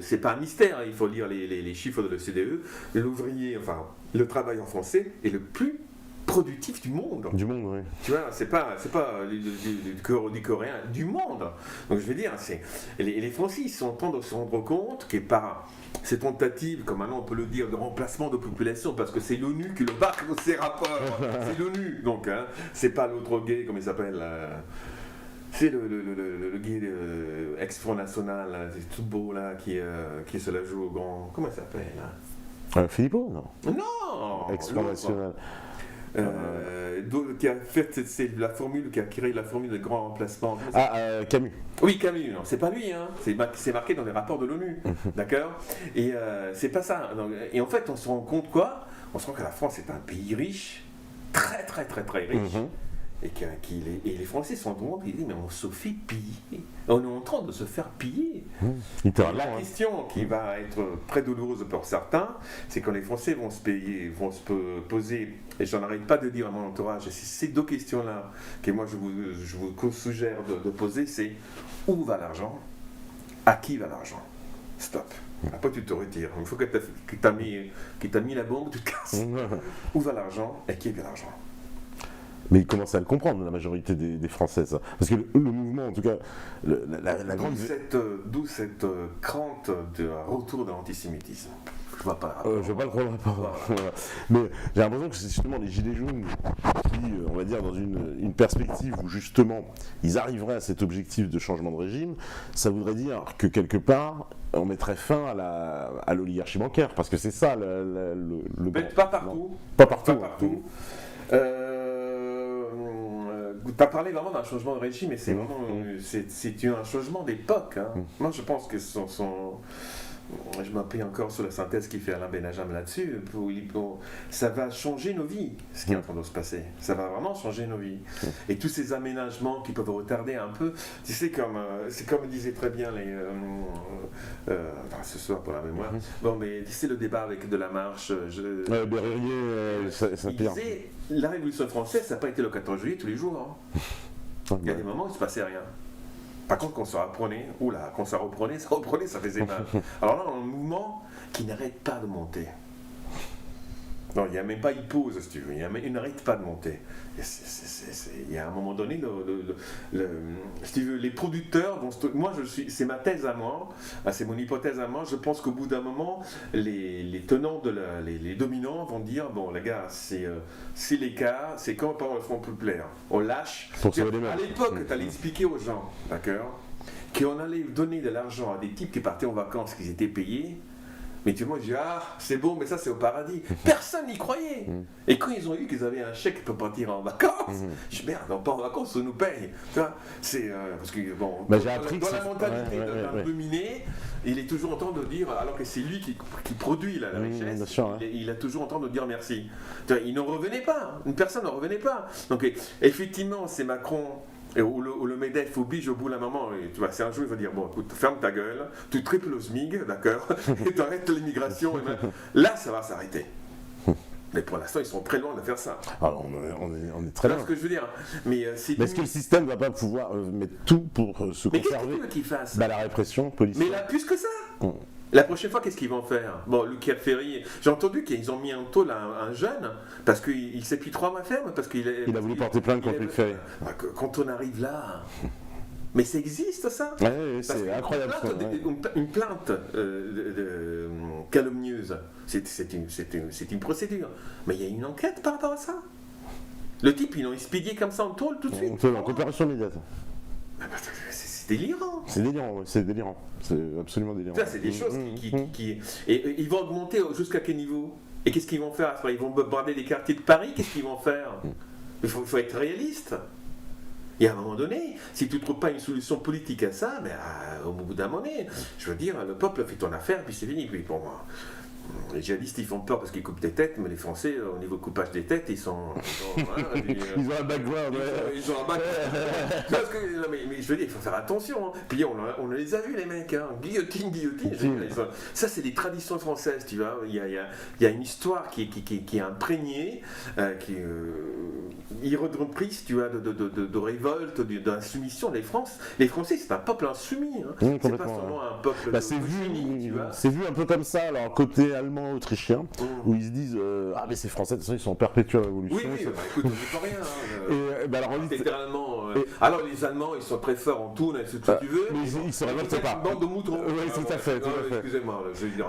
c'est pas un mystère, il faut lire les chiffres de l'OCDE. L'ouvrier, enfin le travailleur français est le plus productif du monde. Du monde, oui. Tu vois, c'est pas du coréen, du monde. Donc je veux dire, les Français ils sont en train de se rendre compte que par ces tentatives, comme maintenant on peut le dire, de remplacement de population, parce que c'est l'ONU qui le marque dans ses rapports. C'est l'ONU, donc c'est pas l'autre gay, comme il s'appelle. C'est le gay ex-Front National, là, c'est tout beau là, qui se la joue au grand. Comment il s'appelle là Philippot, non? Non, Ex-Front National. Qui a fait c'est la formule, qui a créé la formule de grand remplacement. Camus. Oui, Camus, non, c'est pas lui, hein. C'est marqué dans les rapports de l'ONU, d'accord. Et c'est pas ça. Donc, et en fait, on se rend compte quoi? On se rend que la France est un pays riche, très très très très riche. Et les Français sont en train de dire mais on se fait piller. On est en train de se faire piller. La question qui va être très douloureuse pour certains, c'est quand les Français vont se poser, et j'en arrête pas de dire à mon entourage, et c'est ces deux questions-là que moi je vous suggère de poser, c'est où va l'argent? À qui va l'argent? Stop. Après tu te retires. Il faut que tu t'as mis la bombe, tu te casses. Où va l'argent et qui va l'argent? Mais ils commencent à le comprendre, la majorité des Français, ça. Parce que le mouvement, en tout cas, la grande... D'où cette crainte de retour de l'antisémitisme. Je vois pas le rapport. Je vois pas le rapport. Voilà. Mais j'ai l'impression que c'est justement les Gilets jaunes qui, on va dire, dans une perspective où justement ils arriveraient à cet objectif de changement de régime, ça voudrait dire que quelque part, on mettrait fin à l'oligarchie bancaire. Parce que c'est ça le pas partout. Non. Pas partout. Pas partout. Tu as parlé vraiment d'un changement de régime, mais c'est vraiment c'est un changement d'époque. Hein. Moi, je pense que je m'appuie encore sur la synthèse qu'il fait Alain Benajam là-dessus. Ça va changer nos vies, ce qui est en train de se passer. Ça va vraiment changer nos vies. Et tous ces aménagements qui peuvent retarder un peu, tu sais, c'est comme disaient très bien ce soir pour la mémoire. Bon, mais tu sais, le débat avec De la Marche. Berrurier, ça il disait, la Révolution française, ça n'a pas été le 14 juillet tous les jours. Hein. Il y a des moments où il ne se passait rien. Par contre, quand ça reprenait, ça faisait mal. Alors là, on a un mouvement qui n'arrête pas de monter. Non, il n'y a même pas une pause, si tu veux. Il n'arrête pas de monter. Il y a un moment donné, si tu veux, les producteurs, c'est ma thèse à moi, c'est mon hypothèse à moi. Je pense qu'au bout d'un moment, les tenants, les dominants vont dire bon, les gars, c'est l'écart, c'est quand par le Front populaire. On lâche. À l'époque, tu allais expliquer aux gens, d'accord, qu'on allait donner de l'argent à des types qui partaient en vacances, qu'ils étaient payés. Mais tu vois, je dis, c'est bon, mais ça c'est au paradis. Personne n'y croyait. Et quand ils ont vu qu'ils avaient un chèque pour partir en vacances, je dis, merde, on part en vacances, on nous paye. Tu vois, c'est parce que, bon, j'ai appris dans la mentalité d'un dominé, il est toujours en train de dire, alors que c'est lui qui produit la richesse, il a toujours en train de dire merci. Tu vois, il n'en revenait pas, une personne n'en revenait pas. Donc, effectivement, c'est Macron. Où le MEDEF oblige au bout d'un moment, tu vois, c'est un jour il va dire bon écoute, ferme ta gueule, tu triples le SMIC, d'accord, et tu arrêtes l'immigration, là ça va s'arrêter. Mais pour l'instant ils sont très loin de faire ça. Alors on est très loin. C'est ce que je veux dire. Mais est-ce que le système ne va pas pouvoir mettre tout pour se conserver? Mais qu'est-ce qu'il veut qu'il fasse? La répression policière. Mais là plus que ça. La prochaine fois, qu'est-ce qu'ils vont faire? Bon, Lucas Ferry, j'ai entendu qu'ils ont mis en tôle un jeune parce qu'il s'est plus trop à ma ferme. Il a voulu porter plainte contre Lucas Ferry. Quand on arrive là. Mais ça existe ça? Oui, c'est incroyable. Une plainte calomnieuse, c'est une procédure. Mais il y a une enquête par rapport à ça. Le type, ils l'ont expédié comme ça en tôle tout de suite. En coopération immédiate. C'est délirant. C'est délirant. C'est absolument délirant. Ça, c'est des choses qui... Et ils vont augmenter jusqu'à quel niveau? Et qu'est-ce qu'ils vont faire? Ils vont bombarder les quartiers de Paris? Qu'est-ce qu'ils vont faire? Il faut être réaliste. Et à un moment donné, si tu ne trouves pas une solution politique à ça, au bout d'un moment donné, je veux dire, le peuple fait ton affaire, puis c'est fini. Puis pour moi, Les djihadistes, ils font peur parce qu'ils coupent des têtes, mais les Français, au niveau coupage des têtes, ils sont ils ont un background, ils ont un background. Tu vois ce que, non, mais je veux dire, il faut faire attention. Hein. Puis on les a vus, les mecs, hein. Guillotine. Ça, c'est des traditions françaises, tu vois. Il y a une histoire qui est imprégnée, qui est irreprise, tu vois, de révolte, d'insoumission. Les Français, c'est un peuple insoumis. Hein. C'est pas seulement un peuple. C'est vu un peu comme ça, alors côté allemand, autrichien, où ils se disent ah mais ces Français de toute façon ils sont en perpétuelle révolution. Oui, écoute, on dit pas rien. Alors les Allemands ils sont très forts en tout, ce que tu veux. Mais ils se révoltent pas. Bande de moutons. Oui, tout à fait. Excusez-moi, je vais dire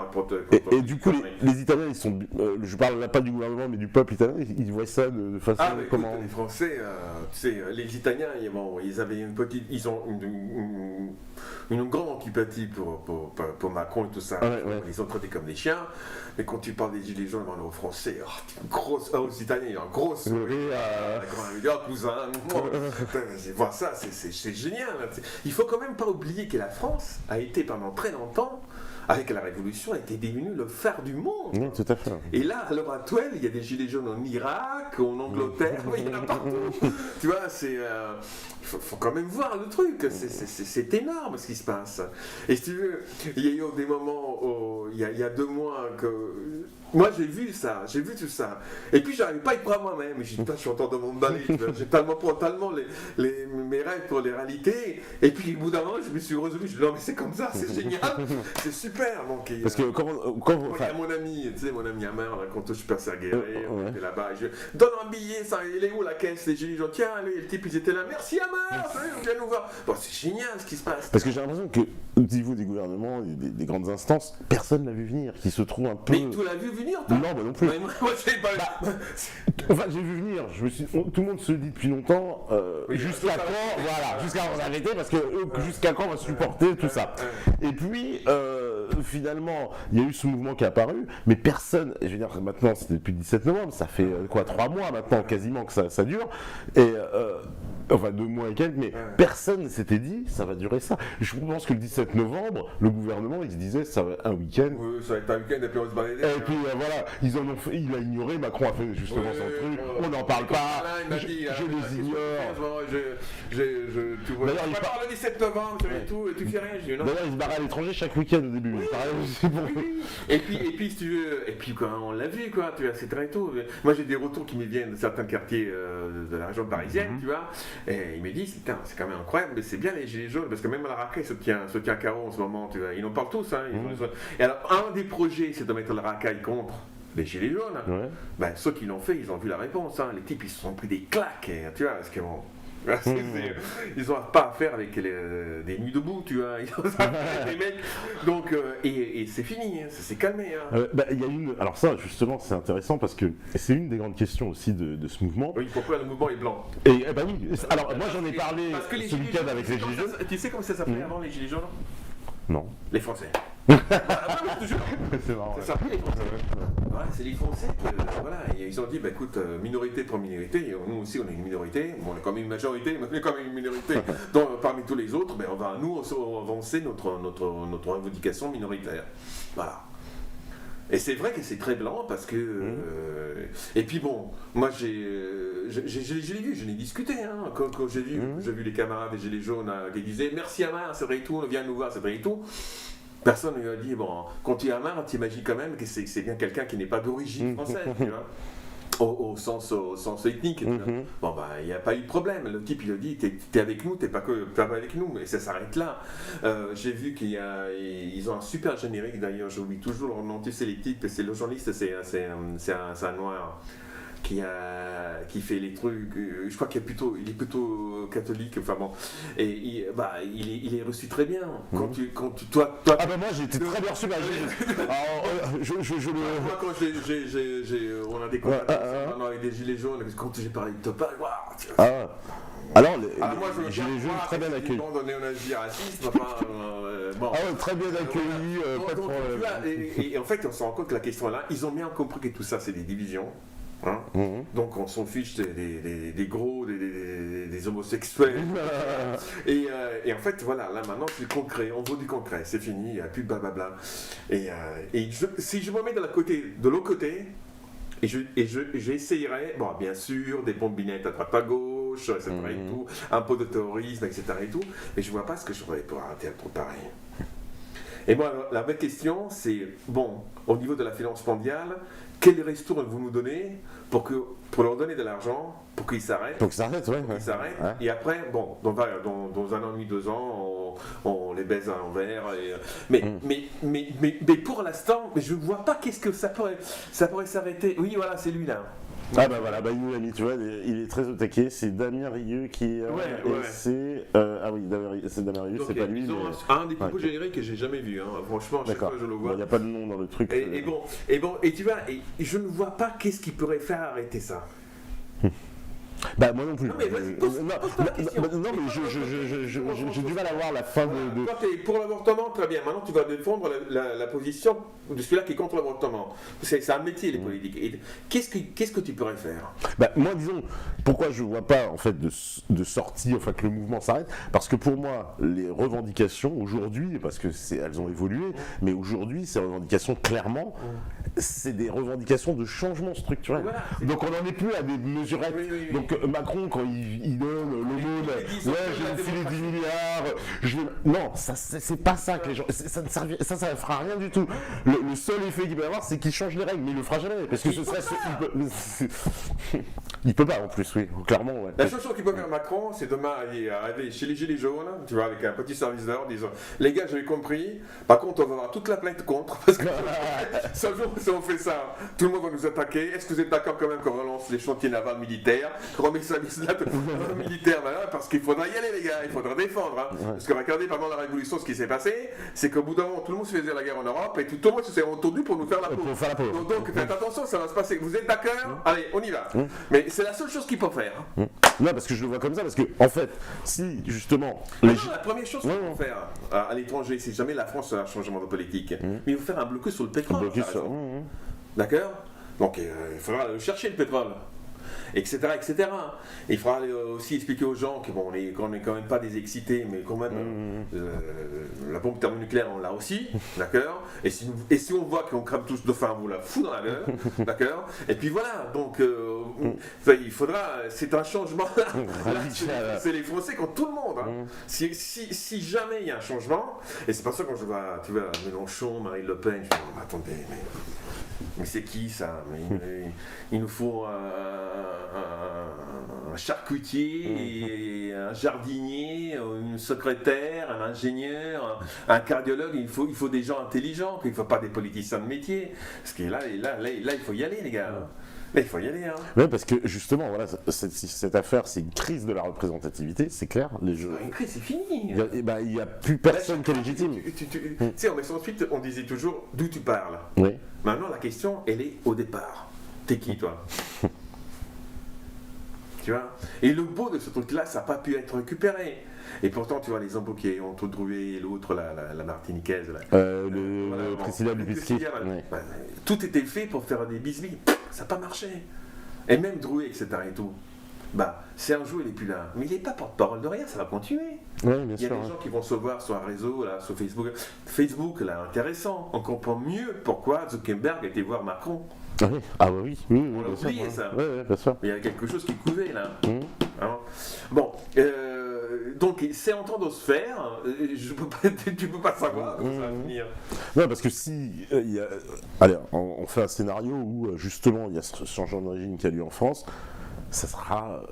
et du coup les Italiens ils sont, je parle là pas du gouvernement mais du peuple italien, ils voient ça de façon comment. Les Français, tu sais, les Italiens ils avaient ils ont une grande antipathie pour Macron et tout ça. Ils sont traités comme des chiens. Mais quand tu parles des gilets jaunes aux Français, aux Italiens, il y a un gros sourire. Cousin, voir ça, c'est génial. Il faut quand même pas oublier que la France a été pendant très longtemps, avec la Révolution, a été devenue le phare du monde. Oui, tout à fait. Et là, à l'heure actuelle, il y a des gilets jaunes en Irak, en Angleterre, il y en a partout. Tu vois, faut quand même voir le truc. C'est énorme ce qui se passe. Et si tu veux, il y a eu des moments, il y a 2 mois, que moi j'ai vu tout ça. Et puis j'arrivais pas à y croire moi-même. Je dis, je suis en train de m'emballer. J'ai tellement mes rêves pour les réalités. Et puis au bout d'un moment, je me suis résolu. Je dis, non, mais c'est comme ça, c'est génial, c'est super. Donc, parce que quand il y a mon ami, tu sais, mon ami Amar, quand je suis passé à Guéret, on était là-bas. Je donne un billet, ça, il est où la caisse? Les gilets jaunes, tiens, les types, ils étaient là. Merci Amar, viens nous voir. Bon, c'est génial ce qui se passe. Parce que j'ai l'impression que au niveau des gouvernements, des grandes instances, personne l'a vu venir, qui se trouve un peu. Mais tu l'as vu venir, toi? Non, moi non plus. Moi, j'ai pas. Enfin, j'ai vu venir. Tout le monde se dit depuis longtemps. Jusqu'à quand, voilà, jusqu'à quand on va arrêter, parce que jusqu'à quand on va supporter tout ça. Et puis, finalement, il y a eu ce mouvement qui est apparu, mais personne. Je veux dire, maintenant, c'était depuis le 17 novembre, ça fait 3 mois maintenant, quasiment que ça dure. Et. Enfin 2 mois et quelques, mais personne ne s'était dit ça va durer ça. Je pense que le 17 novembre, le gouvernement il se disait ça va être un week-end. Oui, ça va être un week-end et puis on va se balader. Et puis voilà, ils en ont fait, il a ignoré, Macron a fait justement son truc, on n'en parle pas, je les ignore. D'ailleurs, il part le 17 novembre, et tu fais rien. D'ailleurs, il se barre à l'étranger chaque week-end au début. Et puis si tu veux, et puis quand on l'a vu quoi, tu vois, c'est très tôt. Moi j'ai des retours qui me viennent de certains quartiers de la région parisienne, tu vois. Et ils me disent, putain, c'est quand même incroyable, mais c'est bien les gilets jaunes, parce que même à la racaille se tient carreau en ce moment, tu vois. Ils en parlent tous. Hein, Et alors, un des projets, c'est de mettre la racaille contre les gilets jaunes. Ben, ceux qui l'ont fait, ils ont vu la réponse. Hein. Les types, ils se sont pris des claques, tu vois, parce que bon. Ils n'ont pas à faire avec des nuits debout, tu vois. Ils ont des mecs. Donc, et c'est fini, hein, ça s'est calmé. Hein. Y a alors ça, justement, c'est intéressant parce que c'est une des grandes questions aussi de ce mouvement. Oui, pourquoi le mouvement est blanc? Oui, alors moi j'en ai parlé ce week-end avec les gilets jaunes. Tu sais comment ça s'appelait avant les gilets jaunes? Non. Les Français. C'est marrant. Ça s'appelait les Français. Ouais, c'est les Français qui, voilà, ils ont dit, bah écoute, minorité pour minorité, nous aussi on est une minorité, bon, on est quand même une majorité, mais on est quand même une minorité. Donc parmi tous les autres, on va nous avancer notre revendication minoritaire. Voilà. Et c'est vrai que c'est très blanc parce que. Et puis bon, moi je l'ai vu, je l'ai discuté. Hein, quand j'ai vu les camarades des Gilets jaunes qui disaient merci Amar, c'est vrai et tout, viens nous voir, c'est vrai et tout. Personne ne lui a dit, bon, quand tu es Amar, tu imagines quand même que c'est bien quelqu'un qui n'est pas d'origine française, tu vois. Au sens ethnique. Bon, bah, il n'y a pas eu de problème. Le type, il a dit, t'es avec nous, t'es pas avec nous, mais ça s'arrête là. J'ai vu ils ont un super générique, d'ailleurs, j'oublie toujours leur nom, tu sais, les types, c'est le journaliste, c'est un noir. Qui fait les trucs, je crois qu'il est plutôt catholique, enfin bon, et il est reçu très bien. Toi, ah bah moi j'ai été très bien reçu. Moi quand on a des contacts avec des gilets jaunes, quand j'ai parlé de Topal, waouh. Alors, moi, je gilets jaunes très bien accueillis. Bande de néo-nazis racistes, bon. Ah ouais, très bien accueillis, pas de problème. Et en fait, on se rend compte que la question est là, ils ont bien compris que tout ça, c'est des divisions. Hein donc on s'en fiche des gros, des homosexuels. et en fait, voilà, là maintenant c'est concret, on veut du concret, c'est fini, il n'y a plus de blablabla. Si je me mets de l'autre côté, j'essayerai, bon, bien sûr, des bombinettes à droite à gauche, etc. et tout, un peu de terrorisme, etc. et tout, mais je ne vois pas ce que je ferais pour arrêter un truc pareil. Et moi, la vraie question, c'est, bon, au niveau de la finance mondiale, quel resto vous nous donnez pour leur donner de l'argent, pour qu'ils s'arrêtent. Pour qu'ils s'arrêtent, ouais. Et après, bon, dans 1 an et demi, 2 ans, on les baise à l'envers. Mais pour l'instant, je ne vois pas qu'est-ce que ça pourrait s'arrêter. Oui, voilà, c'est lui là. Ah bah voilà, il nous l'a mis, tu vois, il est très au taquet, c'est Damien Rigueux qui est... c'est... ah oui, c'est Damien Rigueux, c'est pas lui. Ils ont un des plus beaux génériques que j'ai jamais vu, hein. Franchement, à chaque fois je le vois. Il n'y a pas de nom dans le truc. Et tu vois, je ne vois pas qu'est-ce qui pourrait faire arrêter ça. Bah moi non plus. Non mais vas-y, pose ta question. Non mais j'ai du mal à voir la fin de... Toi t'es pour l'avortement, très bien. Maintenant tu vas défendre la position de celui-là qui est contre l'avortement. C'est un métier les politiques. Et qu'est-ce que tu pourrais faire? Bah moi disons, pourquoi je vois pas en fait de sortie, enfin que le mouvement s'arrête, parce que pour moi les revendications aujourd'hui, parce que elles ont évolué, mais aujourd'hui ces revendications clairement, c'est des revendications de changement structurel. Voilà, donc on n'en est plus à des mesurettes. Oui. Donc Macron, quand il donne l'aumône, je vais vous filer 10 milliards, non, c'est pas ça que les gens... Ça ne fera rien du tout. Le seul effet qu'il peut y avoir, c'est qu'il change les règles, mais il le fera jamais, parce que ce serait... Il peut pas en plus, oui, clairement. Ouais. La seule chose qu'il peut faire Macron, c'est demain arriver chez les Gilets jaunes, tu vois, avec un petit service d'ordre, disant les gars, j'avais compris, par contre, on va avoir toute la plainte contre, parce que si on fait ça, tout le monde va nous attaquer. Est-ce que vous êtes d'accord quand même qu'on relance les chantiers navals militaires, qu'on remet ça militaire, voilà, parce qu'il faudra y aller, les gars, il faudra défendre. Hein. Parce que regardez, pendant la Révolution, ce qui s'est passé, c'est qu'au bout d'un moment, tout le monde se faisait la guerre en Europe, et tout le monde se s'est entendu pour nous faire la peau. Donc faites attention, ça va se passer. Vous êtes d'accord? Allez, on y va. Mais c'est la seule chose qu'il peut faire. Non, parce que je le vois comme ça, parce que en fait, si justement... la première chose qu'il faut faire à l'étranger, c'est jamais la France un changement de politique, mais il faut faire un blocus sur le pétrole. D'accord? Donc il faudra chercher le pétrole. Etc. Il faudra aussi expliquer aux gens qu'on n'est quand même pas des excités, mais quand même la bombe thermonucléaire on l'a aussi, d'accord. Et si on voit qu'on crame tous de faim, on vous la fout dans la gueule, d'accord. Et puis voilà, donc il faudra, c'est un changement. C'est les Français contre tout le monde. Hein. Si jamais il y a un changement, et c'est pas ça quand je vois, tu vois, Mélenchon, Marine Le Pen, je dis attendez, mais c'est qui ça? Il nous faut un charcutier, et un jardinier, une secrétaire, un ingénieur, un cardiologue. Il faut des gens intelligents, il ne faut pas des politiciens de métier. Parce que là, il faut y aller, les gars. Là, il faut y aller. Hein. Oui, parce que justement, voilà, cette affaire, c'est une crise de la représentativité, c'est clair. Une crise, c'est fini. Il n'y a plus personne qui est légitime. Tu sais, ensuite, on disait toujours d'où tu parles. Oui. Maintenant, la question, elle est au départ. T'es qui, toi? Tu vois? Et le beau de ce truc-là, ça n'a pas pu être récupéré. Et pourtant, tu vois, les embouts qui ont tout Drouet et l'autre, la Martiniquaise. Priscilla Lubitsky. Tout était fait pour faire des bisbis. Ça n'a pas marché. Et même Drouet, etc. et tout. C'est un jour, il n'est plus là. Mais il n'est pas porte-parole de rien, ça va continuer. Oui, bien il y a des gens qui vont se voir sur un réseau, là, sur Facebook. Facebook, là, intéressant. On comprend mieux pourquoi Zuckerberg était voir Macron. Ah oui. On l'a oublié, ça. Oui, bien sûr. Il y a quelque chose qui couvait, là. Hein? Bon, donc c'est en train de se faire. Tu peux pas savoir comment ça va finir. Non, parce que si allez, on fait un scénario où justement il y a ce changement de régime qui a lieu en France, ça sera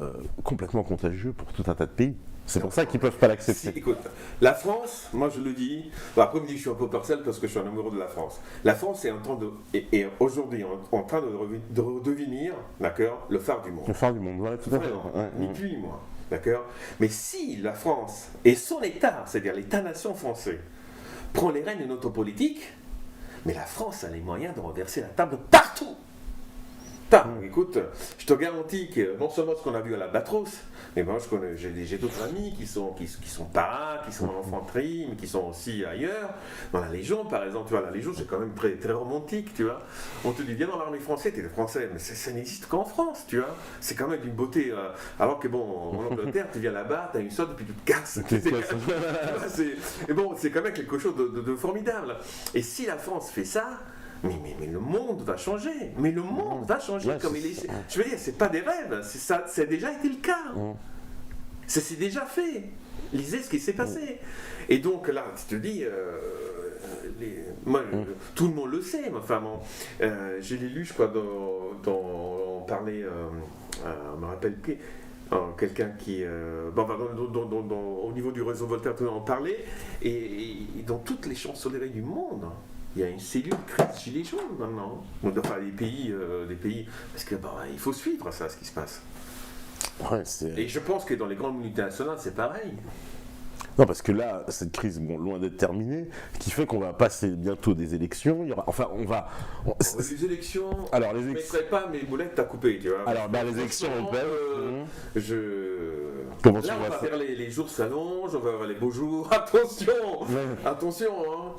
complètement contagieux pour tout un tas de pays. C'est pour ça qu'ils ne peuvent pas l'accepter. Écoute, la France, moi je le dis, après on me dit que je suis un peu partiel parce que je suis un amoureux de la France. La France est en train est aujourd'hui en train de redevenir, d'accord, le phare du monde. Le phare du monde, voilà, tout à fait. Ni plus ni moins, d'accord. Mais si la France et son État, c'est-à-dire l'État-nation français, prend les rênes de notre politique, mais la France a les moyens de renverser la table partout. Écoute, je te garantis que non seulement ce qu'on a vu à l'Albatros, mais moi j'ai d'autres amis qui sont paras, qui sont en infanterie, mais qui sont aussi ailleurs. Dans la Légion, par exemple, tu vois, la Légion c'est quand même très, très romantique, tu vois. On te dit viens dans l'armée française, t'es français, mais ça n'existe qu'en France, tu vois. C'est quand même d'une beauté. Alors que bon, en Angleterre, tu viens là-bas, t'as une sorte et puis tu te casses. C'est quand même quelque chose de formidable. Et si la France fait ça, mais le monde va changer. Mais le monde va changer comme il est. Je veux dire, c'est pas des rêves, ça a déjà été le cas. Ça s'est déjà fait. Lisez ce qui s'est passé. Et donc là, tu te dis, tout le monde le sait. Enfin, je l'ai lu, je crois, on parlait, on me rappelle plus. Quelqu'un qui, au niveau du réseau Voltaire, tout le monde en parlait, et dans toutes les chancelleries du monde, il y a une cellule crise gilet jaune maintenant. Enfin, des pays, parce que il faut suivre ça, ce qui se passe. Et je pense que dans les grandes multinationales, c'est pareil. Non, parce que là, cette crise, loin d'être terminée, qui fait qu'on va passer bientôt des élections. Il y aura, les élections. Alors, je ne mettrai pas mes boulettes à couper, tu vois. Alors, les élections européennes. Là, on va faire les jours s'allongent, on va avoir les beaux jours. Attention, hein.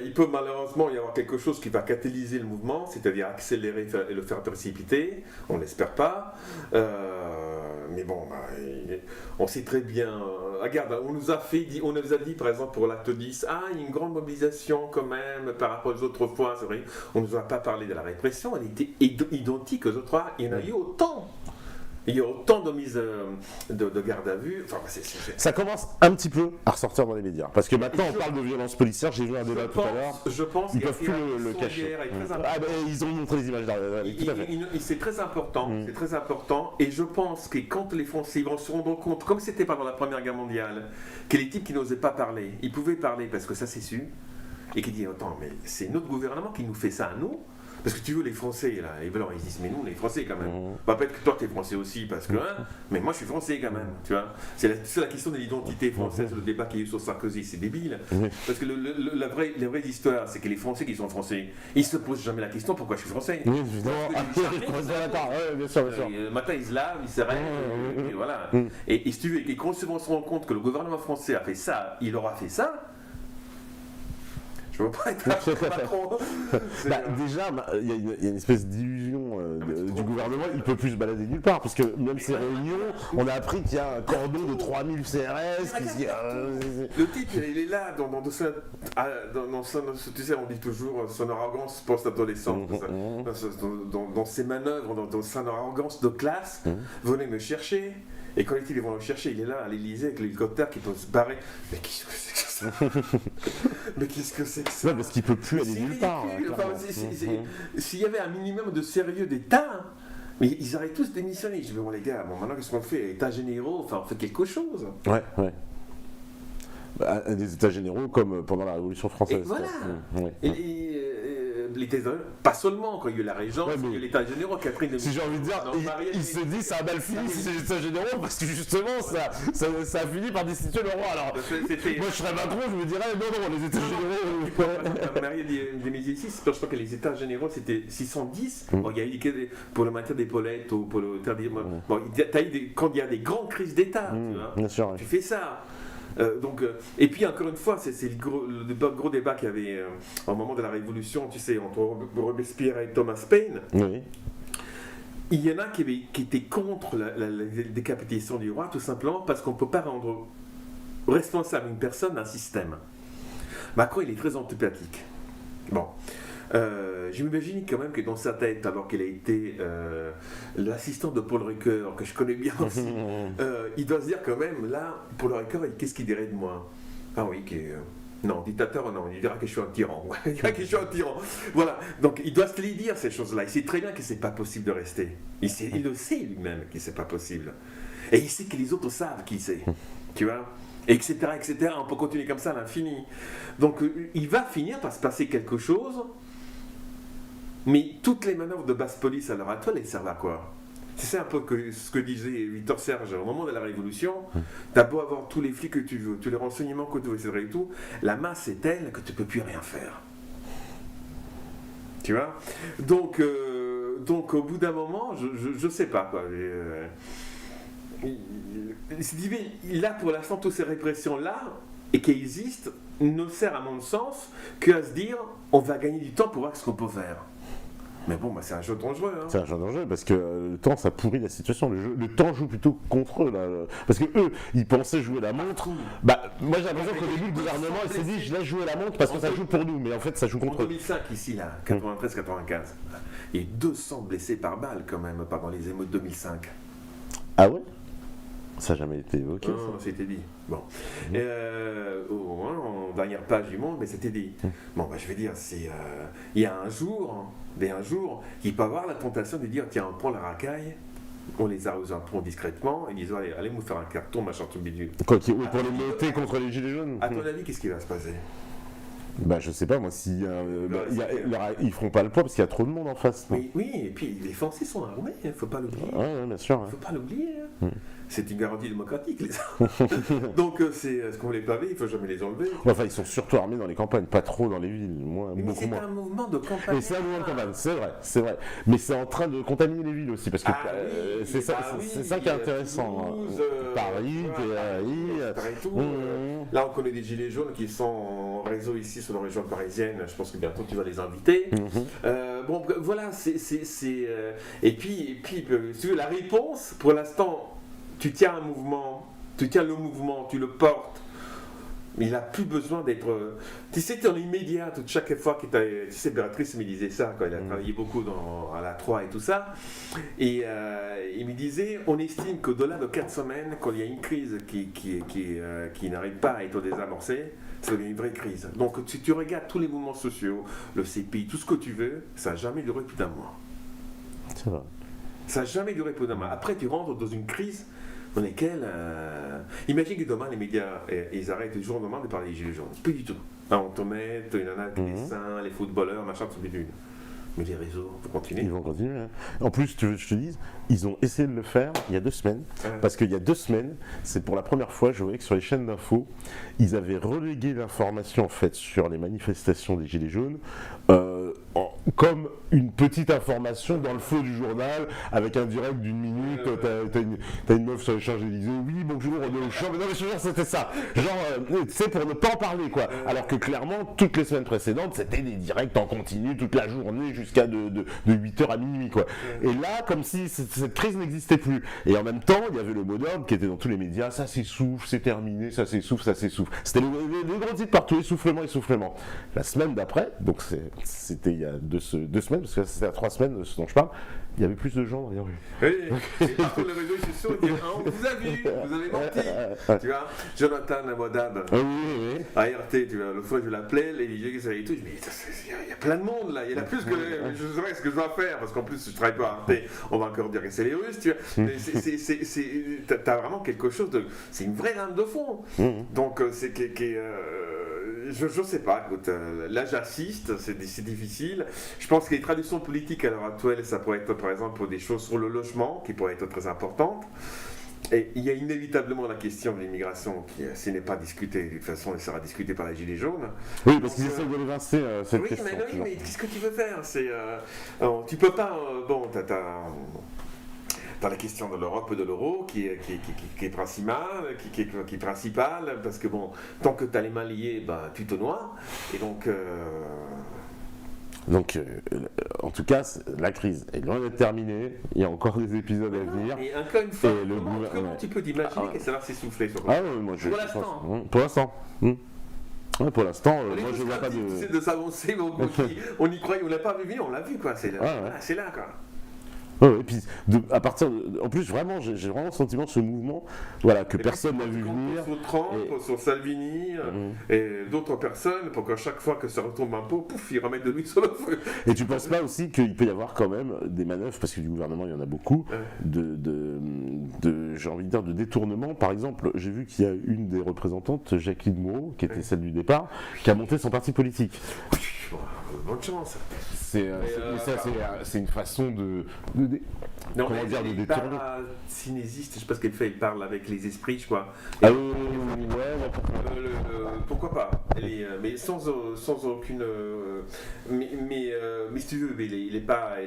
Il peut malheureusement y avoir quelque chose qui va catalyser le mouvement, c'est-à-dire accélérer et le faire précipiter. On l'espère pas. Mais bon, on sait très bien. Regarde, on nous a dit, par exemple, pour l'acte 10, il y a une grande mobilisation quand même par rapport aux autres fois, c'est vrai. On ne nous a pas parlé de la répression, elle était identique aux autres fois. Il y en a eu autant. Il y a autant de mises de garde à vue. Enfin, ça commence un petit peu à ressortir dans les médias. Parce que maintenant, on parle de violence policière. J'ai vu un débat tout à l'heure. Je pense qu'ils peuvent plus le cacher. Ils ont montré les images d'arrière. C'est très important. C'est très important. Et je pense que quand les Français vont se rendre compte, comme c'était pendant la Première Guerre mondiale, que les types qui n'osaient pas parler, ils pouvaient parler parce que ça c'est su, et qui disent attends, mais c'est notre gouvernement qui nous fait ça à nous. Parce que tu veux, les Français, là, les Blancs, ils disent, mais nous, les Français, quand même. Peut-être que toi, t'es Français aussi, parce que, mais moi, je suis Français, quand même, tu vois. C'est la question de l'identité française, le débat qu'il y a eu sur Sarkozy, c'est débile. Parce que la vraie histoire, c'est que les Français qui sont Français, ils se posent jamais la question, pourquoi je suis Français. Oui, évidemment. Bien sûr. Le matin, ils se lavent, ils se rêvent, et voilà. Et si tu veux, et quand on se rend compte que le gouvernement français a fait ça, il aura fait ça, je ne veux pas être Macron. Déjà, il y a une espèce d'illusion du gouvernement, il ne peut plus se balader nulle part, parce que même ces réunions, on a appris qu'il y a un cordon de 3000 CRS. Le type, il est là, tu sais, on dit toujours son arrogance post-adolescente. Dans ses manœuvres, dans son arrogance de classe, venez me chercher. Et quand ils vont le chercher, il est là à l'Élysée avec l'hélicoptère qui peut se barrer. Mais qu'est-ce que c'est que ça? Mais qu'est-ce que c'est que ça? Non, parce qu'il ne peut plus aller nulle part. S'il y avait un minimum de sérieux d'État, mais ils arrêtent tous démissionner. Je dis, bon les gars, maintenant qu'est-ce qu'on fait? États généraux, enfin on fait quelque chose. Ouais. Des États généraux comme pendant la Révolution française. Et voilà. Pas seulement quand il y a eu la Régence, il y a eu l'État généraux, Catherine de Si j'ai envie de dire, il se dit ça a mal fini si c'est les États généraux parce que justement ça a fini par destituer le roi. Alors moi je serais Macron, je me dirais non, les États généraux. Marie de Médicis, je crois que les États généraux c'était 610. Bon, il y a eu pour le maintien d'épaulettes ou pour le bon, quand il y a des grandes crises d'État, bien sûr, tu fais ça. Et puis encore une fois, c'est le gros débat qu'il y avait au moment de la Révolution, tu sais, entre Robespierre et Thomas Paine. Oui. Il y en a qui étaient contre la décapitation du roi, tout simplement parce qu'on ne peut pas rendre responsable une personne d'un système. Macron, il est très antipathique. Bon. Je m'imagine quand même que dans sa tête, alors qu'il a été l'assistant de Paul Ricoeur, que je connais bien aussi, il doit se dire quand même, là, Paul Ricoeur, qu'est-ce qu'il dirait de moi? Ah oui, non, dictateur, non, il dira que je suis un tyran. Il dira que je suis un tyran. Voilà, donc il doit se les dire, ces choses-là. Il sait très bien que c'est pas possible de rester. Il le sait lui-même que c'est pas possible. Et il sait que les autres savent qu'il sait. Tu vois? Etc. On peut continuer comme ça à l'infini. Donc il va finir par se passer quelque chose. Mais toutes les manœuvres de basse police à l'heure actuelle, elles servent à quoi? C'est ça un peu ce que disait Victor Serge au moment de la Révolution. T'as beau avoir tous les flics que tu veux, tous les renseignements que tu veux, etc. et tout, la masse est telle que tu peux plus rien faire. Tu vois? Donc donc au bout d'un moment, je sais pas quoi. Là pour l'instant, toutes ces répressions-là, et qui existent, ne sert à mon sens qu'à se dire on va gagner du temps pour voir ce qu'on peut faire. Mais bon, c'est un jeu dangereux. Hein. C'est un jeu dangereux parce que le temps, ça pourrit la situation. Le temps joue plutôt contre eux. Là. Parce que eux, ils pensaient jouer la montre. Moi, j'ai l'impression qu'au début, le gouvernement il s'est dit je laisse jouer la montre parce que ça joue pour nous. Mais en fait, ça joue contre eux. En 2005, ici, là, 93-95, il y a eu 200 blessés par balle quand même pendant les émeutes de 2005. Ah ouais? Ça n'a jamais été évoqué. Non, c'était dit. Bon. En dernière page du Monde, mais c'était dit. Bon, je vais dire, il y a un jour, il peut avoir la tentation de dire tiens, on prend la racaille, on les arrose un peu discrètement, et ils disent allez nous faire un carton, machin, tout bidule. Pour les monter contre les gilets jaunes. À ton avis, qu'est-ce qui va se passer? Je sais pas, moi, ils feront pas le poids parce qu'il y a trop de monde en face. Oui, et puis les Français sont armés, il ne faut pas l'oublier. Ouais, bien sûr. Il ne faut pas l'oublier. C'est une garantie démocratique, les armes. Donc, c'est ce qu'on les pavés, il ne faut jamais les enlever. Enfin, ils sont surtout armés dans les campagnes, pas trop dans les villes. C'est un mouvement de campagne. Et c'est un mouvement de campagne, c'est vrai. Mais c'est en train de contaminer les villes aussi, parce que c'est ça qui est intéressant. Toulouse, Paris, Là, on connaît des gilets jaunes qui sont en réseau ici sur la région parisienne. Je pense que bientôt tu vas les inviter. Voilà, et puis la réponse, pour l'instant, tu tiens le mouvement, tu le portes. Mais il n'a plus besoin d'être... Tu sais, dans l'immédiat, chaque fois que tu sais, Béatrice me disait ça, quand il a travaillé beaucoup à la 3 et tout ça, et il me disait, on estime qu'au-delà de 4 semaines, quand il y a une crise qui n'arrive pas à être désamorcée, ça devient une vraie crise. Donc, si tu regardes tous les mouvements sociaux, le CPI, tout ce que tu veux, ça n'a jamais duré plus d'un mois. C'est vrai. Ça n'a jamais duré plus d'un mois. Après, tu rentres dans une crise dans lesquelles... Imagine que demain, les médias, ils arrêtent du jour au lendemain de parler des gilets jaunes. Plus du tout. On te met, il y en a les seins, les footballeurs, machin, tout bidule. Mais les réseaux, il faut continuer. Ils vont continuer. Hein. En plus, tu veux que je te dise, ils ont essayé de le faire il y a 2 semaines. Parce qu'il y a 2 semaines, c'est pour la première fois, je voyais que sur les chaînes d'infos, ils avaient relégué l'information en fait sur les manifestations des Gilets jaunes comme une petite information dans le feu du journal, avec un direct d'1 minute. T'as une meuf sur les Champs-Élysées, oui, bonjour, on est au champ. Mais non, mais je veux dire, c'était ça. Genre, tu sais, pour ne pas en parler, quoi. Alors que clairement, toutes les semaines précédentes, c'était des directs en continu toute la journée jusqu'à de 8h à minuit, quoi. Et là, comme si cette crise n'existait plus. Et en même temps, il y avait le mot d'ordre qui était dans tous les médias, ça s'essouffle, c'est terminé, ça s'essouffle, ça s'essouffle. C'était les gros titres partout, essoufflement. La semaine d'après, donc c'était il y a 2 semaines, parce que c'était à 3 semaines, ce dont je parle, il y avait plus de gens dans les rues. Oui, et partout les réseaux sociaux, ils disent on vous a vu, vous avez menti. Tu vois, Jonathan Modab, à RT, tu vois, l'autre fois je l'appelais, les DJ et tout, je me dis, il y a plein de monde là, il y en a plus que je saurais ce que je dois faire, parce qu'en plus je travaille pas à RT, on va encore dire que c'est les Russes, tu vois. Mais t'as vraiment quelque chose de. C'est une vraie lame de fond. Donc c'est je sais pas, écoute, là j'assiste, c'est difficile. Je pense que les traductions politiques à l'heure actuelle, ça pourrait être par exemple pour des choses sur le logement qui pourraient être très importantes. Et il y a inévitablement la question de l'immigration qui, s'il n'est pas discutée, de toute façon, elle sera discutée par les Gilets jaunes. Oui, parce qu'ils essaient de l'évincer cette oui, question. Mais qu'est-ce que tu veux faire? Tu peux pas. T'as la question de l'Europe et de l'euro qui est principale, qui est principale, parce que bon, tant que tu as les mains liées, tu te noies. Et donc. En tout cas, la crise est loin d'être terminée. Il y a encore des épisodes à venir. Et encore une fois, comment tu peux t'imaginer que ça va s'essouffler sur Pour l'instant. Pour l'instant, moi je vois pas de. C'est de s'avancer, on y croit, on l'a pas vu, on l'a vu quoi. C'est là quoi. Et puis, à partir en plus, vraiment, j'ai vraiment le sentiment de ce mouvement, que personne n'a vu venir. Sur Trump, sur Salvini et d'autres personnes, pour qu'à chaque fois que ça retombe un peu, pouf, ils remettent de l'huile sur le feu. Et tu penses pas aussi qu'il peut y avoir quand même des manœuvres, parce que du gouvernement il y en a beaucoup, j'ai envie de dire, de détournement. Par exemple, j'ai vu qu'il y a une des représentantes, Jacqueline Moreau, qui était celle du départ, qui a monté son parti politique. Bonne chance. C'est une façon de détourner. Synésiste, je sais pas ce qu'elle fait, elle parle avec les esprits, je crois. Pourquoi pas. Mais sans aucune. Mais si tu veux, il est pas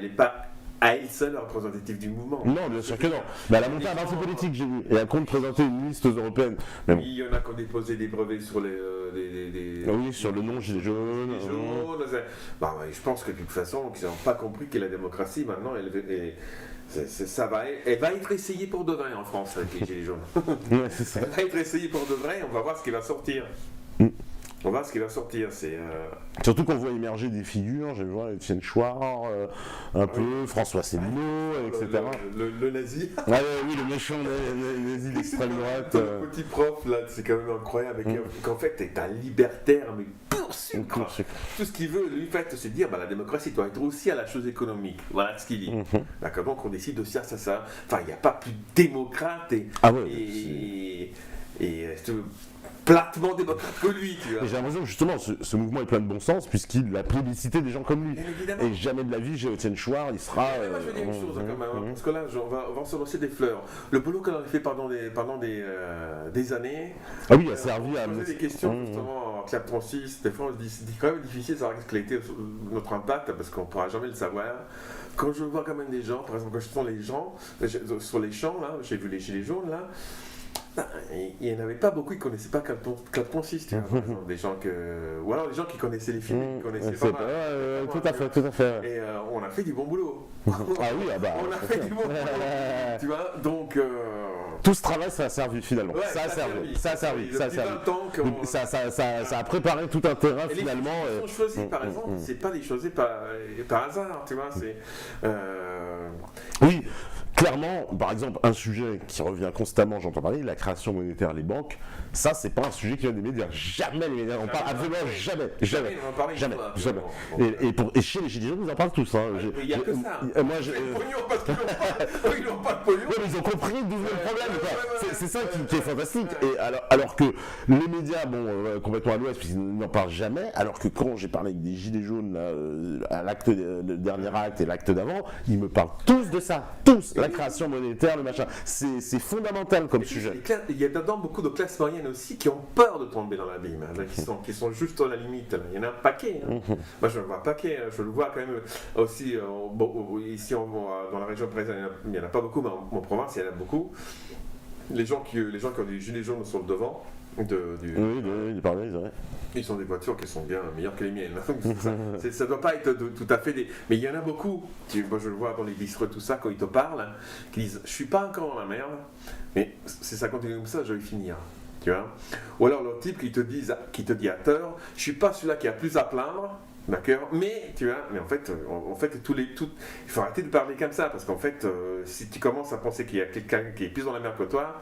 à elle seule représentative du mouvement. Non, bien sûr que non. Mais elle a monté un parti politique, j'ai vu. Et elle compte présenter une liste aux européennes. Mais bon. Il y en a qui ont déposé des brevets sur les oui, sur le nom Gilets jaunes. Bah, je pense que de toute façon, ils n'ont pas compris que la démocratie, maintenant, elle va être essayée pour de vrai en France avec les Gilets jaunes. Ouais, c'est ça. Elle va être essayée pour de vrai, on va voir ce qui va sortir. On va voir ce qui va sortir. Surtout qu'on voit émerger des figures, je vois Étienne Chouard, un peu, François Asselineau, etc. Le nazi. Oui, le méchant nazi d'extrême droite. Le petit prof, là, c'est quand même incroyable. Qu'en fait, t'es un libertaire, mais pur sucre. Tout ce qu'il veut, lui, fait, c'est dire la démocratie doit être aussi à la chose économique. Voilà ce qu'il dit. D'accord, donc on décide de faire ça. Enfin, il n'y a pas plus démocrate et platement démocrate que lui, tu vois. Et j'ai l'impression que justement ce mouvement est plein de bon sens puisqu'il a plébiscité des gens comme lui. Et jamais de la vie, j'ai Étienne Chouard, il sera. Moi je vais dire une chose quand même, parce que là on va se lancer des fleurs. Le boulot qu'on a fait pendant des années. Ah oui, il a servi à poser des questions justement en Clap 36. Des fois c'est quand même difficile de savoir quel a été notre impact parce qu'on ne pourra jamais le savoir. Quand je vois quand même des gens, par exemple quand je sens les gens sur les champs là, j'ai vu les gilets jaunes là. Il n'y en avait pas beaucoup qui ne connaissaient pas Clap 36, tu vois, des gens ou alors des gens qui connaissaient les films, qui connaissaient pas mal. Tout à fait. Et on a fait du bon boulot. Ah oui, on a fait du bon boulot. Tu vois, donc. Tout ce travail, ça a servi finalement. Ouais, ça a servi. Ça a préparé tout un terrain et finalement. Les choses choisies, par exemple, c'est pas des choisies par hasard, tu vois. Oui. Clairement, par exemple, un sujet qui revient constamment, j'entends parler, la création monétaire, les banques, ça, c'est pas un sujet qui vient des médias. Jamais les médias n'en parlent, absolument jamais. Et chez les Gilets jaunes, ils en parlent tous. Il n'y a que ça. Moi, ils n'ont pas de pognon. Ouais, mais ils ont compris d'où venait le problème. C'est ça qui est fantastique. Et alors que les médias, complètement à l'ouest, puisqu'ils n'en parlent jamais, alors que quand j'ai parlé avec des Gilets jaunes, là, le dernier acte et l'acte d'avant, ils me parlent tous de ça. Tous. La création monétaire, le machin. C'est fondamental comme sujet. Il y a dedans beaucoup de classes moyennes aussi qui ont peur de tomber dans l'abîme, qui sont juste à la limite. Là. Il y en a un paquet. Moi, je le vois un paquet. Je le vois quand même aussi. Ici, dans la région parisienne, il n'y en a pas beaucoup, mais en province, il y en a beaucoup. Les gens qui ont des gilets jaunes sur le devant. Ils ont des voitures qui sont bien meilleures que les miennes. Ça doit pas être tout à fait mais il y en a beaucoup. Moi je le vois dans les bistrots tout ça quand ils te parlent, qui disent je suis pas encore dans la merde, mais si ça continue comme ça je vais finir. Tu vois. Ou alors le type qui te dit à tort, je suis pas celui-là qui a plus à plaindre. D'accord, mais tu vois, en fait, il faut arrêter de parler comme ça parce qu'en fait, si tu commences à penser qu'il y a quelqu'un qui est plus dans la merde que toi.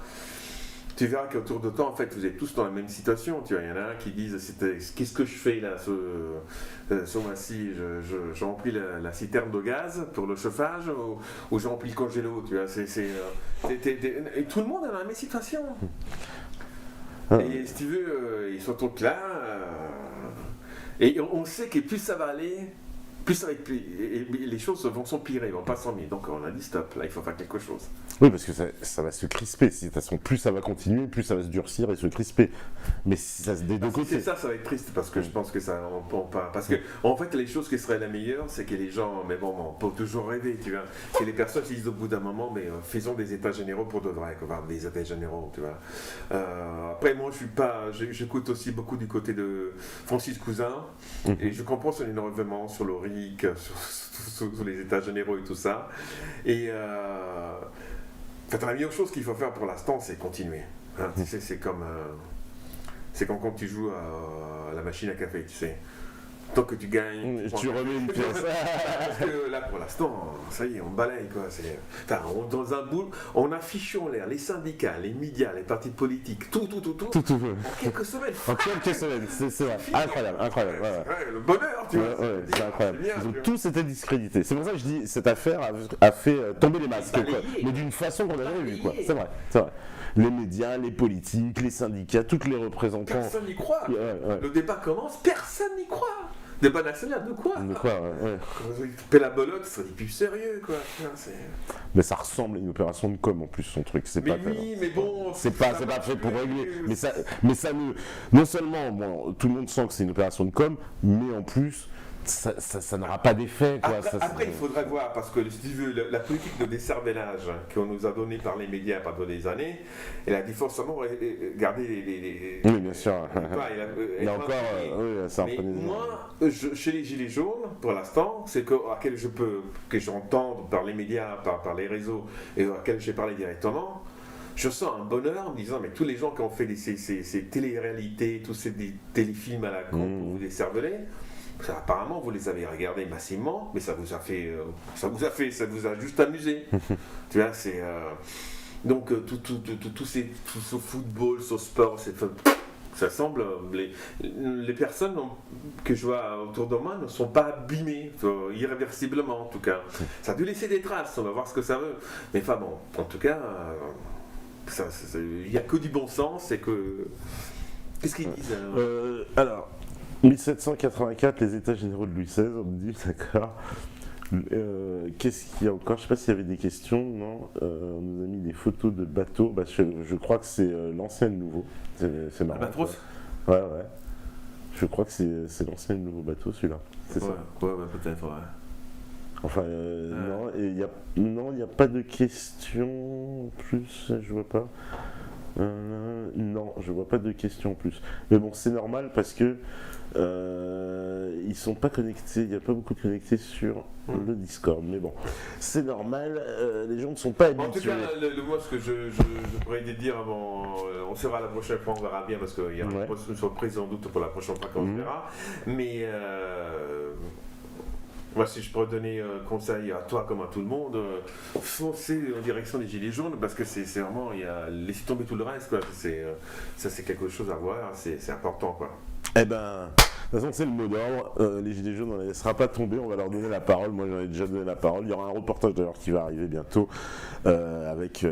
Tu verras qu'autour de toi, en fait, vous êtes tous dans la même situation. Tu vois, il y en a un qui disent qu'est-ce que je fais là ce mois-ci, je remplis la citerne de gaz pour le chauffage ou je remplis le congélo. Tu vois, et tout le monde est dans la même situation. Et si tu veux, ils sont tous là. Et on sait que plus ça va aller, plus ça va être et les choses vont s'empirer, vont pas s'empirer. Donc on a dit stop, là il faut faire quelque chose. Oui, parce que ça va se crisper. De toute façon, plus ça va continuer, plus ça va se durcir et se crisper. Mais si ça se des deux côtés. C'est ça va être triste parce que je pense que ça on pas. Parce que en fait, les choses qui seraient la meilleure, c'est que les gens, mais bon, on peut toujours rêver, tu vois. Que les personnes se disent au bout d'un moment, mais faisons des états généraux pour de vrai, des états généraux, tu vois. Après, moi, j'écoute aussi beaucoup du côté de Francis Cousin et je comprends son énervement sur le RIC, sur les états généraux et tout ça. Et en fait, la meilleure chose qu'il faut faire pour l'instant, c'est continuer. Hein, tu sais, c'est comme quand tu joues à la machine à café, tu sais. Tant que tu gagnes, tu remets une pièce. Parce que là, pour l'instant, ça y est, on balaye, quoi. Dans un boule, on affiche en l'air les syndicats, les médias, les partis politiques, tout. En quelques semaines. En quelques semaines, c'est vrai. Incroyable. Ouais, le bonheur, tu vois. C'est incroyable. Ils ont tous été discrédités. C'est pour ça que je dis, cette affaire a fait tomber les masques, quoi. Mais d'une façon qu'on n'a jamais vue, quoi. C'est vrai. Les médias, les politiques, les syndicats, tous les représentants. Personne n'y croit. Le débat commence, personne n'y croit. Débat national, de quoi Quand ils paient la belote, c'est plus sérieux, quoi. Mais ça ressemble à une opération de com en plus, son truc. C'est pas mais bon. C'est pas fait pour régler. Mais ça non seulement, tout le monde sent que c'est une opération de com, mais en plus, ça n'aura pas d'effet. Après, il faudrait voir, parce que si tu veux, la politique de décervelage qu'on nous a donnée par les médias pendant des années, elle a dit forcément garder les... Oui, bien sûr. Il y a encore... mais moi, chez les Gilets jaunes, pour l'instant, c'est que j'entende par les médias, par les réseaux, et auxquels j'ai parlé directement, je sens un bonheur en me disant, mais tous les gens qui ont fait ces télé-réalités, tous ces téléfilms à la con pour vous décerveler, apparemment vous les avez regardés massivement, mais ça vous a juste amusé. Tu vois, c'est donc tout ce football, ce sport, ça semble les personnes que je vois autour de moi ne sont pas abîmées irréversiblement en tout cas. Ça a dû laisser des traces, on va voir ce que ça veut. Mais enfin bon, en tout cas. Il n'y a que du bon sens et que... Qu'est-ce qu'ils disent alors 1784, les États généraux de Louis XVI, on me dit, d'accord. Qu'est-ce qu'il y a encore? Je ne sais pas s'il y avait des questions, non. On nous a mis des photos de bateaux. Je crois que c'est l'ancien et le nouveau. C'est marrant. Albatros. Ouais. Je crois que c'est l'ancien et le nouveau bateau, celui-là. C'est ça. Ouais, peut-être, ouais. Enfin, non, il n'y a pas de questions plus, je vois pas. Non, je vois pas de questions plus. Mais bon, c'est normal parce que ils sont pas connectés, il n'y a pas beaucoup de connectés sur le Discord. Mais bon, c'est normal, les gens ne sont pas habitués. En tout cas, moi, ce que je pourrais dire avant, on sera la prochaine fois, on verra bien parce qu'il y a une surprise sans doute pour la prochaine fois qu'on verra. Mais moi, si je pourrais donner un conseil à toi comme à tout le monde, foncez en direction des Gilets jaunes parce que c'est vraiment, laissez tomber tout le reste, quoi. Ça, c'est quelque chose à voir, c'est important, quoi. Eh ben, de toute façon, c'est le mot d'ordre. Les Gilets jaunes, on ne les laissera pas tomber, on va leur donner la parole. Moi, j'en ai déjà donné la parole. Il y aura un reportage d'ailleurs qui va arriver bientôt avec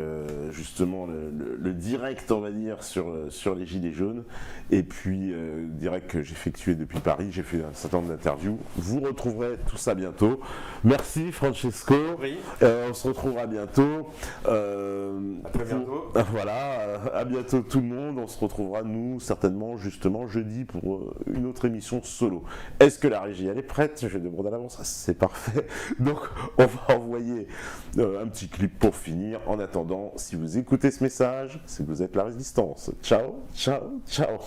justement le direct, on va dire, sur les Gilets jaunes. Et puis, direct que j'ai effectué depuis Paris. J'ai fait un certain nombre d'interviews. Vous retrouverez tout ça bientôt. Merci, Francesco. Oui. On se retrouvera bientôt. À très bientôt. Voilà, à bientôt tout le monde. On se retrouvera, nous, certainement, justement, jeudi pour une autre émission solo. Est-ce que la régie elle est prête? Je demande à l'avance. C'est parfait. Donc on va envoyer un petit clip pour finir. En attendant, si vous écoutez ce message, c'est que vous êtes la résistance. Ciao, ciao, ciao.